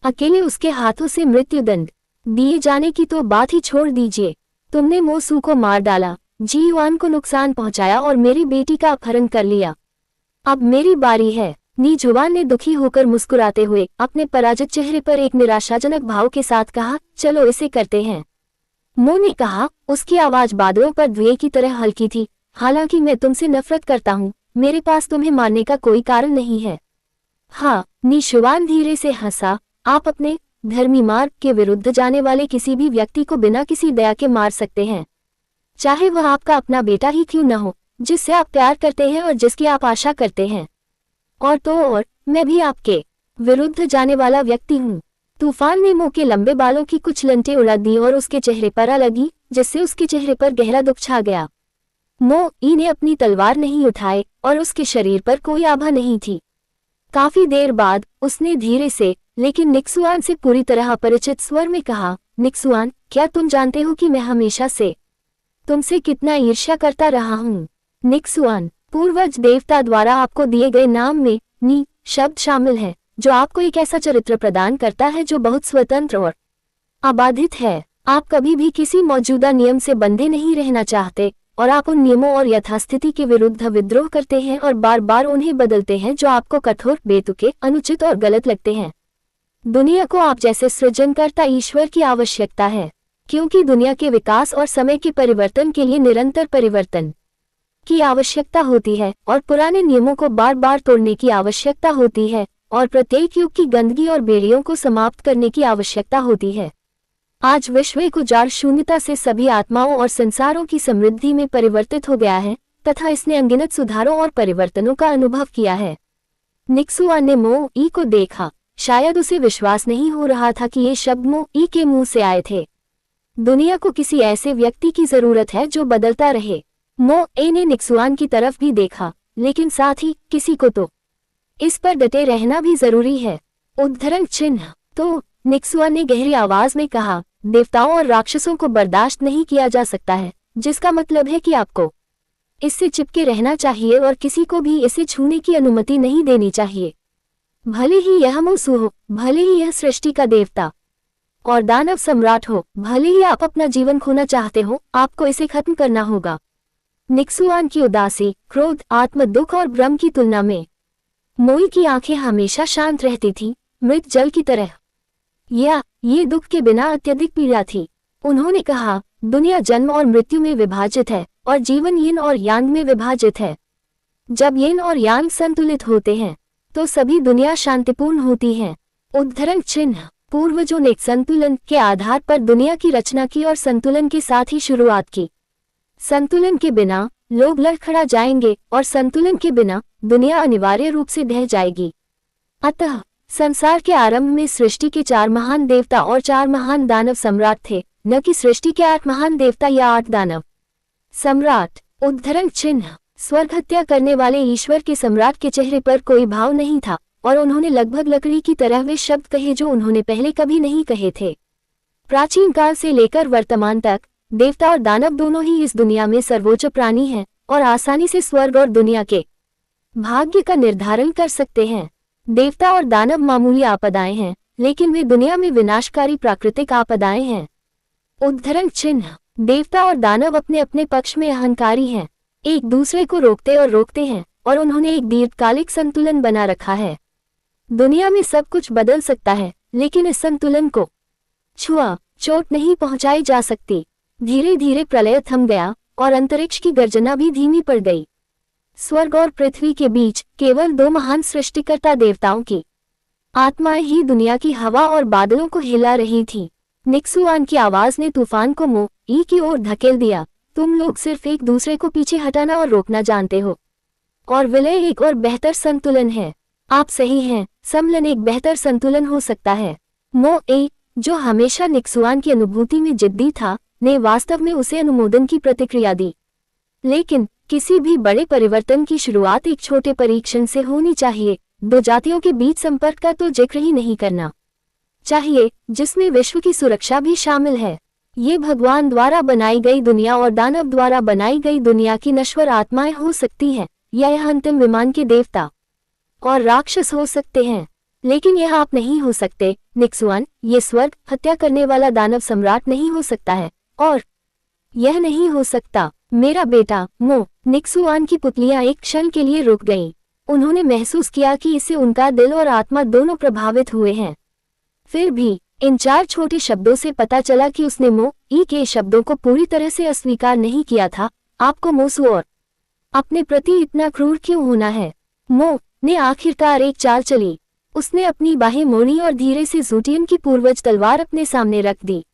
अकेले उसके हाथों से मृत्युदंड दिए जाने की तो बात ही छोड़ दीजिए। तुमने मोसू को मार डाला, जी युआन को नुकसान पहुंचाया और मेरी बेटी का अपहरण कर लिया। अब मेरी बारी है। निजुआन ने दुखी होकर मुस्कुराते हुए अपने पराजित चेहरे पर एक निराशाजनक भाव के साथ कहा, चलो इसे करते हैं। मो ने कहा, उसकी आवाज बादलों पर धुएं की तरह हल्की थी। हालांकि मैं तुमसे नफरत करता हूँ, मेरे पास तुम्हें मारने का कोई कारण नहीं है। हाँ, निशुआन धीरे से हंसा, आप अपने धर्मी मार्ग के विरुद्ध जाने वाले किसी भी व्यक्ति को बिना किसी दया के मार सकते हैं, चाहे वह आपका अपना बेटा ही क्यों न हो, जिससे आप प्यार करते हैं और जिसकी आप आशा करते हैं। और तो और, मैं भी आपके विरुद्ध जाने वाला व्यक्ति हूँ। तूफान ने मो के लंबे बालों की कुछ लंटें उड़ा दी और उसके चेहरे पर आ लगी, जिससे उसके चेहरे पर गहरा दुख छा गया। मो ई ने अपनी तलवार नहीं उठाए और उसके शरीर पर कोई आभा नहीं थी। काफी देर बाद उसने धीरे से लेकिन निक्सुआन से पूरी तरह अपरिचित स्वर में कहा, निक्सुआन, क्या तुम जानते हो कि मैं हमेशा से तुमसे कितना ईर्ष्या करता रहा हूँ? निक्सुआन, पूर्वज देवता द्वारा आपको दिए गए नाम में नी शब्द शामिल है, जो आपको एक ऐसा चरित्र प्रदान करता है जो बहुत स्वतंत्र और अबाधित है। आप कभी भी किसी मौजूदा नियम से बंधे नहीं रहना चाहते और आप उन नियमों और यथास्थिति के विरुद्ध विद्रोह करते हैं और बार बार उन्हें बदलते हैं जो आपको कठोर, बेतुके, अनुचित और गलत लगते हैं। दुनिया को आप जैसे सृजनकर्ता ईश्वर की आवश्यकता है, क्योंकि दुनिया के विकास और समय के परिवर्तन के लिए निरंतर परिवर्तन की आवश्यकता होती है और पुराने नियमों को बार बार तोड़ने की आवश्यकता होती है और प्रत्येक युग की गंदगी और बेड़ियों को समाप्त करने की आवश्यकता होती है। आज विश्व एक उजाड़ शून्यता से सभी आत्माओं और संसारों की समृद्धि में परिवर्तित हो गया है तथा इसने अनगिनत सुधारों और परिवर्तनों का अनुभव किया है। निक्सुआन ने मो ई को देखा। शायद उसे विश्वास नहीं हो रहा था कि ये शब्द मो ई के मुंह से आए थे। दुनिया को किसी ऐसे व्यक्ति की जरूरत है जो बदलता रहे। मो ए ने निक्सुआन की तरफ भी देखा, लेकिन साथ ही किसी को तो इस पर डटे रहना भी जरूरी है। उद्धरण चिन्ह। तो निक्सुआन ने गहरी आवाज में कहा, देवताओं और राक्षसों को बर्दाश्त नहीं किया जा सकता है, जिसका मतलब है कि आपको इससे चिपके रहना चाहिए और किसी को भी इसे छूने की अनुमति नहीं देनी चाहिए। भले ही यह मूसू हो, भले ही यह सृष्टि का देवता और दानव सम्राट हो, भले ही आप अपना जीवन खोना चाहते हो, आपको इसे खत्म करना होगा। निक्सुआन की उदासी, क्रोध, आत्म दुख और भ्रम की तुलना में मोई की आंखें हमेशा शांत रहती थीं, मृत जल की तरह। ये दुख के बिना अत्यधिक पीड़ा थी। उन्होंने कहा, दुनिया जन्म और मृत्यु में विभाजित है और जीवन यिन और यांग में विभाजित है। जब यिन और यांग संतुलित होते हैं तो सभी दुनिया शांतिपूर्ण होती है। उद्धरण चिन्ह। पूर्वजों ने संतुलन के आधार पर दुनिया की रचना की और संतुलन के साथ ही शुरुआत की। संतुलन के बिना लोग लड़खड़ा जाएंगे और संतुलन के बिना दुनिया अनिवार्य रूप से ढह जाएगी। अतः संसार के आरंभ में सृष्टि के 4 महान देवता और 4 महान दानव सम्राट थे, न कि सृष्टि के 8 महान देवता या 8 दानव सम्राट। उद्धरण चिन्ह। स्वर्ग हत्या करने वाले ईश्वर के सम्राट के चेहरे पर कोई भाव नहीं था और उन्होंने लगभग लकड़ी की तरह वे शब्द कहे जो उन्होंने पहले कभी नहीं कहे थे। प्राचीन काल से लेकर वर्तमान तक देवता और दानव दोनों ही इस दुनिया में सर्वोच्च प्राणी हैं और आसानी से स्वर्ग और दुनिया के भाग्य का निर्धारण कर सकते हैं। देवता और दानव मामूली आपदाएं हैं, लेकिन वे दुनिया में विनाशकारी प्राकृतिक आपदाएं हैं। उद्धरण चिन्ह। देवता और दानव अपने अपने पक्ष में अहंकारी हैं, एक दूसरे को रोकते हैं और उन्होंने एक दीर्घकालिक संतुलन बना रखा है। दुनिया में सब कुछ बदल सकता है, लेकिन इस संतुलन को छुआ चोट नहीं पहुंचाई जा सकती। धीरे धीरे प्रलय थम गया और अंतरिक्ष की गर्जना भी धीमी पड़ गई। स्वर्ग और पृथ्वी के बीच केवल 2 महान सृष्टिकर्ता देवताओं की आत्माएं ही दुनिया की हवा और बादलों को हिला रही थीं। निक्सुआन की आवाज ने तूफान को मो ई की ओर धकेल दिया। तुम लोग सिर्फ एक दूसरे को पीछे हटाना और रोकना जानते हो, और विलय एक और बेहतर संतुलन है। आप सही हैं, सम्मिलन एक बेहतर संतुलन हो सकता है। मो ए, जो हमेशा निक्सुआन की अनुभूति में जिद्दी था, ने वास्तव में उसे अनुमोदन की प्रतिक्रिया दी। लेकिन किसी भी बड़े परिवर्तन की शुरुआत एक छोटे परीक्षण से होनी चाहिए। 2 जातियों के बीच संपर्क का तो जिक्र ही नहीं करना चाहिए, जिसमें विश्व की सुरक्षा भी शामिल है। ये भगवान द्वारा बनाई गई दुनिया और दानव द्वारा बनाई गई दुनिया की नश्वर आत्माएं हो सकती हैं, या यह अंतिम विमान के देवता और राक्षस हो सकते हैं, लेकिन यह आप नहीं हो सकते। निक्सुआन, ये स्वर्ग हत्या करने वाला दानव सम्राट नहीं हो सकता है, और यह नहीं हो सकता मेरा बेटा मो। निक्सुआन की पुतलियां एक क्षण के लिए रुक गईं। उन्होंने महसूस किया कि इससे उनका दिल और आत्मा दोनों प्रभावित हुए हैं। फिर भी इन 4 छोटे शब्दों से पता चला कि उसने मो ई के शब्दों को पूरी तरह से अस्वीकार नहीं किया था। आपको मोसू और अपने प्रति इतना क्रूर क्यों होना है? मो ने आखिरकार एक चाल चली। उसने अपनी बाहें मोड़ी और धीरे से ज़ूटियन की पूर्वज तलवार अपने सामने रख दी।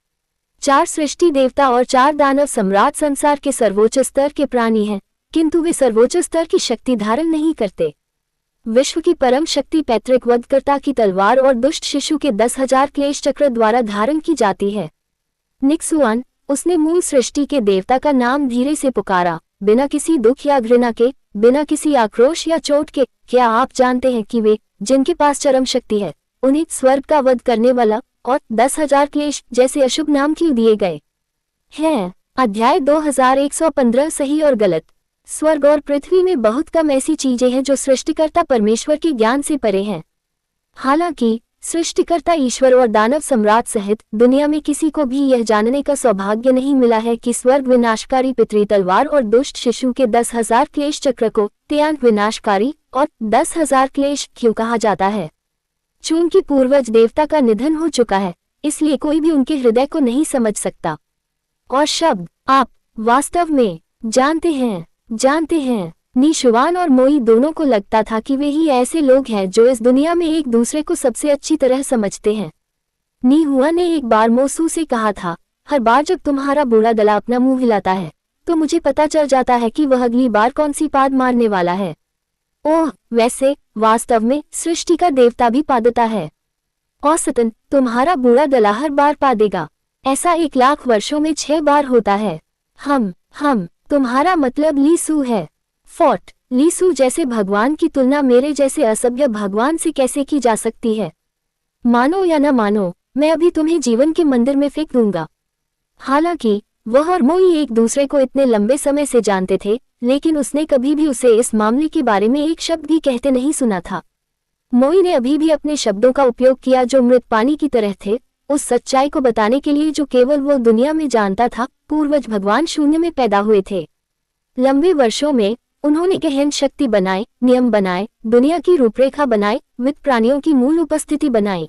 4 सृष्टि देवता और 4 दानव सम्राट संसार के सर्वोच्च स्तर के प्राणी हैं, किंतु वे सर्वोच्च स्तर की शक्ति धारण नहीं करते। विश्व की परम शक्ति पैतृक वधकर्ता की तलवार और दुष्ट शिशु के 10,000 क्लेश चक्र द्वारा धारण की जाती है। निक्सुआन, उसने मूल सृष्टि के देवता का नाम धीरे से पुकारा, बिना किसी दुख या घृणा के, बिना किसी आक्रोश या चोट के। क्या आप जानते हैं कि वे जिनके पास चरम शक्ति है, उन्हें स्वर्ग का वध करने वाला और 10,000 क्लेश जैसे अशुभ नाम क्यों दिए गए हैं? अध्याय 2115 सही और गलत। स्वर्ग और पृथ्वी में बहुत कम ऐसी चीजें हैं जो सृष्टिकर्ता परमेश्वर के ज्ञान से परे हैं। हालांकि सृष्टिकर्ता ईश्वर और दानव सम्राट सहित दुनिया में किसी को भी यह जानने का सौभाग्य नहीं मिला है कि स्वर्ग विनाशकारी पितरी तलवार और दुष्ट शिशु के 10,000 क्लेश चक्र को त्याग विनाशकारी और 10,000 क्लेश क्यों कहा जाता है? चूंकि पूर्वज देवता का निधन हो चुका है, इसलिए कोई भी उनके हृदय को नहीं समझ सकता। और शब्द आप वास्तव में जानते हैं। निशुआन और मोई दोनों को लगता था कि वे ही ऐसे लोग हैं जो इस दुनिया में एक दूसरे को सबसे अच्छी तरह समझते हैं। नीहुआ ने एक बार मोसू से कहा था, हर बार जब तुम्हारा बूढ़ा दला अपना मुंह हिलाता है तो मुझे पता चल जाता है कि वह अगली बार कौन सी पाद मारने वाला है। ओह, वैसे वास्तव में सृष्टि का देवता भी पादता है। औसतन तुम्हारा बूढ़ा दला हर बार पादेगा। ऐसा 1,00,000 वर्षों में 6 बार होता है। हम तुम्हारा मतलब लीसू है। फोर्ट, लीसू जैसे भगवान की तुलना मेरे जैसे असभ्य भगवान से कैसे की जा सकती है? मानो या न मानो, मैं अभी तुम्हें जीवन के मंदिर में फेंक दूंगा। हालांकि वह और मोई एक दूसरे को इतने लंबे समय से जानते थे, लेकिन उसने कभी भी उसे इस मामले के बारे में एक शब्द भी कहते नहीं सुना था। मोई ने अभी भी अपने शब्दों का उपयोग किया जो मृत पानी की तरह थे, उस सच्चाई को बताने के लिए जो केवल वो दुनिया में जानता था। पूर्वज भगवान शून्य में पैदा हुए थे। लंबे वर्षों में उन्होंने गहन शक्ति बनाए, नियम बनाए, दुनिया की रूपरेखा बनाए, वित्त प्राणियों की मूल उपस्थिति बनाई,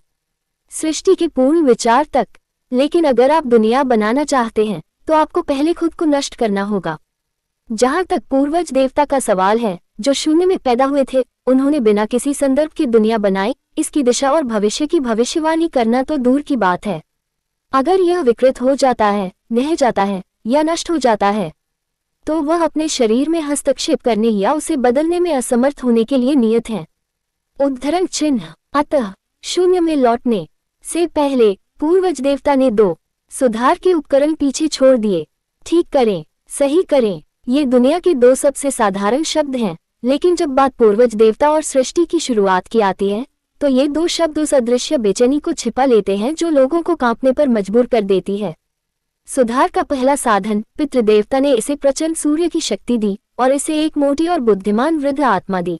सृष्टि के पूर्ण विचार तक। लेकिन अगर आप दुनिया बनाना चाहते हैं तो आपको पहले खुद को नष्ट करना होगा। जहां तक पूर्वज देवता का सवाल है, जो शून्य में पैदा हुए थे, उन्होंने बिना किसी संदर्भ की दुनिया बनाई। इसकी दिशा और भविष्य की भविष्यवाणी करना तो दूर की बात है। अगर यह विकृत हो जाता है, ढह जाता है या नष्ट हो जाता है, तो वह अपने शरीर में हस्तक्षेप करने या उसे बदलने में असमर्थ होने के लिए नियत है। उद्धरण चिन्ह। अतः शून्य में लौटने से पहले पूर्वज देवता ने 2 सुधार के उपकरण पीछे छोड़ दिए। ठीक करें, सही करें, ये दुनिया के 2 सबसे साधारण शब्द हैं, लेकिन जब बात पूर्वज देवता और सृष्टि की शुरुआत की आती है तो ये 2 शब्द उस अदृश्य बेचैनी को छिपा लेते हैं जो लोगों को कांपने पर मजबूर कर देती है। सुधार का पहला साधन पितृदेवता ने इसे प्रचंड सूर्य की शक्ति दी और इसे एक मोटी और बुद्धिमान वृद्ध आत्मा दी।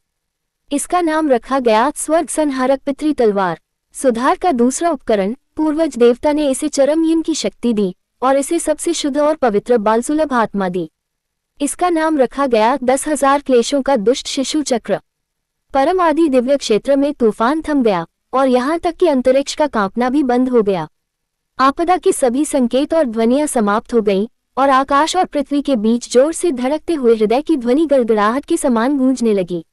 इसका नाम रखा गया स्वर्ग संहारक पितृ तलवार। सुधार का दूसरा उपकरण पूर्वज देवता ने इसे चरम यम की शक्ति दी और इसे सबसे शुद्ध और पवित्र बालसुलभ आत्मा दी। इसका नाम रखा गया 10,000 क्लेशों का दुष्ट शिशु चक्र। परम आदि दिव्य क्षेत्र में तूफान थम गया और यहाँ तक कि अंतरिक्ष का कांपना भी बंद हो गया। आपदा के सभी संकेत और ध्वनियां समाप्त हो गईं और आकाश और पृथ्वी के बीच जोर से धड़कते हुए हृदय की ध्वनि गड़गड़ाहट के समान गूंजने लगी।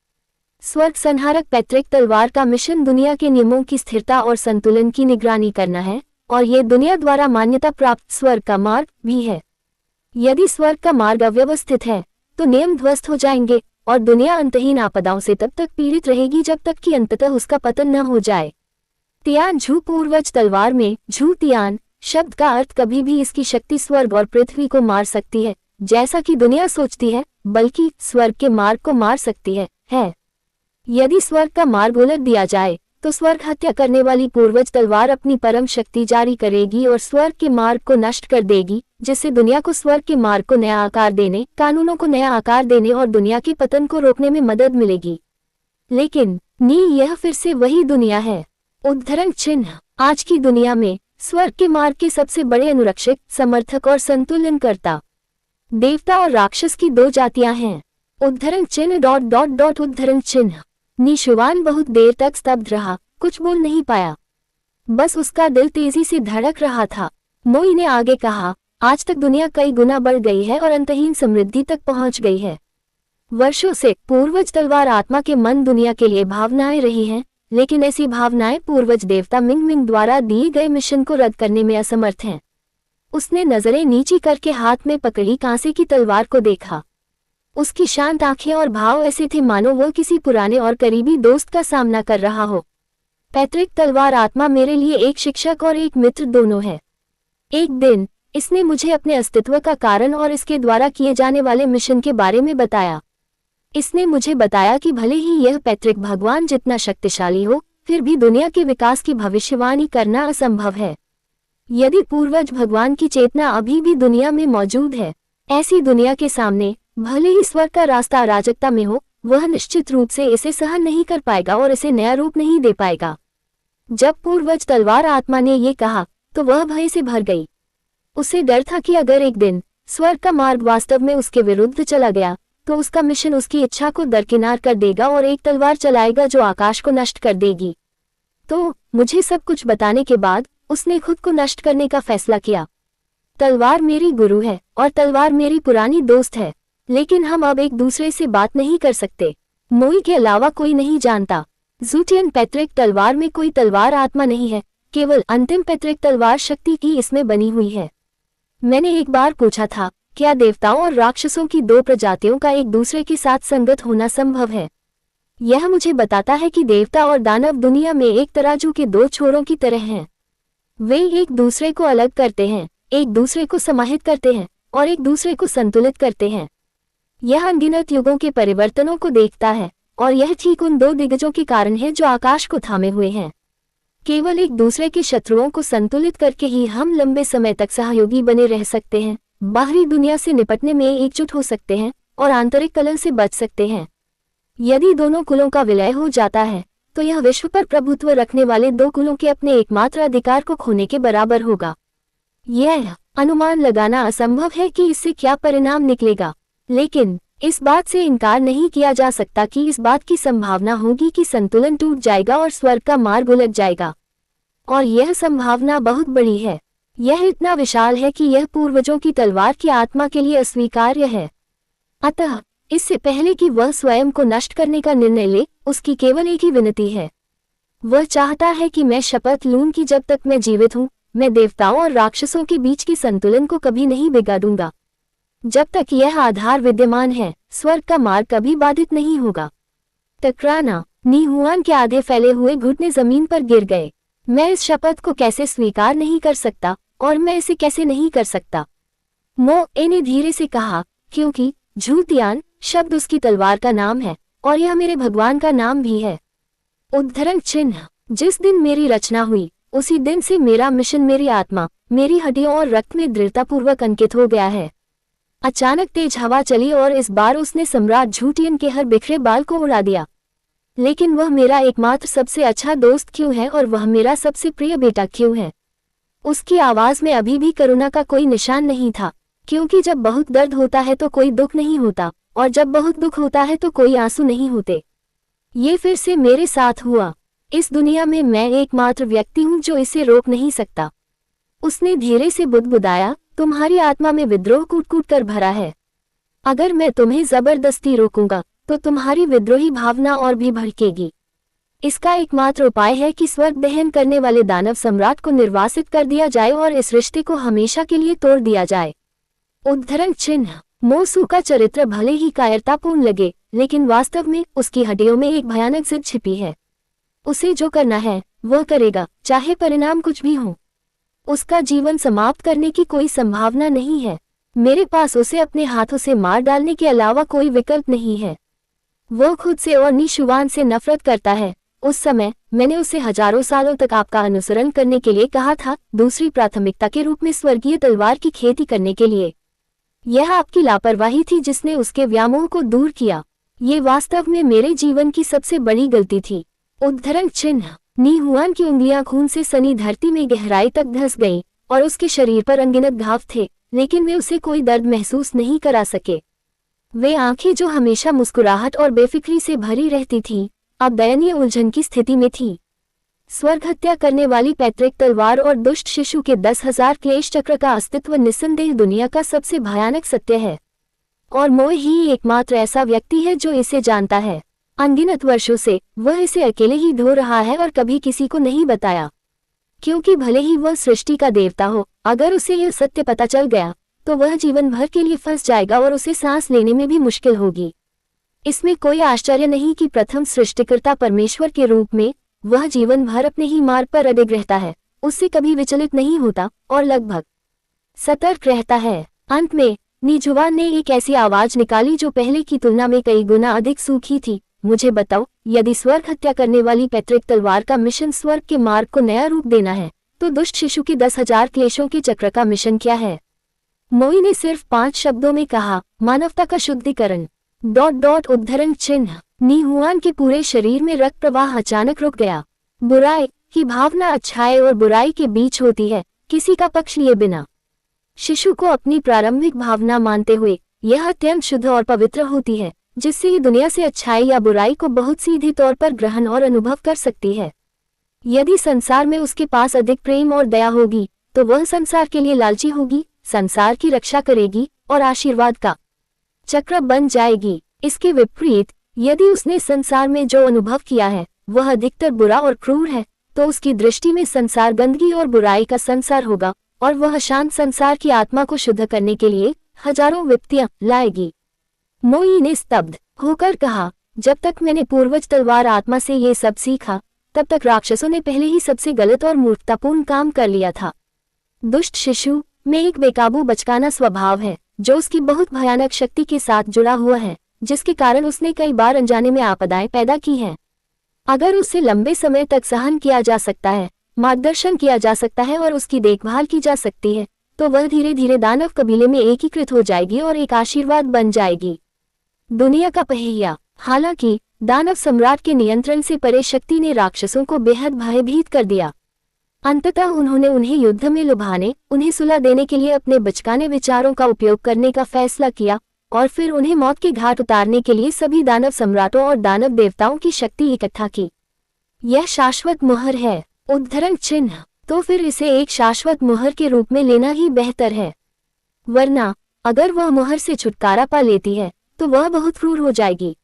स्वर्ग संहारक पैतृक तलवार का मिशन दुनिया के नियमों की स्थिरता और संतुलन की निगरानी करना है, और ये दुनिया द्वारा मान्यता प्राप्त स्वर्ग का मार्ग भी है। यदि स्वर्ग का मार्ग अव्यवस्थित है तो नियम ध्वस्त हो जाएंगे और दुनिया अंतहीन आपदाओं से तब तक पीड़ित रहेगी जब तक कि अंततः उसका पतन न हो जाए। तियान झू पूर्वज तलवार में झू तियान शब्द का अर्थ कभी भी इसकी शक्ति स्वर्ग और पृथ्वी को मार सकती है जैसा कि दुनिया सोचती है, बल्कि स्वर्ग के मार्ग को मार सकती है। यदि स्वर्ग का मार्ग उलट दिया जाए तो स्वर्ग हत्या करने वाली पूर्वज तलवार अपनी परम शक्ति जारी करेगी और स्वर्ग के मार्ग को नष्ट कर देगी, जिससे दुनिया को स्वर्ग के मार्ग को नया आकार देने, कानूनों को नया आकार देने और दुनिया के पतन को रोकने में मदद मिलेगी। लेकिन यह फिर से वही दुनिया है। उद्धरण चिन्ह। आज की दुनिया में स्वर्ग के मार्ग के सबसे बड़े अनुरक्षक, समर्थक और संतुलनकर्ता देवता और राक्षस की 2 जातियां हैं। उद्धरण चिन्ह ... उद्धरण चिन्ह। निशुआन बहुत देर तक स्तब्ध रहा, कुछ बोल नहीं पाया। बस उसका दिल तेजी से धड़क रहा था। मोई ने आगे कहा, आज तक दुनिया कई गुना बढ़ गई है और अंतहीन समृद्धि तक पहुंच गई है। वर्षों से पूर्वज तलवार आत्मा के मन दुनिया के लिए भावनाएं रही हैं, लेकिन ऐसी भावनाएं पूर्वज देवता मिंग मिंग द्वारा दिए गए मिशन को रद्द करने में असमर्थ हैं। उसने नजरें नीची करके हाथ में पकड़ी कांसे की तलवार को देखा। उसकी शांत आंखें और भाव ऐसे थे मानो वो किसी पुराने और करीबी दोस्त का सामना कर रहा हो। पैतृक तलवार आत्मा मेरे लिए एक शिक्षक और एक मित्र दोनों है। एक दिन इसने मुझे अपने अस्तित्व का कारण और इसके द्वारा किए जाने वाले मिशन के बारे में बताया। इसने मुझे बताया कि भले ही यह पैतृक भगवान जितना शक्तिशाली हो, फिर भी दुनिया के विकास की भविष्यवाणी करना असंभव है। यदि पूर्वज भगवान की चेतना अभी भी दुनिया में मौजूद है, ऐसी दुनिया के सामने भले ही स्वर्ग का रास्ता अराजकता में हो, वह निश्चित रूप से इसे सहन नहीं कर पाएगा और इसे नया रूप नहीं दे पाएगा। जब पूर्वज तलवार आत्मा ने ये कहा तो वह भय से भर गई। उसे डर था कि अगर एक दिन स्वर्ग का मार्ग वास्तव में उसके विरुद्ध चला गया तो उसका मिशन उसकी इच्छा को दरकिनार कर देगा और एक तलवार चलाएगा जो आकाश को नष्ट कर देगी। तो मुझे सब कुछ बताने के बाद उसने खुद को नष्ट करने का फैसला किया। तलवार मेरी गुरु है और तलवार मेरी पुरानी दोस्त है, लेकिन हम अब एक दूसरे से बात नहीं कर सकते। मोई के अलावा कोई नहीं जानता। ज़ूटियन पैतृक तलवार में कोई तलवार आत्मा नहीं है, केवल अंतिम पैतृक तलवार शक्ति की इसमें बनी हुई है। मैंने एक बार पूछा था, क्या देवताओं और राक्षसों की दो प्रजातियों का एक दूसरे के साथ संगत होना संभव है? यह मुझे बताता है कि देवता और दानव दुनिया में एक तराजू के दो छोरों की तरह हैं। वे एक दूसरे को अलग करते हैं, एक दूसरे को समाहित करते हैं और एक दूसरे को संतुलित करते हैं। यह अनगिनत युगों के परिवर्तनों को देखता है और यह ठीक उन दो दिग्गजों के कारण है जो आकाश को थामे हुए हैं। केवल एक दूसरे के शत्रुओं को संतुलित करके ही हम लंबे समय तक सहयोगी बने रह सकते हैं, बाहरी दुनिया से निपटने में एकजुट हो सकते हैं और आंतरिक कलह से बच सकते हैं। यदि दोनों कुलों का विलय हो जाता है तो यह विश्व पर प्रभुत्व रखने वाले दो कुलों के अपने एकमात्र अधिकार को खोने के बराबर होगा। यह अनुमान लगाना असंभव है कि इससे क्या परिणाम निकलेगा, लेकिन इस बात से इनकार नहीं किया जा सकता कि इस बात की संभावना होगी कि संतुलन टूट जाएगा और स्वर्ग का मार्ग उलट जाएगा। और यह संभावना बहुत बड़ी है। यह इतना विशाल है कि यह पूर्वजों की तलवार की आत्मा के लिए अस्वीकार्य है। अतः इससे पहले कि वह स्वयं को नष्ट करने का निर्णय ले, उसकी केवल एक ही विनती है। वह चाहता है कि मैं शपथ लूं कि जब तक मैं जीवित हूं, मैं देवताओं और राक्षसों के बीच के संतुलन को कभी नहीं बिगाड़ूंगा। जब तक यह आधार विद्यमान है, स्वर्ग का मार्ग कभी बाधित नहीं होगा। टकराना। नी हुआन के आधे फैले हुए घुटने जमीन पर गिर गए। मैं इस शपथ को कैसे स्वीकार नहीं कर सकता और मैं इसे कैसे नहीं कर सकता? मो ए ने धीरे से कहा, क्योंकि झूतियान शब्द उसकी तलवार का नाम है और यह मेरे भगवान का नाम भी है। उद्धरण चिन्ह। जिस दिन मेरी रचना हुई उसी दिन से मेरा मिशन मेरी आत्मा, मेरी हड्डियों और रक्त में दृढ़तापूर्वक अंकित हो गया है। अचानक तेज हवा चली और इस बार उसने सम्राट झूटियन के हर बिखरे बाल को उड़ा दिया। लेकिन वह मेरा एकमात्र सबसे अच्छा दोस्त क्यों है और वह मेरा सबसे प्रिय बेटा क्यों है? उसकी आवाज में अभी भी करुणा का कोई निशान नहीं था, क्योंकि जब बहुत दर्द होता है तो कोई दुख नहीं होता और जब बहुत दुख होता है तो कोई आंसू नहीं होते। ये फिर से मेरे साथ हुआ। इस दुनिया में मैं एकमात्र व्यक्ति हूँ जो इसे रोक नहीं सकता। उसने धीरे से बुदबुदाया, तुम्हारी आत्मा में विद्रोह कूट कूट कर भरा है। अगर मैं तुम्हें जबरदस्ती रोकूंगा तो तुम्हारी विद्रोही भावना और भी भड़केगी। इसका एकमात्र उपाय है कि स्वर्ग दहन करने वाले दानव सम्राट को निर्वासित कर दिया जाए और इस रिश्ते को हमेशा के लिए तोड़ दिया जाए। उद्धरण चिन्ह। मोसू का चरित्र भले ही कायरतापूर्ण लगे, लेकिन वास्तव में उसकी हड्डियों में एक भयानक जिद छिपी है। उसे जो करना है वह करेगा, चाहे परिणाम कुछ भी हो। उसका जीवन समाप्त करने की कोई संभावना नहीं है। मेरे पास उसे अपने हाथों से मार डालने के अलावा कोई विकल्प नहीं है। वह खुद से और निशुवान से नफरत करता है। उस समय मैंने उसे हजारों सालों तक आपका अनुसरण करने के लिए कहा था, दूसरी प्राथमिकता के रूप में स्वर्गीय तलवार की खेती करने के लिए। यह आपकी लापरवाही थी जिसने उसके व्यामोह को दूर किया। ये वास्तव में मेरे जीवन की सबसे बड़ी गलती थी। उद्धरण चिन्ह। नी हुआन की उंगलियां खून से सनी धरती में गहराई तक धंस गईं और उसके शरीर पर अनगिनत घाव थे, लेकिन वे उसे कोई दर्द महसूस नहीं करा सके। वे आंखें जो हमेशा मुस्कुराहट और बेफिक्री से भरी रहती थीं, अब दयनीय उलझन की स्थिति में थीं। स्वर्ग हत्या करने वाली पैतृक तलवार और दुष्ट शिशु के 10,000 क्लेश चक्र का अस्तित्व निस्संदेह दुनिया का सबसे भयानक सत्य है, और मोह ही एकमात्र ऐसा व्यक्ति है जो इसे जानता है। अनगिनत वर्षों से वह इसे अकेले ही ढो रहा है और कभी किसी को नहीं बताया, क्योंकि भले ही वह सृष्टि का देवता हो, अगर उसे यह सत्य पता चल गया तो वह जीवन भर के लिए फंस जाएगा और उसे सांस लेने में भी मुश्किल होगी। इसमें कोई आश्चर्य नहीं कि प्रथम सृष्टिकर्ता परमेश्वर के रूप में वह जीवन भर अपने ही मार्ग पर अडिग रहता है, उससे कभी विचलित नहीं होता और लगभग सतर्क रहता है। अंत में निजुआन ने एक ऐसी आवाज निकाली जो पहले की तुलना में कई गुना अधिक सूखी थी। मुझे बताओ, यदि स्वर्ग हत्या करने वाली पैतृक तलवार का मिशन स्वर्ग के मार्ग को नया रूप देना है, तो दुष्ट शिशु के 10,000 क्लेशों के चक्र का मिशन क्या है? मोई ने सिर्फ 5 शब्दों में कहा, मानवता का शुद्धिकरण। उद्धरण चिन्ह। निहुआन के पूरे शरीर में रक्त प्रवाह अचानक रुक गया। बुराई की भावना अच्छाई और बुराई के बीच होती है, किसी का पक्ष लिए बिना। शिशु को अपनी प्रारंभिक भावना मानते हुए यह अत्यंत शुद्ध और पवित्र होती है, जिससे ये दुनिया से अच्छाई या बुराई को बहुत सीधे तौर पर ग्रहण और अनुभव कर सकती है। यदि संसार में उसके पास अधिक प्रेम और दया होगी तो वह संसार के लिए लालची होगी, संसार की रक्षा करेगी और आशीर्वाद का चक्र बन जाएगी। इसके विपरीत यदि उसने संसार में जो अनुभव किया है वह अधिकतर बुरा और क्रूर है, तो उसकी दृष्टि में संसार गंदगी और बुराई का संसार होगा और वह शांत संसार की आत्मा को शुद्ध करने के लिए हजारों विपत्तियां लाएगी। मोई ने स्तब्ध होकर कहा, जब तक मैंने पूर्वज तलवार आत्मा से ये सब सीखा, तब तक राक्षसों ने पहले ही सबसे गलत और मूर्खतापूर्ण काम कर लिया था। दुष्ट शिशु में एक बेकाबू बचकाना स्वभाव है जो उसकी बहुत भयानक शक्ति के साथ जुड़ा हुआ है, जिसके कारण उसने कई बार अनजाने में आपदाएं पैदा की हैं। अगर उसे लंबे समय तक सहन किया जा सकता है, मार्गदर्शन किया जा सकता है और उसकी देखभाल की जा सकती है, तो वह धीरे धीरे दानव कबीले में एकीकृत हो जाएगी और एक आशीर्वाद बन जाएगी। दुनिया का पहिया। हालांकि दानव सम्राट के नियंत्रण से परे शक्ति ने राक्षसों को बेहद भयभीत कर दिया। अंततः उन्होंने उन्हें युद्ध में लुभाने, उन्हें सुलह देने के लिए अपने बचकाने विचारों का उपयोग करने का फैसला किया और फिर उन्हें मौत के घाट उतारने के लिए सभी दानव सम्राटों और दानव देवताओं की शक्ति इकट्ठा की। यह शाश्वत मुहर है। उद्धरण चिन्ह। तो फिर इसे एक शाश्वत मुहर के रूप में लेना ही बेहतर है, वरना अगर वह मुहर से छुटकारा पा लेती है तो वह बहुत क्रूर हो जाएगी।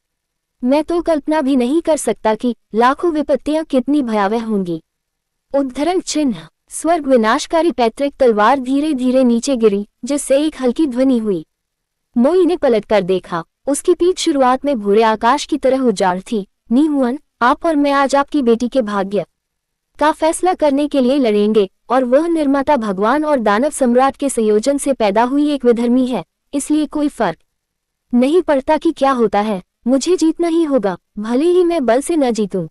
मैं तो कल्पना भी नहीं कर सकता कि लाखों विपत्तियां कितनी भयावह होंगी। उद्धरण चिन्ह। स्वर्ग विनाशकारी पैतृक तलवार धीरे धीरे नीचे गिरी, जिससे एक हल्की ध्वनि हुई। मोई ने पलटकर देखा, उसकी पीठ शुरुआत में भूरे आकाश की तरह उजाड़ थी। निहुआन, आप और मैं आज आपकी बेटी के भाग्य का फैसला करने के लिए लड़ेंगे, और वह निर्माता भगवान और दानव सम्राट के संयोजन से पैदा हुई एक विधर्मी है, इसलिए कोई फर्क नहीं पड़ता कि क्या होता है, मुझे जीतना ही होगा, भले ही मैं बल से न जीतूं।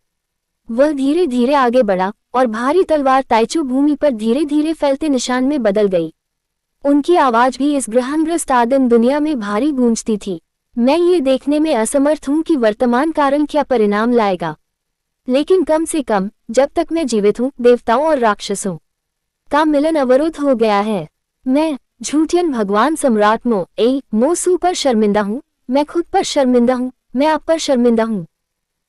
वह धीरे धीरे आगे बढ़ा और भारी तलवार ताइचू भूमि पर धीरे धीरे फैलते निशान में बदल गई। उनकी आवाज भी इस ग्रहणग्रस्त आदिम दुनिया में भारी गूंजती थी। मैं ये देखने में असमर्थ हूँ कि वर्तमान कारण क्या परिणाम लाएगा, लेकिन कम से कम जब तक मैं जीवित हूँ, देवताओं और राक्षसों का मिलन अवरुद्ध हो गया है। मैं झूठियन भगवान सम्राट मोसू पर शर्मिंदा हूँ, मैं खुद पर शर्मिंदा हूँ, मैं आप पर शर्मिंदा हूँ,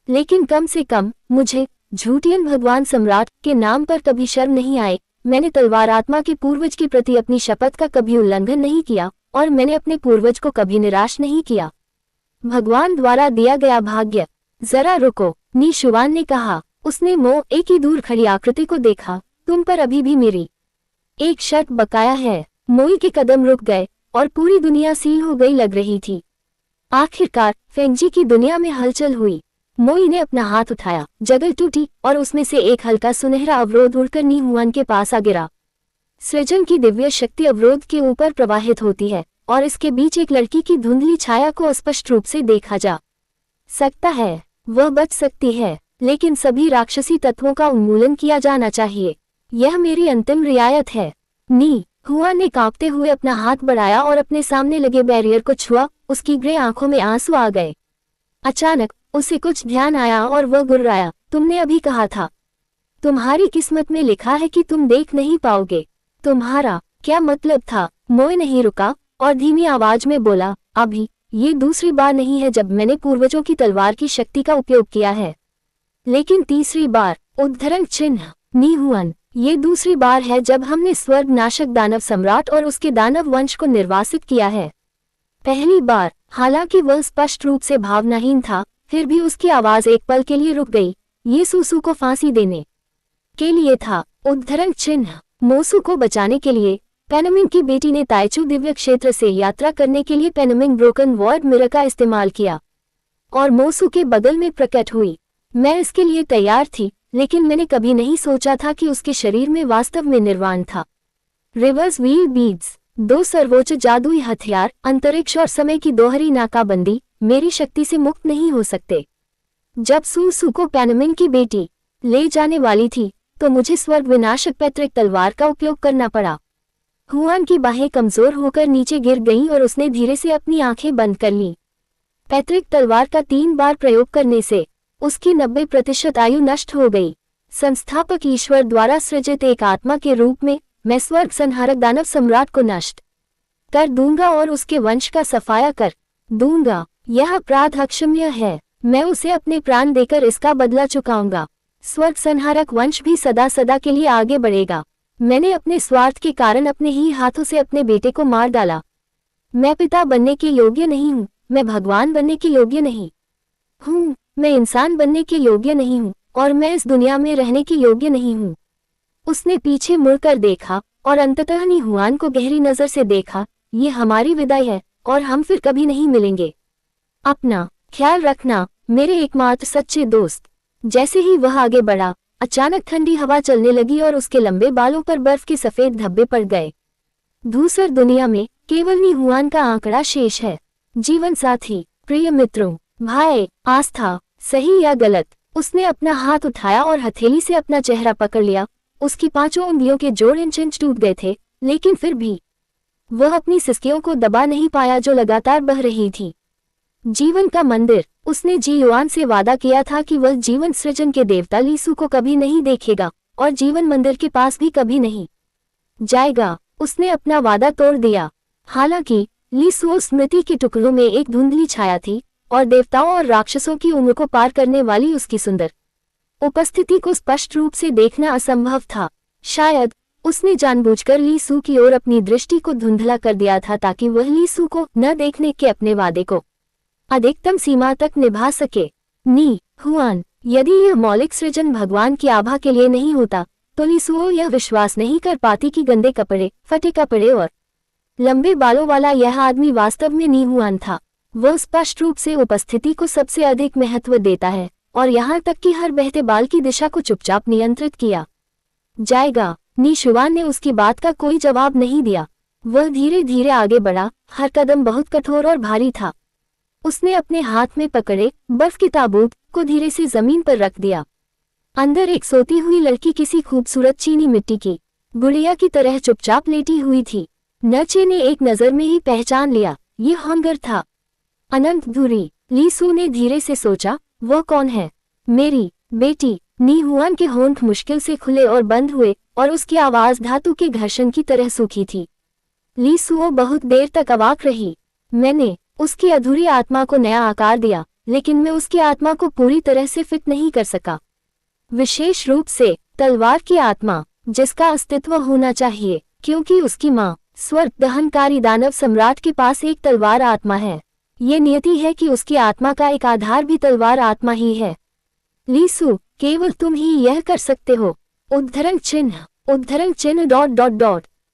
लेकिन कम से कम मुझे झूठियन भगवान सम्राट के नाम पर कभी शर्म नहीं आए। मैंने तलवार आत्मा के पूर्वज के प्रति अपनी शपथ का कभी उल्लंघन नहीं किया और मैंने अपने पूर्वज को कभी निराश नहीं किया। भगवान द्वारा दिया गया भाग्य। जरा रुको, निशुआन ने कहा। उसने मोए की दूर खड़ी आकृति को देखा। तुम पर अभी भी मेरी एक शर्त बकाया है। मोई के कदम रुक गए और पूरी दुनिया सील हो गई लग रही थी। आखिरकार फेंगजी की दुनिया में हलचल हुई। मोई ने अपना हाथ उठाया, जगह टूटी और उसमें से एक हल्का सुनहरा अवरोध उड़कर निहुआन के पास आ गिरा। सृजन की दिव्य शक्ति अवरोध के ऊपर प्रवाहित होती है और इसके बीच एक लड़की की धुंधली छाया को स्पष्ट रूप से देखा जा सकता है। वह बच सकती है, लेकिन सभी राक्षसी तत्वों का उन्मूलन किया जाना चाहिए। यह मेरी अंतिम रियायत है। निहुआन ने कांपते हुए अपना हाथ बढ़ाया और अपने सामने लगे बैरियर को छुआ। उसकी ग्रे आंखों में आंसू आ गए। अचानक उसे कुछ ध्यान आया और वह गुर्राया, तुमने अभी कहा था, तुम्हारी किस्मत में लिखा है कि तुम देख नहीं पाओगे। तुम्हारा क्या मतलब था? मोए नहीं रुका और धीमी आवाज में बोला, अभी ये दूसरी बार नहीं है जब मैंने पूर्वजों की तलवार की शक्ति का उपयोग किया है, लेकिन तीसरी बार। उद्धरण चिन्ह नी हुआन। ये दूसरी बार है जब हमने स्वर्ग नाशक दानव सम्राट और उसके दानव वंश को निर्वासित किया है। पहली बार, हालांकि वह स्पष्ट रूप से भावनाहीन था, फिर भी उसकी आवाज एक पल के लिए रुक गई। ये सूसू को फांसी देने के लिए था। उद्धरण चिन्ह मोसू को बचाने के लिए पेनमिंग की बेटी ने ताइचू दिव्य क्षेत्र से यात्रा करने के लिए पेनमिंग ब्रोकन वर्ड मिरर का इस्तेमाल किया और मोसू के बगल में प्रकट हुई। मैं इसके लिए तैयार थी, लेकिन मैंने कभी नहीं सोचा था कि उसके शरीर में वास्तव में निर्वाण था। रिवर्स व्हील बीड्स, 2 सर्वोच्च जादुई हथियार, अंतरिक्ष और समय की दोहरी नाकाबंदी, मेरी शक्ति से मुक्त नहीं हो सकते। जब सूसू को पेनमिंग की बेटी ले जाने वाली थी, तो मुझे स्वर्ग विनाशक पैतृक तलवार का उपयोग करना पड़ा। हुआन की बाहें कमजोर होकर नीचे गिर गईं और उसने धीरे से अपनी आंखें बंद कर लीं। पैतृक तलवार का 3 बार प्रयोग करने से उसकी 90% आयु नष्ट हो गई। संस्थापक ईश्वर द्वारा सृजित एक आत्मा के रूप में मैं स्वर्ग संहारक दानव सम्राट को नष्ट कर दूंगा और उसके वंश का सफाया कर दूंगा। यह अपराध अक्षम्य है। मैं उसे अपने प्राण देकर इसका बदला चुकाऊंगा। स्वर्ग संहारक वंश भी सदा सदा के लिए आगे बढ़ेगा। मैंने अपने स्वार्थ के कारण अपने ही हाथों से अपने बेटे को मार डाला। मैं पिता बनने के योग्य नहीं हूँ, मैं भगवान बनने के योग्य नहीं हूँ, मैं इंसान बनने के योग्य नहीं हूँ, और मैं इस दुनिया में रहने के योग्य नहीं हूँ। उसने पीछे मुड़कर देखा और अंततः नी हुआन को गहरी नजर से देखा। ये हमारी विदाई है और हम फिर कभी नहीं मिलेंगे। अपना ख्याल रखना मेरे एकमात्र सच्चे दोस्त। जैसे ही वह आगे बढ़ा, अचानक ठंडी हवा चलने लगी और उसके लंबे बालों पर बर्फ के सफेद धब्बे पड़ गए। धूसर दुनिया में केवल नी हुआन का आंकड़ा शेष है। जीवन साथी, प्रिय मित्रों, भाई, आस्था, सही या गलत। उसने अपना हाथ उठाया और हथेली से अपना चेहरा पकड़ लिया। उसकी 5 उंगलियों के जोड़ इंच टूट गए थे, लेकिन फिर भी वह अपनी सिसकियों को दबा नहीं पाया जो लगातार बह रही थी। जीवन का मंदिर। उसने जी युआन से वादा किया था कि वह जीवन सृजन के देवता लीसू को कभी नहीं देखेगा और जीवन मंदिर के पास भी कभी नहीं जाएगा। उसने अपना वादा तोड़ दिया। हालांकि लीसू स्मृति के टुकड़ों में एक धुंधली छाया थी और देवताओं और राक्षसों की उम्र को पार करने वाली उसकी सुंदर उपस्थिति को स्पष्ट रूप से देखना असंभव था। शायद उसने जानबूझकर लीसू की ओर अपनी दृष्टि को धुंधला कर दिया था ताकि वह लीसू को न देखने के अपने वादे को अधिकतम सीमा तक निभा सके। नी हुआन, यदि यह मौलिक सृजन भगवान की आभा के लिए नहीं होता, तो लीसुओ यह विश्वास नहीं कर पाती कि गंदे कपड़े, फटे कपड़े और लंबे बालों वाला यह आदमी वास्तव में नी हुआन था। वह स्पष्ट रूप से उपस्थिति को सबसे अधिक महत्व देता है और यहाँ तक कि हर बहते बाल की दिशा को चुपचाप नियंत्रित किया जाएगा। नी शुआन ने उसकी बात का कोई जवाब नहीं दिया। वह धीरे धीरे आगे बढ़ा। हर कदम बहुत कठोर और भारी था। उसने अपने हाथ में पकड़े बर्फ की ताबूत को धीरे से जमीन पर रख दिया। अंदर एक सोती हुई लड़की किसी खूबसूरत चीनी मिट्टी की गुड़िया की तरह चुपचाप लेटी हुई थी। नचे ने एक नजर में ही पहचान लिया, ये हंगर था। अनंत धुरी। लीसू ने धीरे से सोचा, वह कौन है? मेरी बेटी। नी हुआन के होंठ मुश्किल से खुले और बंद हुए और उसकी आवाज धातु के घर्षण की तरह सूखी थी। लीसुओ बहुत देर तक अवाक रही। मैंने उसकी अधूरी आत्मा को नया आकार दिया, लेकिन मैं उसकी आत्मा को पूरी तरह से फिट नहीं कर सका। विशेष रूप से तलवार की आत्मा, जिसका अस्तित्व होना चाहिए, क्योंकि उसकी माँ स्वर्ग दहनकारी दानव सम्राट के पास एक तलवार आत्मा है। ये नियति है कि उसकी आत्मा का एक आधार भी तलवार आत्मा ही है। लीसू, केवल तुम ही यह कर सकते हो। उद्धरण चिन्ह ...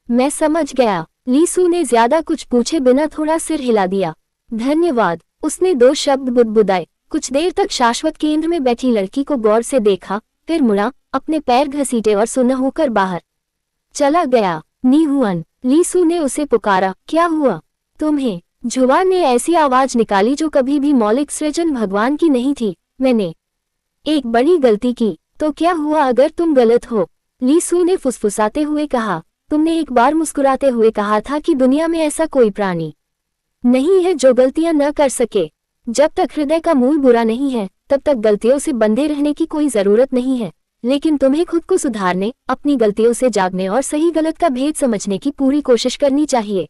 मैं समझ गया। लीसू ने ज्यादा कुछ पूछे बिना थोड़ा सिर हिला दिया। धन्यवाद। उसने 2 शब्द बुदबुदाए। कुछ देर तक शाश्वत केंद्र में बैठी लड़की को गौर से देखा, फिर मुड़ा, अपने पैर घसीटे और सुन्न होकर बाहर चला गया। नी हुआन, लीसू ने उसे पुकारा, क्या हुआ तुम्हें? जुआन ने ऐसी आवाज निकाली जो कभी भी मौलिक सृजन भगवान की नहीं थी। मैंने एक बड़ी गलती की। तो क्या हुआ अगर तुम गलत हो? लीसू ने फुसफुसाते हुए कहा, तुमने एक बार मुस्कुराते हुए कहा था कि दुनिया में ऐसा कोई प्राणी नहीं है जो गलतियां न कर सके। जब तक हृदय का मूल बुरा नहीं है, तब तक गलतियों से बंधे रहने की कोई जरूरत नहीं है। लेकिन तुम्हें खुद को सुधारने, अपनी गलतियों से जागने और सही गलत का भेद समझने की पूरी कोशिश करनी चाहिए।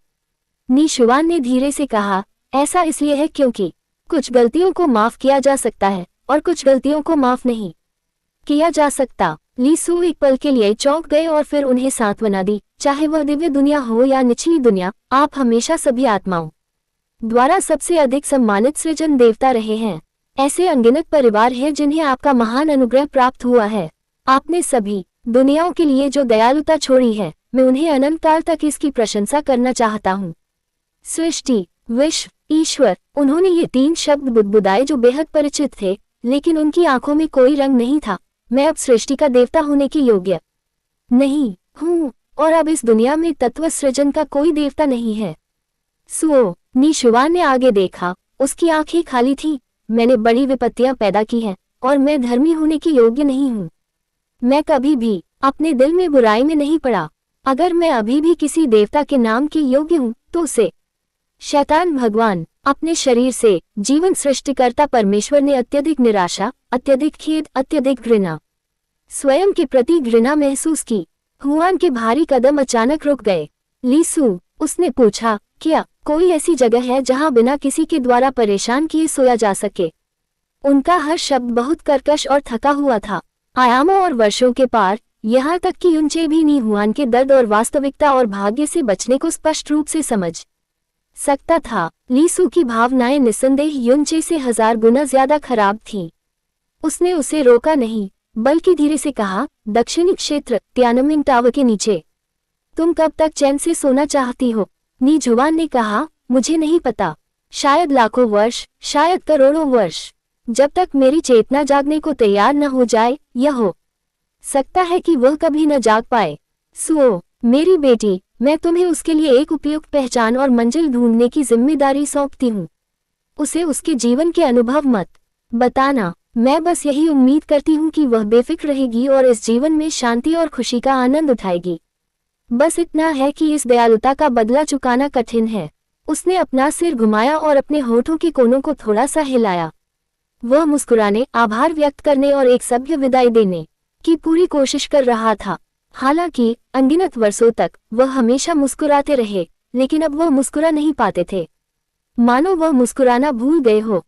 नी शुआन ने धीरे से कहा, ऐसा इसलिए है क्योंकि कुछ गलतियों को माफ किया जा सकता है और कुछ गलतियों को माफ नहीं किया जा सकता। लीसू एक पल के लिए चौंक गए और फिर उन्हें सांत्वना दी, चाहे वह दिव्य दुनिया हो या निचली दुनिया, आप हमेशा सभी आत्माओं द्वारा सबसे अधिक सम्मानित सृजन देवता रहे हैं। ऐसे अनगिनत परिवार हैं जिन्हें आपका महान अनुग्रह प्राप्त हुआ है। आपने सभी दुनियाओं के लिए जो दयालुता छोड़ी है, मैं उन्हें अनंत काल तक इसकी प्रशंसा करना चाहता हूँ। सृष्टि, विश्व, ईश्वर, उन्होंने ये 3 शब्द बुदबुदाए जो बेहद परिचित थे, लेकिन उनकी आंखों में कोई रंग नहीं था। मैं अब सृष्टि का देवता होने के योग्य नहीं हूँ, और अब इस दुनिया में तत्व सृजन का कोई देवता नहीं है। सुओ, निशुवान ने आगे देखा, उसकी आंखें खाली थीं। मैंने बड़ी विपत्तियां पैदा की हैं, और मैं धर्मी होने के योग्य नहीं हूँ। मैं कभी भी अपने दिल में बुराई में नहीं पड़ा। अगर मैं अभी भी किसी देवता के नाम के योग्य हूँ, तो उसे शैतान भगवान अपने शरीर से जीवन सृष्टिकर्ता परमेश्वर ने अत्यधिक निराशा, अत्यधिक खेद, अत्यधिक घृणा, स्वयं के प्रति घृणा महसूस की। हुआन के भारी कदम अचानक रुक गए। लीसू, उसने पूछा, क्या कोई ऐसी जगह है जहां बिना किसी के द्वारा परेशान किए सोया जा सके? उनका हर शब्द बहुत कर्कश और थका हुआ था, आयामों और वर्षों के पार, यहाँ तक कि युनचे भी नी हुआन के दर्द और वास्तविकता और भाग्य से बचने को स्पष्ट रूप से समझ सकता था। लीसू की भावनाएं निस्संदेह युनचे से 1000 गुना ज्यादा खराब थीं। उसने उसे रोका नहीं, बल्कि धीरे से कहा, दक्षिणी क्षेत्र त्यानमिंग टावर के नीचे। तुम कब तक चैन से सोना चाहती हो? नी जुवान ने कहा, मुझे नहीं पता। शायद लाखों वर्ष, शायद करोड़ों वर्ष। जब तक मेरी चेतना जागने को तैयार न हो जाए, यह हो सकता है कि वह कभी न जाग पाए। सुओ, मेरी बेटी, मैं तुम्हें उसके लिए एक उपयुक्त पहचान और मंजिल ढूंढने की जिम्मेदारी सौंपती हूँ। उसे उसके जीवन के अनुभव मत बताना। मैं बस यही उम्मीद करती हूँ कि वह बेफिक्र रहेगी और इस जीवन में शांति और खुशी का आनंद उठाएगी। बस इतना है कि इस दयालुता का बदला चुकाना कठिन है। उसने अपना सिर घुमाया और अपने होठों के कोनों को थोड़ा सा हिलाया। वह मुस्कुराने, आभार व्यक्त करने और एक सभ्य विदाई देने की पूरी कोशिश कर रहा था। हालांकि अनगिनत वर्षों तक वह हमेशा मुस्कुराते रहे, लेकिन अब वह मुस्कुरा नहीं पाते थे, मानो वह मुस्कुराना भूल गए हो।